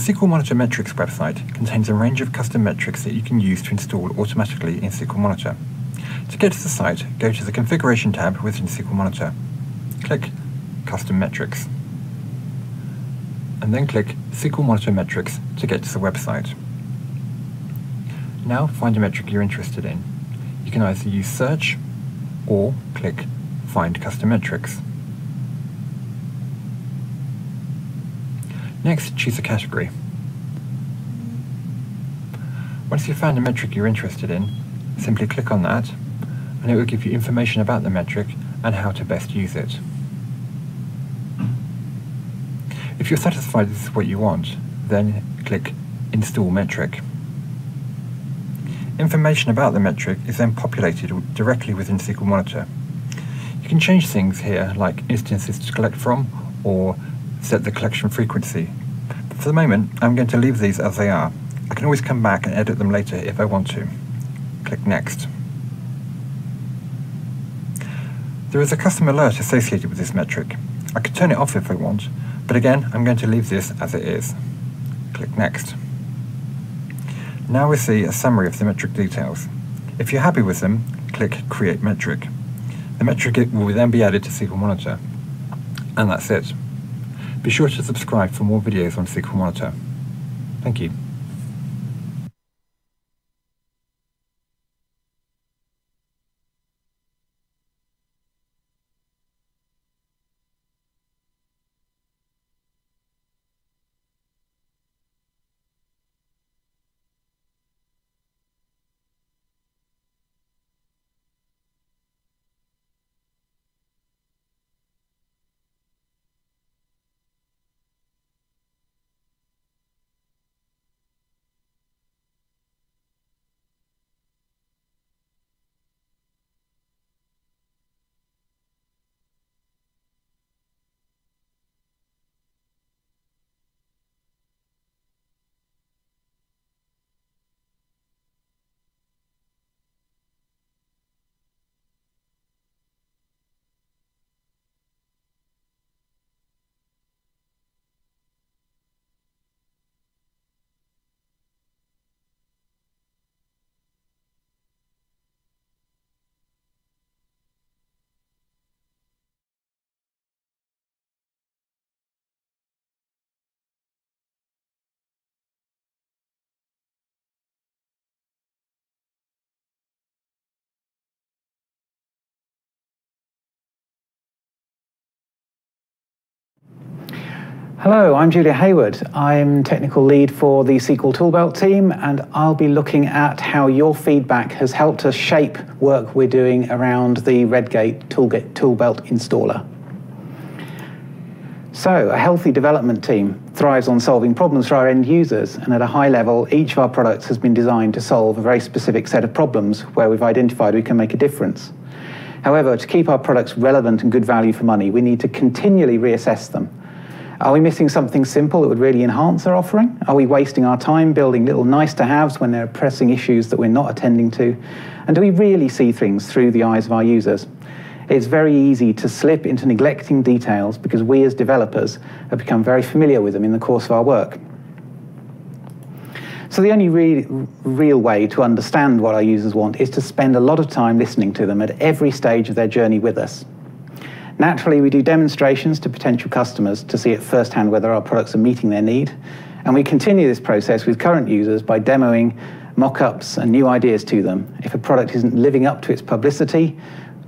SQL Monitor Metrics website contains a range of custom metrics that you can use to install automatically in SQL Monitor. To get to the site, go to the Configuration tab within SQL Monitor. Click Custom Metrics, and then click SQL Monitor Metrics to get to the website. Now find a metric you're interested in. You can either use Search or click Find Custom Metrics. Next, choose a category. Once you've found a metric you're interested in, simply click on that, and it will give you information about the metric and how to best use it. If you're satisfied with what you want, then click Install Metric. Information about the metric is then populated directly within SQL Monitor. You can change things here, like instances to collect from, or set the collection frequency. But for the moment, I'm going to leave these as they are. I can always come back and edit them later if I want to. Click Next. There is a custom alert associated with this metric. I could turn it off if I want, but again, I'm going to leave this as it is. Click Next. Now we see a summary of the metric details. If you're happy with them, click Create Metric. The metric will then be added to SQL Monitor. And that's it. Be sure to subscribe for more videos on SQL Monitor. Thank you. Hello, I'm Julia Hayward. I'm technical lead for the SQL Toolbelt team, and I'll be looking at how your feedback has helped us shape work we're doing around the Redgate Toolbelt installer. So, a healthy development team thrives on solving problems for our end users, and at a high level, each of our products has been designed to solve a very specific set of problems where we've identified we can make a difference. However, to keep our products relevant and good value for money, we need to continually reassess them. Are we missing something simple that would really enhance our offering? Are we wasting our time building little nice-to-haves when there are pressing issues that we're not attending to? And do we really see things through the eyes of our users? It's very easy to slip into neglecting details because we as developers have become very familiar with them in the course of our work. So the only real way to understand what our users want is to spend a lot of time listening to them at every stage of their journey with us. Naturally, we do demonstrations to potential customers to see at first-hand whether our products are meeting their need, and we continue this process with current users by demoing mock-ups and new ideas to them. If a product isn't living up to its publicity,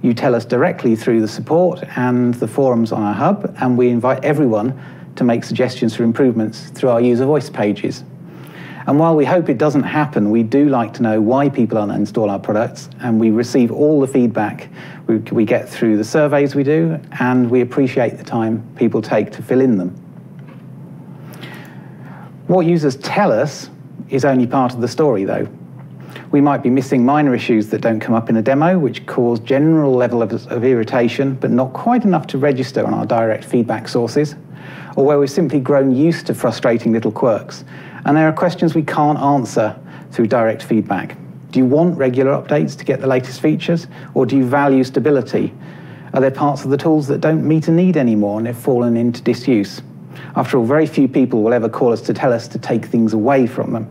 you tell us directly through the support and the forums on our hub, and we invite everyone to make suggestions for improvements through our user voice pages. And while we hope it doesn't happen, we do like to know why people uninstall our products, and we receive all the feedback we get through the surveys we do, and we appreciate the time people take to fill in them. What users tell us is only part of the story, though. We might be missing minor issues that don't come up in a demo, which cause general level of irritation, but not quite enough to register on our direct feedback sources, or where we've simply grown used to frustrating little quirks. And there are questions we can't answer through direct feedback. Do you want regular updates to get the latest features, or do you value stability? Are there parts of the tools that don't meet a need anymore and have fallen into disuse? After all, very few people will ever call us to tell us to take things away from them.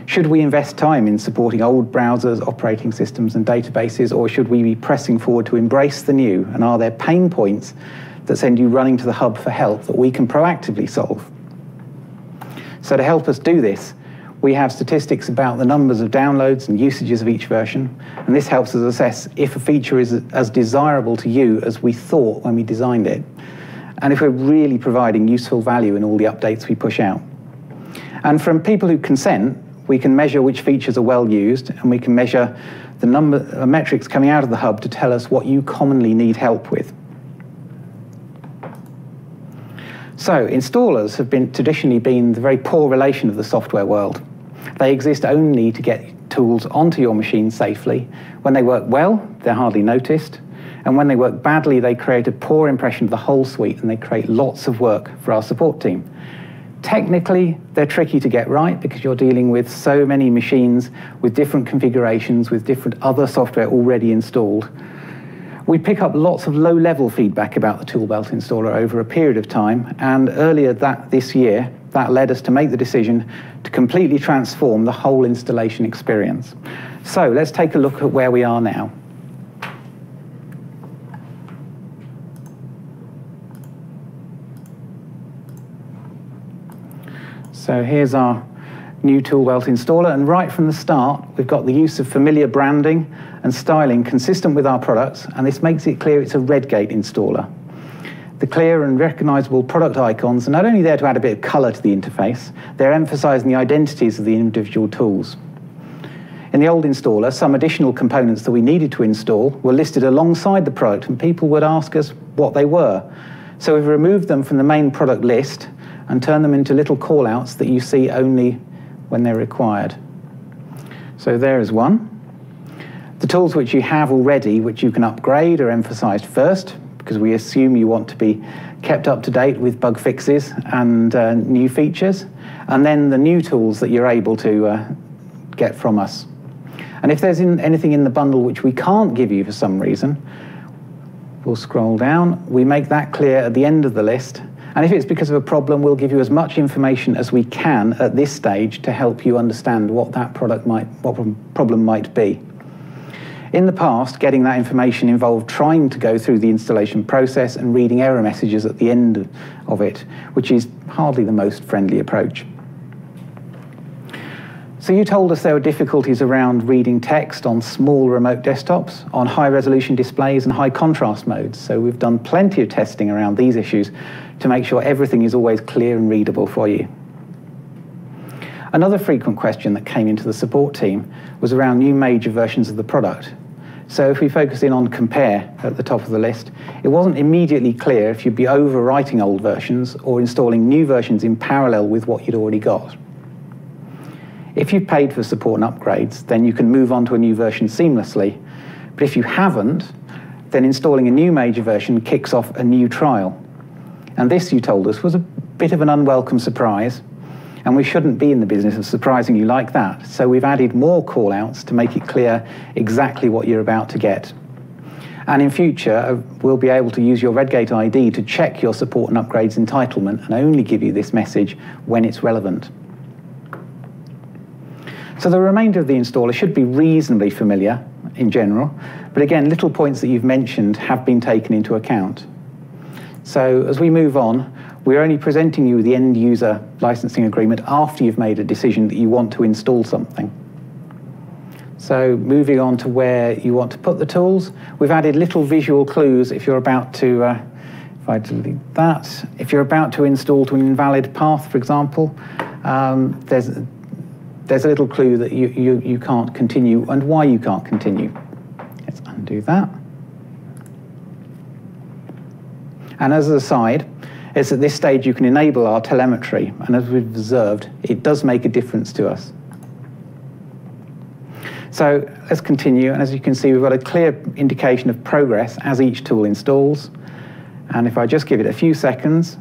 Should we invest time in supporting old browsers, operating systems, and databases, or should we be pressing forward to embrace the new? And are there pain points that send you running to the hub for help that we can proactively solve? So to help us do this, we have statistics about the numbers of downloads and usages of each version, and this helps us assess if a feature is as desirable to you as we thought when we designed it, and if we're really providing useful value in all the updates we push out. And from people who consent, we can measure which features are well used, and we can measure the number of metrics coming out of the hub to tell us what you commonly need help with. So installers have traditionally been the very poor relation of the software world. They exist only to get tools onto your machine safely. When they work well, they're hardly noticed. And when they work badly, they create a poor impression of the whole suite, and they create lots of work for our support team. Technically, they're tricky to get right because you're dealing with so many machines with different configurations, with different other software already installed. We pick up lots of low-level feedback about the Toolbelt installer over a period of time, and earlier this year, that led us to make the decision to completely transform the whole installation experience. So let's take a look at where we are now. So here's our new Toolbelt installer, and right from the start, we've got the use of familiar branding and styling consistent with our products, and this makes it clear it's a Redgate installer. The clear and recognizable product icons are not only there to add a bit of color to the interface, they're emphasizing the identities of the individual tools. In the old installer, some additional components that we needed to install were listed alongside the product, and people would ask us what they were. So we've removed them from the main product list and turned them into little callouts that you see only when they're required. So there is one. The tools which you have already, which you can upgrade, are emphasized first, because we assume you want to be kept up to date with bug fixes and new features, and then the new tools that you're able to get from us. And if there's anything in the bundle which we can't give you for some reason, we'll scroll down. We make that clear at the end of the list, and if it's because of a problem, we'll give you as much information as we can at this stage to help you understand what that problem might be. In the past, getting that information involved trying to go through the installation process and reading error messages at the end of it, which is hardly the most friendly approach. So you told us there were difficulties around reading text on small remote desktops, on high-resolution displays and high-contrast modes. So we've done plenty of testing around these issues to make sure everything is always clear and readable for you. Another frequent question that came into the support team was around new major versions of the product. So if we focus in on Compare at the top of the list, it wasn't immediately clear if you'd be overwriting old versions or installing new versions in parallel with what you'd already got. If you've paid for support and upgrades, then you can move on to a new version seamlessly. But if you haven't, then installing a new major version kicks off a new trial. And this, you told us, was a bit of an unwelcome surprise, and we shouldn't be in the business of surprising you like that. So we've added more call-outs to make it clear exactly what you're about to get. And in future, we'll be able to use your Redgate ID to check your support and upgrades entitlement and only give you this message when it's relevant. So the remainder of the installer should be reasonably familiar in general, but again, little points that you've mentioned have been taken into account. So as we move on, we're only presenting you the end user licensing agreement after you've made a decision that you want to install something. So moving on to where you want to put the tools, we've added little visual clues if you're about to, if I delete that, if you're about to install to an invalid path, for example, there's a little clue that you can't continue and why you can't continue. Let's undo that. And as an aside, it's at this stage you can enable our telemetry, and as we've observed, it does make a difference to us. So let's continue, and as you can see, we've got a clear indication of progress as each tool installs. And if I just give it a few seconds,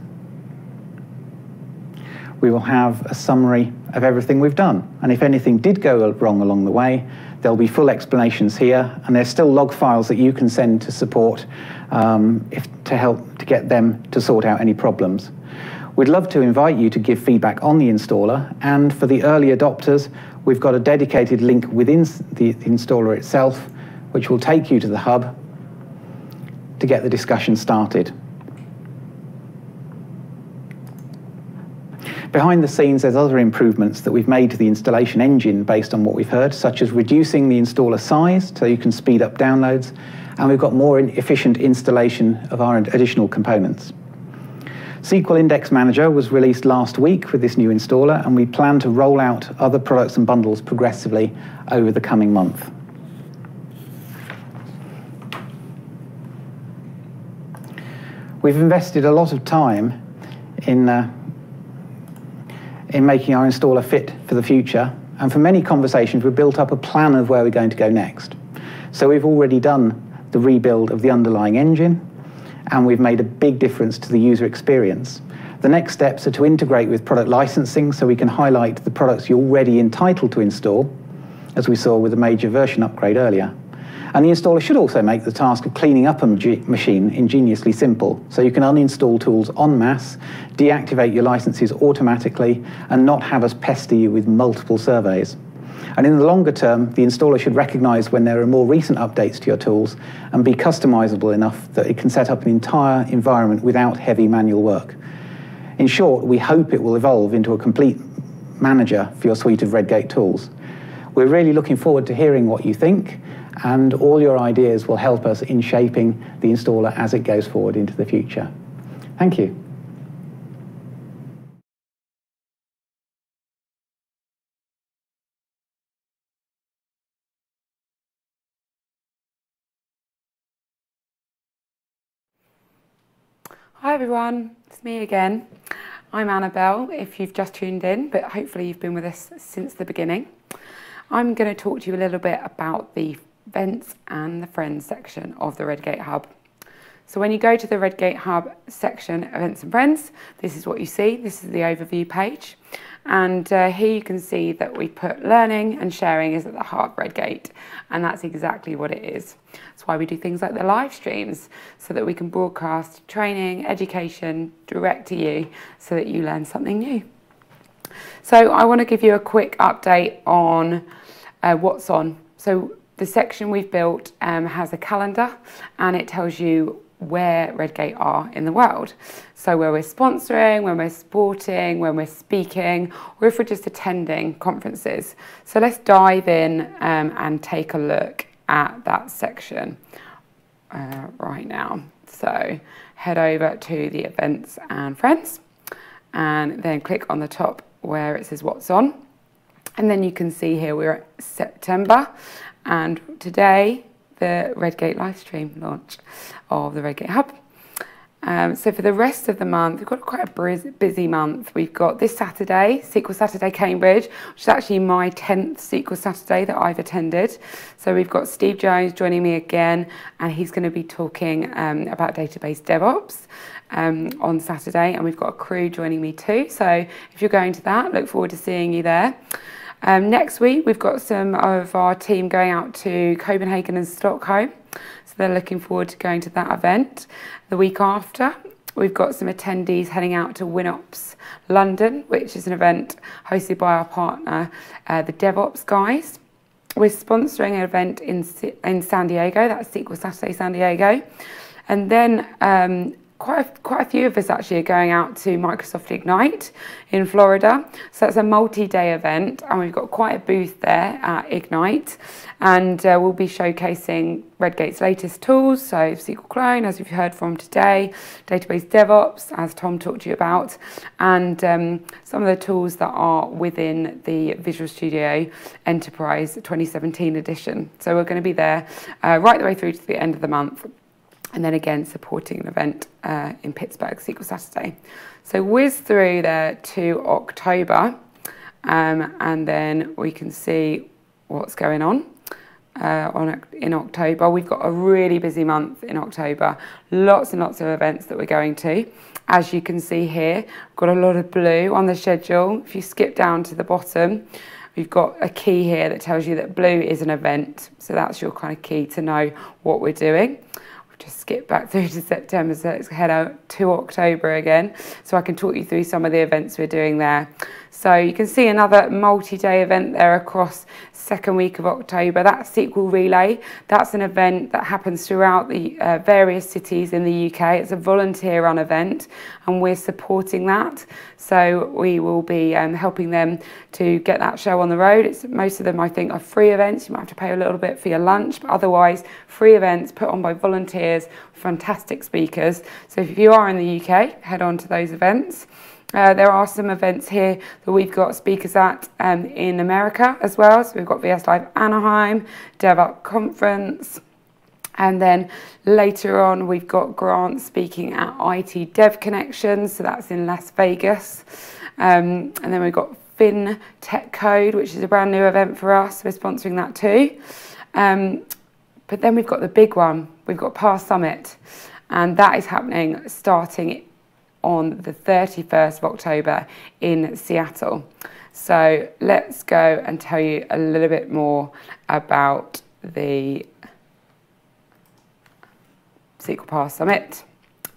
we will have a summary of everything we've done. And if anything did go wrong along the way, there'll be full explanations here, and there's still log files that you can send to support to help to get them to sort out any problems. We'd love to invite you to give feedback on the installer, and for the early adopters, we've got a dedicated link within the installer itself, which will take you to the hub to get the discussion started. Behind the scenes, there's other improvements that we've made to the installation engine based on what we've heard, such as reducing the installer size so you can speed up downloads, and we've got more efficient installation of our additional components. SQL Index Manager was released last week with this new installer, and we plan to roll out other products and bundles progressively over the coming month. We've invested a lot of time in making our installer fit for the future, and for many conversations we've built up a plan of where we're going to go next. So we've already done the rebuild of the underlying engine, and we've made a big difference to the user experience. The next steps are to integrate with product licensing so we can highlight the products you're already entitled to install, as we saw with the major version upgrade earlier. And the installer should also make the task of cleaning up a machine ingeniously simple, so you can uninstall tools en masse, deactivate your licenses automatically, and not have us pester you with multiple surveys. And in the longer term, the installer should recognize when there are more recent updates to your tools and be customizable enough that it can set up an entire environment without heavy manual work. In short, we hope it will evolve into a complete manager for your suite of Redgate tools. We're really looking forward to hearing what you think, and all your ideas will help us in shaping the installer as it goes forward into the future. Thank you. Hi everyone, it's me again. I'm Annabelle, if you've just tuned in, but hopefully you've been with us since the beginning. I'm going to talk to you a little bit about the events and the friends section of the Redgate Hub. So when you go to the Redgate Hub section, events and friends, this is what you see. This is the overview page. And here you can see that we put learning and sharing is at the heart of Redgate. And that's exactly what it is. That's why we do things like the live streams, so that we can broadcast training, education direct to you so that you learn something new. So I want to give you a quick update on what's on. So the section we've built has a calendar, and it tells you where Redgate are in the world. So where we're sponsoring, when we're supporting, when we're speaking, or if we're just attending conferences. So let's dive in and take a look at that section right now. So head over to the events and friends, and then click on the top where it says what's on. And then you can see here we're at September, and today the Redgate Livestream launch of the Redgate Hub. So for the rest of the month, we've got quite a busy month. We've got this Saturday, SQL Saturday Cambridge, which is actually my 10th SQL Saturday that I've attended. So we've got Steve Jones joining me again, and he's going to be talking about database DevOps on Saturday, and we've got a crew joining me too. So if you're going to that, look forward to seeing you there. Next week, we've got some of our team going out to Copenhagen and Stockholm. So they're looking forward to going to that event. The week after, we've got some attendees heading out to WinOps London, which is an event hosted by our partner, the DevOps guys. We're sponsoring an event in San Diego, that's SQL Saturday San Diego. And then quite a few of us actually are going out to Microsoft Ignite in Florida. So it's a multi-day event, and we've got quite a booth there at Ignite. And we'll be showcasing Redgate's latest tools, so SQL Clone, as you've heard from today, database DevOps, as Tom talked to you about, and some of the tools that are within the Visual Studio Enterprise 2017 edition. So we're going to be there right the way through to the end of the month. And then again, supporting an event in Pittsburgh, SQL Saturday. So whiz through there to October, and then we can see what's going on in October. We've got a really busy month in October. Lots and lots of events that we're going to. As you can see here, we've got a lot of blue on the schedule. If you skip down to the bottom, we've got a key here that tells you that blue is an event. So that's your kind of key to know what we're doing. just skip back through to September, so let's head out to October again, so I can talk you through some of the events we're doing there. So you can see another multi-day event there across second week of October. That's SQL Relay. That's an event that happens throughout the various cities in the UK. It's a volunteer-run event, and we're supporting that. So we will be helping them to get that show on the road. Most of them, I think, are free events. You might have to pay a little bit for your lunch, but otherwise, free events put on by volunteers, fantastic speakers. So if you are in the UK, head on to those events. There are some events here that we've got speakers at in America as well. So we've got VS Live Anaheim, DevOps Conference, and then later on we've got Grant speaking at IT Dev Connections, so that's in Las Vegas. And then we've got FinTech Code, which is a brand new event for us. We're sponsoring that too. But then we've got the big one. We've got PASS Summit, and that is happening starting on the 31st of October in Seattle. So let's go and tell you a little bit more about the SQL PASS Summit.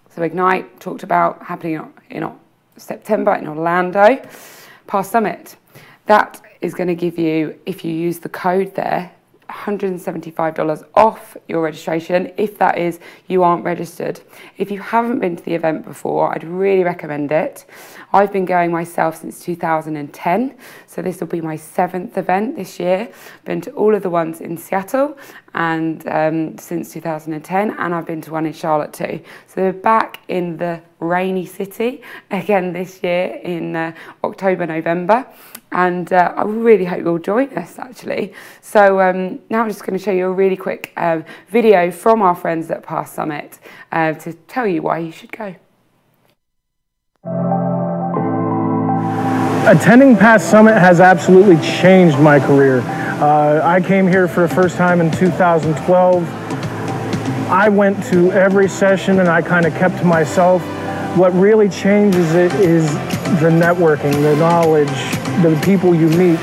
So Ignite, talked about, happening in September in Orlando. PASS Summit, that is going to give you, if you use the code there, $175 off your registration if that is you aren't registered. If you haven't been to the event before, I'd really recommend it. I've been going myself since 2010, so this will be my 7th event this year. Been to all of the ones in Seattle and since 2010, and I've been to one in Charlotte too. So we're back in the rainy city again this year in October, November. And I really hope you'll join us, actually. So now I'm just going to show you a really quick video from our friends at PASS Summit to tell you why you should go. Attending PASS Summit has absolutely changed my career. I came here for the first time in 2012. I went to every session and I kind of kept to myself. What really changes it is the networking, the knowledge, the people you meet.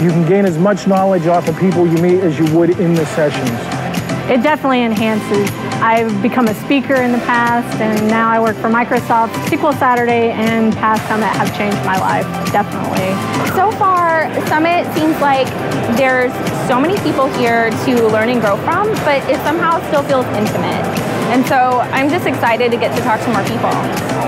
You can gain as much knowledge off of people you meet as you would in the sessions. It definitely enhances. I've become a speaker in the past, and now I work for Microsoft. SQL Saturday and PASS Summit have changed my life, definitely. So far, Summit seems like there's so many people here to learn and grow from, but it somehow still feels intimate. And so I'm just excited to get to talk to more people.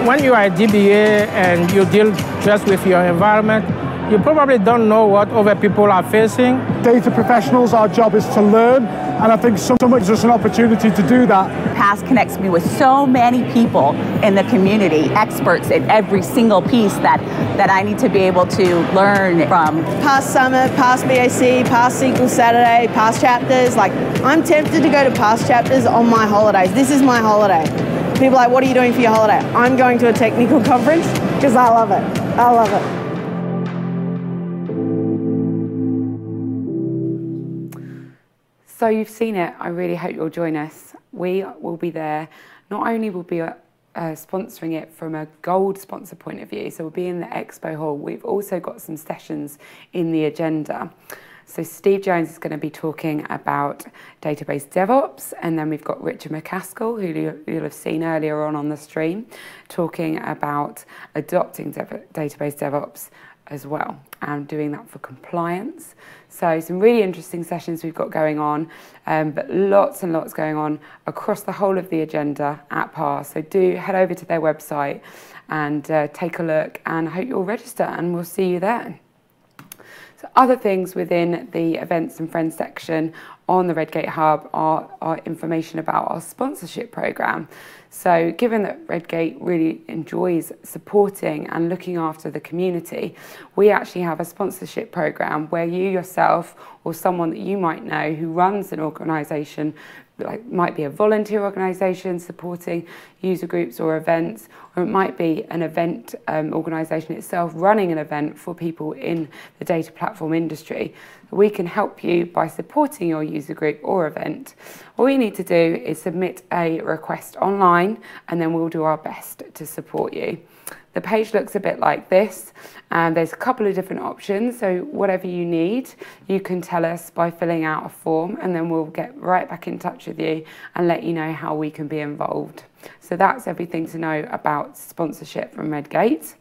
When you are a DBA and you deal just with your environment, you probably don't know what other people are facing. Data professionals, our job is to learn, and I think Summit gives us an opportunity to do that. PASS connects me with so many people in the community, experts in every single piece that I need to be able to learn from. PASS Summit, PASS BAC, PASS SQL Saturday, PASS Chapters. Like, I'm tempted to go to PASS Chapters on my holidays. This is my holiday. People are like, what are you doing for your holiday? I'm going to a technical conference because I love it. I love it. So you've seen it. I really hope you'll join us. We will be there. Not only will we be sponsoring it from a gold sponsor point of view, so we'll be in the expo hall. We've also got some sessions in the agenda. So Steve Jones is going to be talking about database DevOps, and then we've got Richard McCaskill, who you'll have seen earlier on the stream, talking about adopting database DevOps as well, and doing that for compliance. So some really interesting sessions we've got going on, but lots and lots going on across the whole of the agenda at PASS. So do head over to their website and take a look, and I hope you'll register, and we'll see you there. So other things within the events and friends section on the Redgate Hub are information about our sponsorship program. So given that Redgate really enjoys supporting and looking after the community, we actually have a sponsorship program where you yourself or someone that you might know who runs an organisation, like might be a volunteer organisation supporting user groups or events, or it might be an event organisation itself running an event for people in the data platform industry. We can help you by supporting your user group or event. All you need to do is submit a request online, and then we'll do our best to support you. The page looks a bit like this, and there's a couple of different options. So whatever you need, you can tell us by filling out a form, and then we'll get right back in touch with you and let you know how we can be involved. So that's everything to know about sponsorship from Redgate.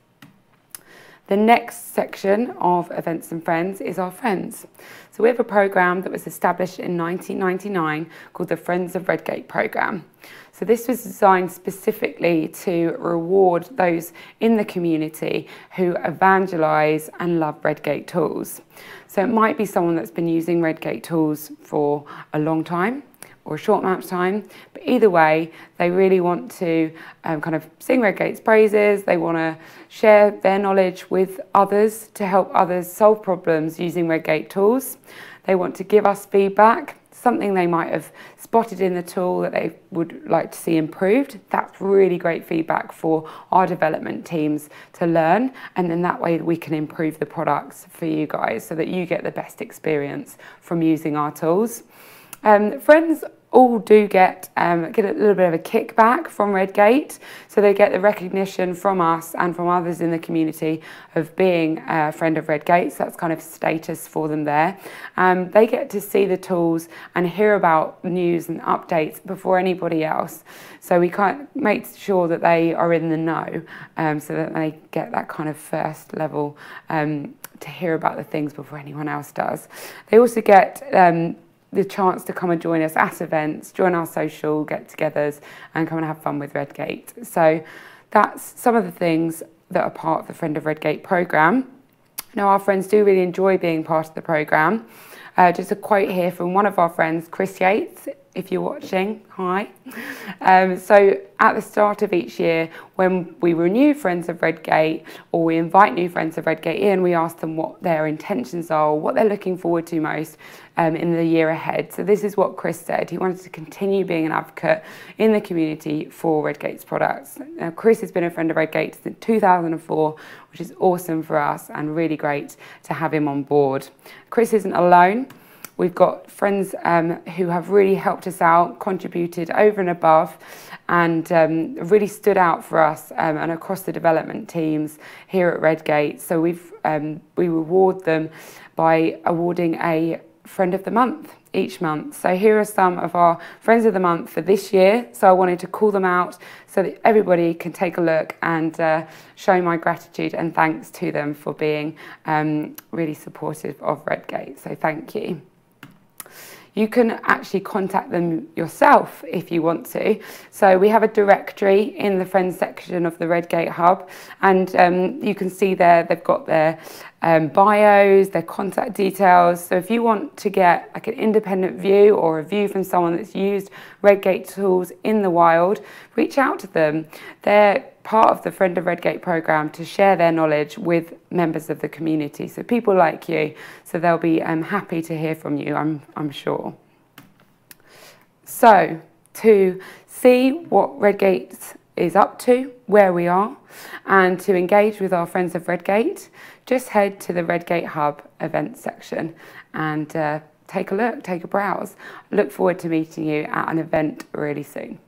The next section of Events and Friends is our Friends. So we have a programme that was established in 1999 called the Friends of Redgate programme. So this was designed specifically to reward those in the community who evangelise and love Redgate tools. So it might be someone that's been using Redgate tools for a long time or a short amount of time, but either way, they really want to kind of sing Redgate's praises. They want to share their knowledge with others to help others solve problems using Redgate tools. They want to give us feedback, something they might have spotted in the tool that they would like to see improved. That's really great feedback for our development teams to learn, and then that way we can improve the products for you guys so that you get the best experience from using our tools. Friends all do get a little bit of a kickback from Redgate, so they get the recognition from us and from others in the community of being a friend of Redgate, so that's kind of status for them there. They get to see the tools and hear about news and updates before anybody else, so we can't make sure that they are in the know, so that they get that kind of first level to hear about the things before anyone else does. They also get the chance to come and join us at events, join our social get-togethers, and come and have fun with Redgate. So that's some of the things that are part of the Friend of Redgate programme. Now, our friends do really enjoy being part of the programme. Just a quote here from one of our friends, Chris Yates, if you're watching, hi. So at the start of each year, when we renew Friends of Redgate, or we invite new Friends of Redgate in, we ask them what their intentions are, what they're looking forward to most in the year ahead. So this is what Chris said. He wanted to continue being an advocate in the community for Redgate's products. Now, Chris has been a Friend of Redgate since 2004, which is awesome for us and really great to have him on board. Chris isn't alone. We've got friends who have really helped us out, contributed over and above, and really stood out for us and across the development teams here at Redgate. So we reward them by awarding a Friend of the Month each month. So here are some of our Friends of the Month for this year. So I wanted to call them out so that everybody can take a look and show my gratitude and thanks to them for being really supportive of Redgate. So thank you. You can actually contact them yourself if you want to. So we have a directory in the Friends section of the Redgate Hub, and you can see there they've got their bios, their contact details. So if you want to get like an independent view or a view from someone that's used Redgate tools in the wild, reach out to them. They're part of the Friend of Redgate programme to share their knowledge with members of the community, so people like you, so they'll be happy to hear from you, I'm sure. So to see what Redgate is up to, where we are, and to engage with our Friends of Redgate, just head to the Redgate Hub events section and take a look, take a browse. Look forward to meeting you at an event really soon.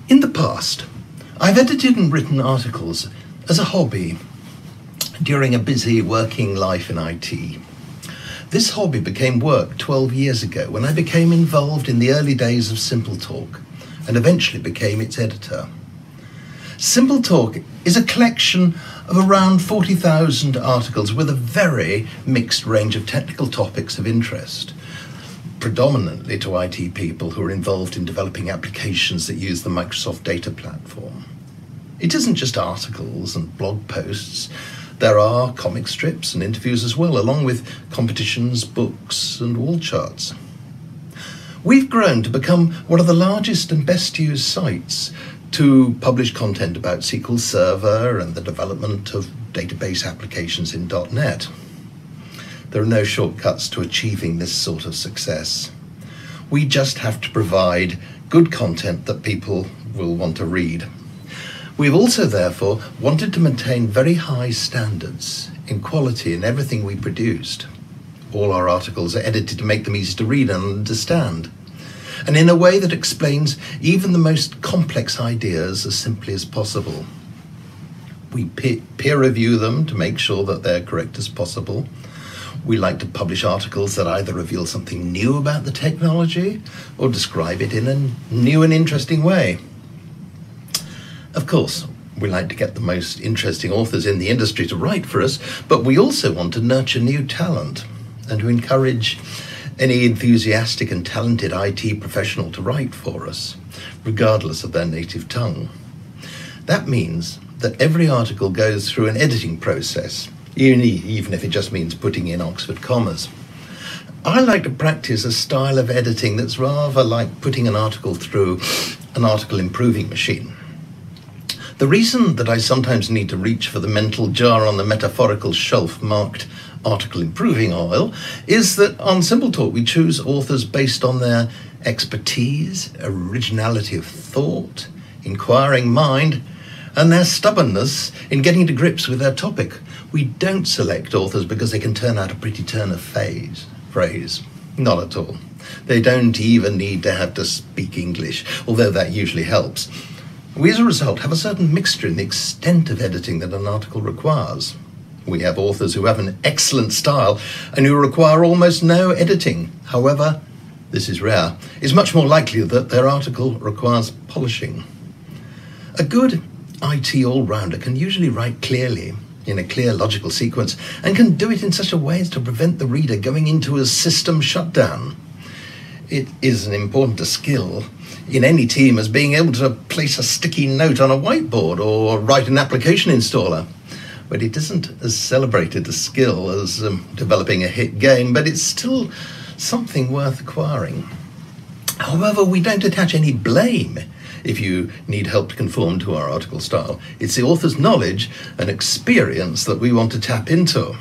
In the past, I've edited and written articles as a hobby during a busy working life in IT. This hobby became work 12 years ago when I became involved in the early days of SimpleTalk and eventually became its editor. SimpleTalk is a collection of around 40,000 articles with a very mixed range of technical topics of interest, predominantly to IT people who are involved in developing applications that use the Microsoft Data Platform. It isn't just articles and blog posts. There are comic strips and interviews as well, along with competitions, books, and wall charts. We've grown to become one of the largest and best used sites to publish content about SQL Server and the development of database applications in .NET. There are no shortcuts to achieving this sort of success. We just have to provide good content that people will want to read. We've also, therefore, wanted to maintain very high standards in quality in everything we produced. All our articles are edited to make them easy to read and understand, and in a way that explains even the most complex ideas as simply as possible. We peer review them to make sure that they're correct as possible. We like to publish articles that either reveal something new about the technology or describe it in a new and interesting way. Of course, we like to get the most interesting authors in the industry to write for us, but we also want to nurture new talent and to encourage any enthusiastic and talented IT professional to write for us, regardless of their native tongue. That means that every article goes through an editing process, even if it just means putting in Oxford commas. I like to practice a style of editing that's rather like putting an article through an article improving machine. The reason that I sometimes need to reach for the mental jar on the metaphorical shelf marked article improving oil is that on Simple Talk we choose authors based on their expertise, originality of thought, inquiring mind, and their stubbornness in getting to grips with their topic. We don't select authors because they can turn out a pretty turn of phrase. Not at all. They don't even need to have to speak English, although that usually helps. We, as a result, have a certain mixture in the extent of editing that an article requires. We have authors who have an excellent style and who require almost no editing. However, this is rare. It's much more likely that their article requires polishing. A good IT all-rounder can usually write clearly, in a clear logical sequence, and can do it in such a way as to prevent the reader going into a system shutdown. It is an important skill in any team as being able to place a sticky note on a whiteboard or write an application installer. But it isn't as celebrated a skill as developing a hit game, but it's still something worth acquiring. However, we don't attach any blame if you need help to conform to our article style. It's the author's knowledge and experience that we want to tap into.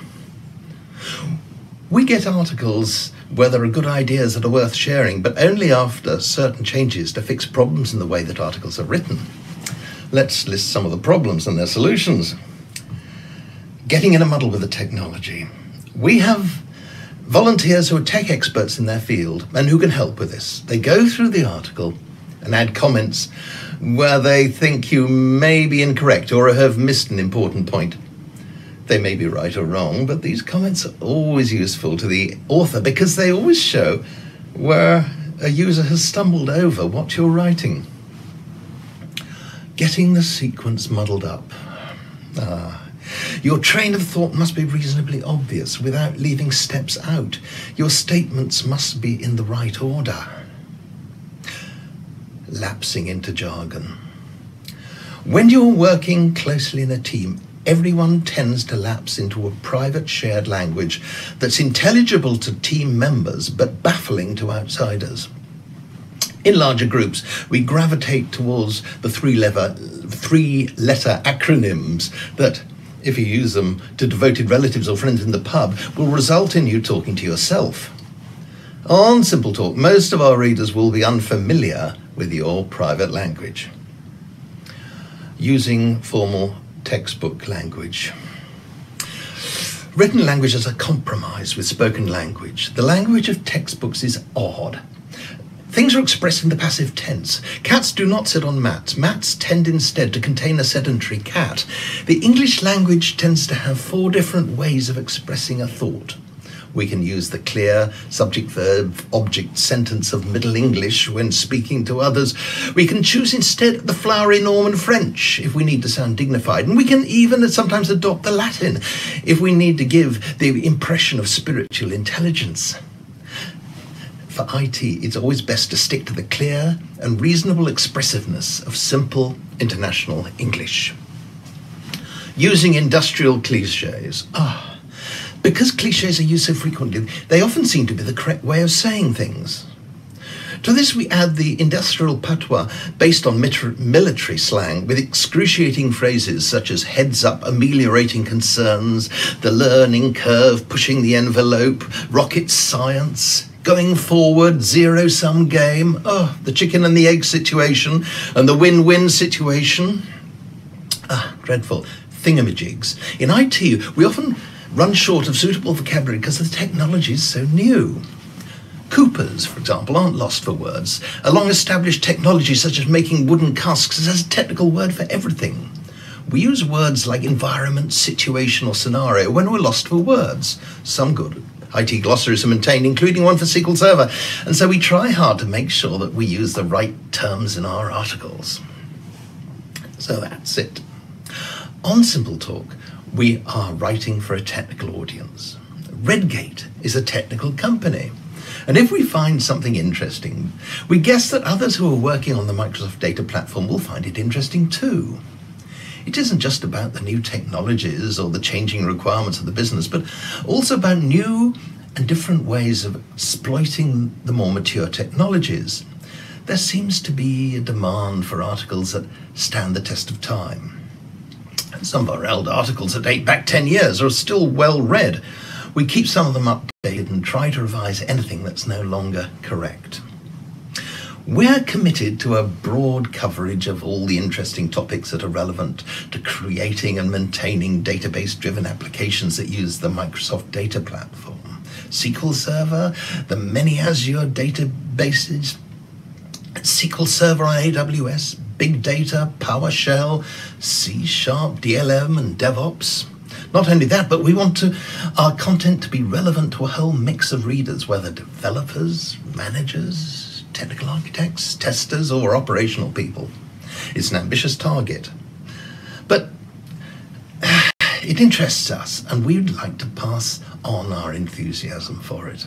We get articles where there are good ideas that are worth sharing, but only after certain changes to fix problems in the way that articles are written. Let's list some of the problems and their solutions. Getting in a muddle with the technology. We have volunteers who are tech experts in their field and who can help with this. They go through the article and add comments where they think you may be incorrect or have missed an important point. They may be right or wrong, but these comments are always useful to the author because they always show where a user has stumbled over what you're writing. Getting the sequence muddled up. Your train of thought must be reasonably obvious without leaving steps out. Your statements must be in the right order. Lapsing into jargon. When you're working closely in a team, everyone tends to lapse into a private shared language that's intelligible to team members but baffling to outsiders. In larger groups, we gravitate towards the three-letter acronyms that, if you use them to devoted relatives or friends in the pub, will result in you talking to yourself. On Simple Talk, most of our readers will be unfamiliar with your private language. Using formal textbook language. Written language is a compromise with spoken language. The language of textbooks is odd. Things are expressed in the passive tense. Cats do not sit on mats. Mats tend instead to contain a sedentary cat. The English language tends to have 4 different ways of expressing a thought. We can use the clear subject-verb-object sentence of Middle English when speaking to others. We can choose instead the flowery Norman French if we need to sound dignified. And we can even sometimes adopt the Latin if we need to give the impression of spiritual intelligence. For IT, it's always best to stick to the clear and reasonable expressiveness of simple international English. Using industrial cliches. Because cliches are used so frequently, they often seem to be the correct way of saying things. To this we add the industrial patois based on military slang with excruciating phrases such as heads up, ameliorating concerns, the learning curve, pushing the envelope, rocket science, going forward, zero-sum game, the chicken and the egg situation, and the win-win situation. Dreadful. Thingamajigs. In IT, we often run short of suitable vocabulary because the technology is so new. Coopers, for example, aren't lost for words. A long-established technology such as making wooden casks has a technical word for everything. We use words like environment, situation, or scenario when we're lost for words. Some good IT glossaries are maintained, including one for SQL Server, and so we try hard to make sure that we use the right terms in our articles. So that's it. On Simple Talk, we are writing for a technical audience. Redgate is a technical company. And if we find something interesting, we guess that others who are working on the Microsoft Data Platform will find it interesting too. It isn't just about the new technologies or the changing requirements of the business, but also about new and different ways of exploiting the more mature technologies. There seems to be a demand for articles that stand the test of time. Some of our old articles that date back 10 years are still well read. We keep some of them updated and try to revise anything that's no longer correct. We're committed to a broad coverage of all the interesting topics that are relevant to creating and maintaining database-driven applications that use the Microsoft Data Platform, SQL Server, the many Azure databases, SQL Server on AWS, Big Data, PowerShell, C#, DLM, and DevOps. Not only that, but we want our content to be relevant to a whole mix of readers, whether developers, managers, technical architects, testers, or operational people. It's an ambitious target, but it interests us, and we'd like to pass on our enthusiasm for it.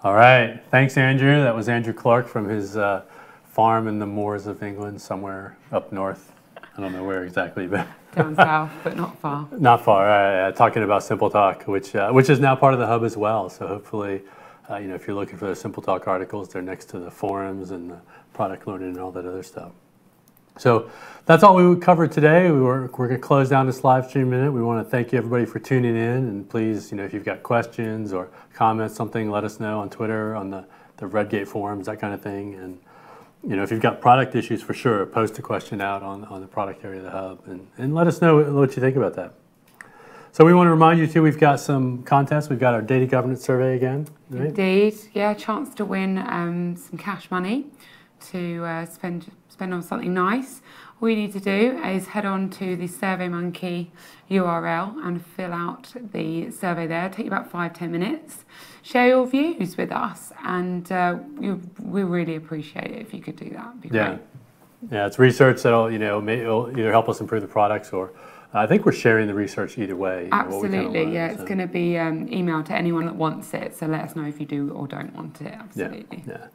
All right, thanks, Andrew. That was Andrew Clark from his farm in the moors of England, somewhere up north. I don't know where exactly, but down south, but not far. Not far. Talking about Simple Talk, which is now part of the hub as well. So hopefully, if you're looking for those Simple Talk articles, they're next to the forums and the product learning and all that other stuff. So that's all we would cover today. We're going to close down this live stream minute. We want to thank you, everybody, for tuning in. And please, if you've got questions or comments, something, let us know on Twitter, on the Redgate forums, that kind of thing. And if you've got product issues, for sure, post a question out on the product area of the hub and let us know what you think about that. So we want to remind you, too, we've got some contests. We've got our data governance survey again. Right? Indeed. Yeah, chance to win some cash money to spend on something nice. All you need to do is head on to the SurveyMonkey URL and fill out the survey there. It'll take you about 5-10 minutes. Share your views with us, and we really appreciate it if you could do that. It'd be great. Yeah, it's research that'll it'll either help us improve the products, or I think we're sharing the research either way. Absolutely, yeah. It's going to be emailed to anyone that wants it. So let us know if you do or don't want it. Absolutely. Yeah.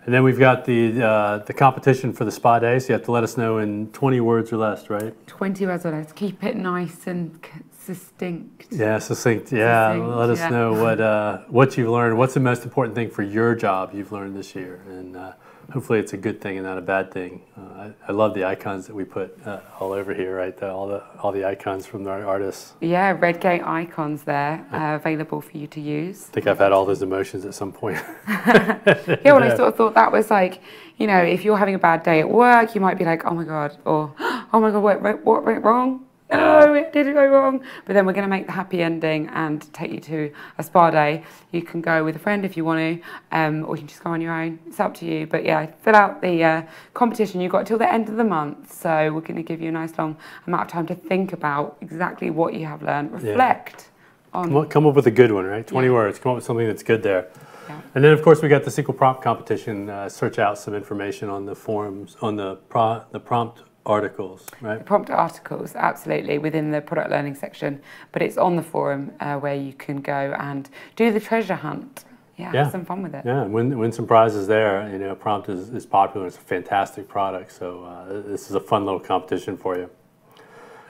And then we've got the competition for the spa day, so you have to let us know in 20 words or less, right? 20 words or less. Keep it nice and succinct. Yeah, succinct. Yeah, let us know what you've learned. What's the most important thing for your job you've learned this year? And hopefully it's a good thing and not a bad thing. I love the icons that we put all over here, right? All the icons from our artists. Yeah, Redgate icons there available for you to use. I think I've had all those emotions at some point. Yeah, well, I sort of thought that was like, if you're having a bad day at work, you might be like, oh my God, or oh my God, what went wrong? No, it did go wrong. But then we're going to make the happy ending and take you to a spa day. You can go with a friend if you want to, or you can just go on your own. It's up to you. But yeah, fill out the competition. You've got till the end of the month. So we're going to give you a nice long amount of time to think about exactly what you have learned. Reflect on. Come up with a good one, right? 20 words. Come up with something that's good there. Yeah. And then, of course, we got the SQL Prompt competition. Search out some information on the forums, on the prompt articles, right? The prompt articles, absolutely, within the product learning section, but it's on the forum where you can go and do the treasure hunt. Yeah, have some fun with it. Yeah, win some prizes there. Prompt is popular. It's a fantastic product, so this is a fun little competition for you.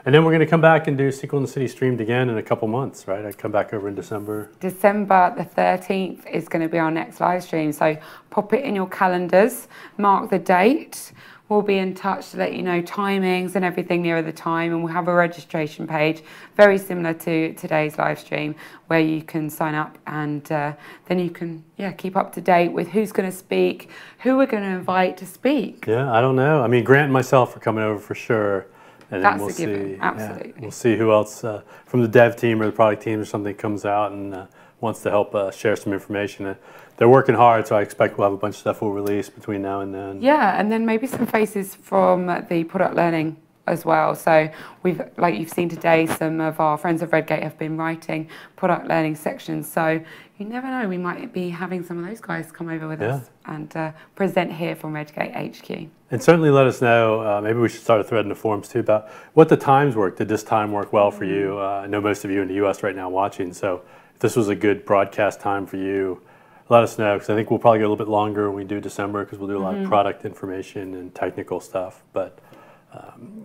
And then we're going to come back and do SQL in the City streamed again in a couple months, right? I come back over in December. December the 13th is going to be our next live stream, so pop it in your calendars, mark the date. We'll be in touch to let you know timings and everything nearer the time, and we'll have a registration page very similar to today's live stream where you can sign up, and then you can keep up to date with who's going to speak, who we're going to invite to speak. Yeah, I don't know. I mean, Grant and myself are coming over for sure, and That's then we'll a given. see. Absolutely. We'll see who else from the dev team or the product team or something comes out and wants to help share some information. They're working hard, so I expect we'll have a bunch of stuff we'll release between now and then. Yeah, and then maybe some faces from the product learning as well. So we've, like you've seen today, some of our friends of Redgate have been writing product learning sections. So you never know, we might be having some of those guys come over with us and present here from Redgate HQ. And certainly let us know, maybe we should start a thread in the forums too, about what the times work. Did this time work well for you? I know most of you in the US right now watching, so if this was a good broadcast time for you, let us know, because I think we'll probably go a little bit longer when we do December, because we'll do a lot of product information and technical stuff. But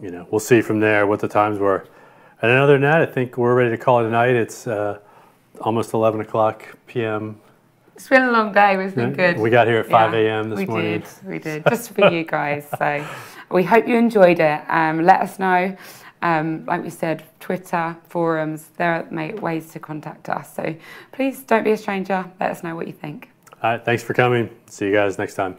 you know, we'll see from there what the times were. And other than that, I think we're ready to call it a night. It's almost 11 o'clock p.m. It's been a long day, but it's been good. We got here at 5 a.m. this morning. We did, just for you guys. So we hope you enjoyed it. Let us know. Like we said, Twitter, forums, there are ways to contact us. So please don't be a stranger. Let us know what you think. All right, thanks for coming. See you guys next time.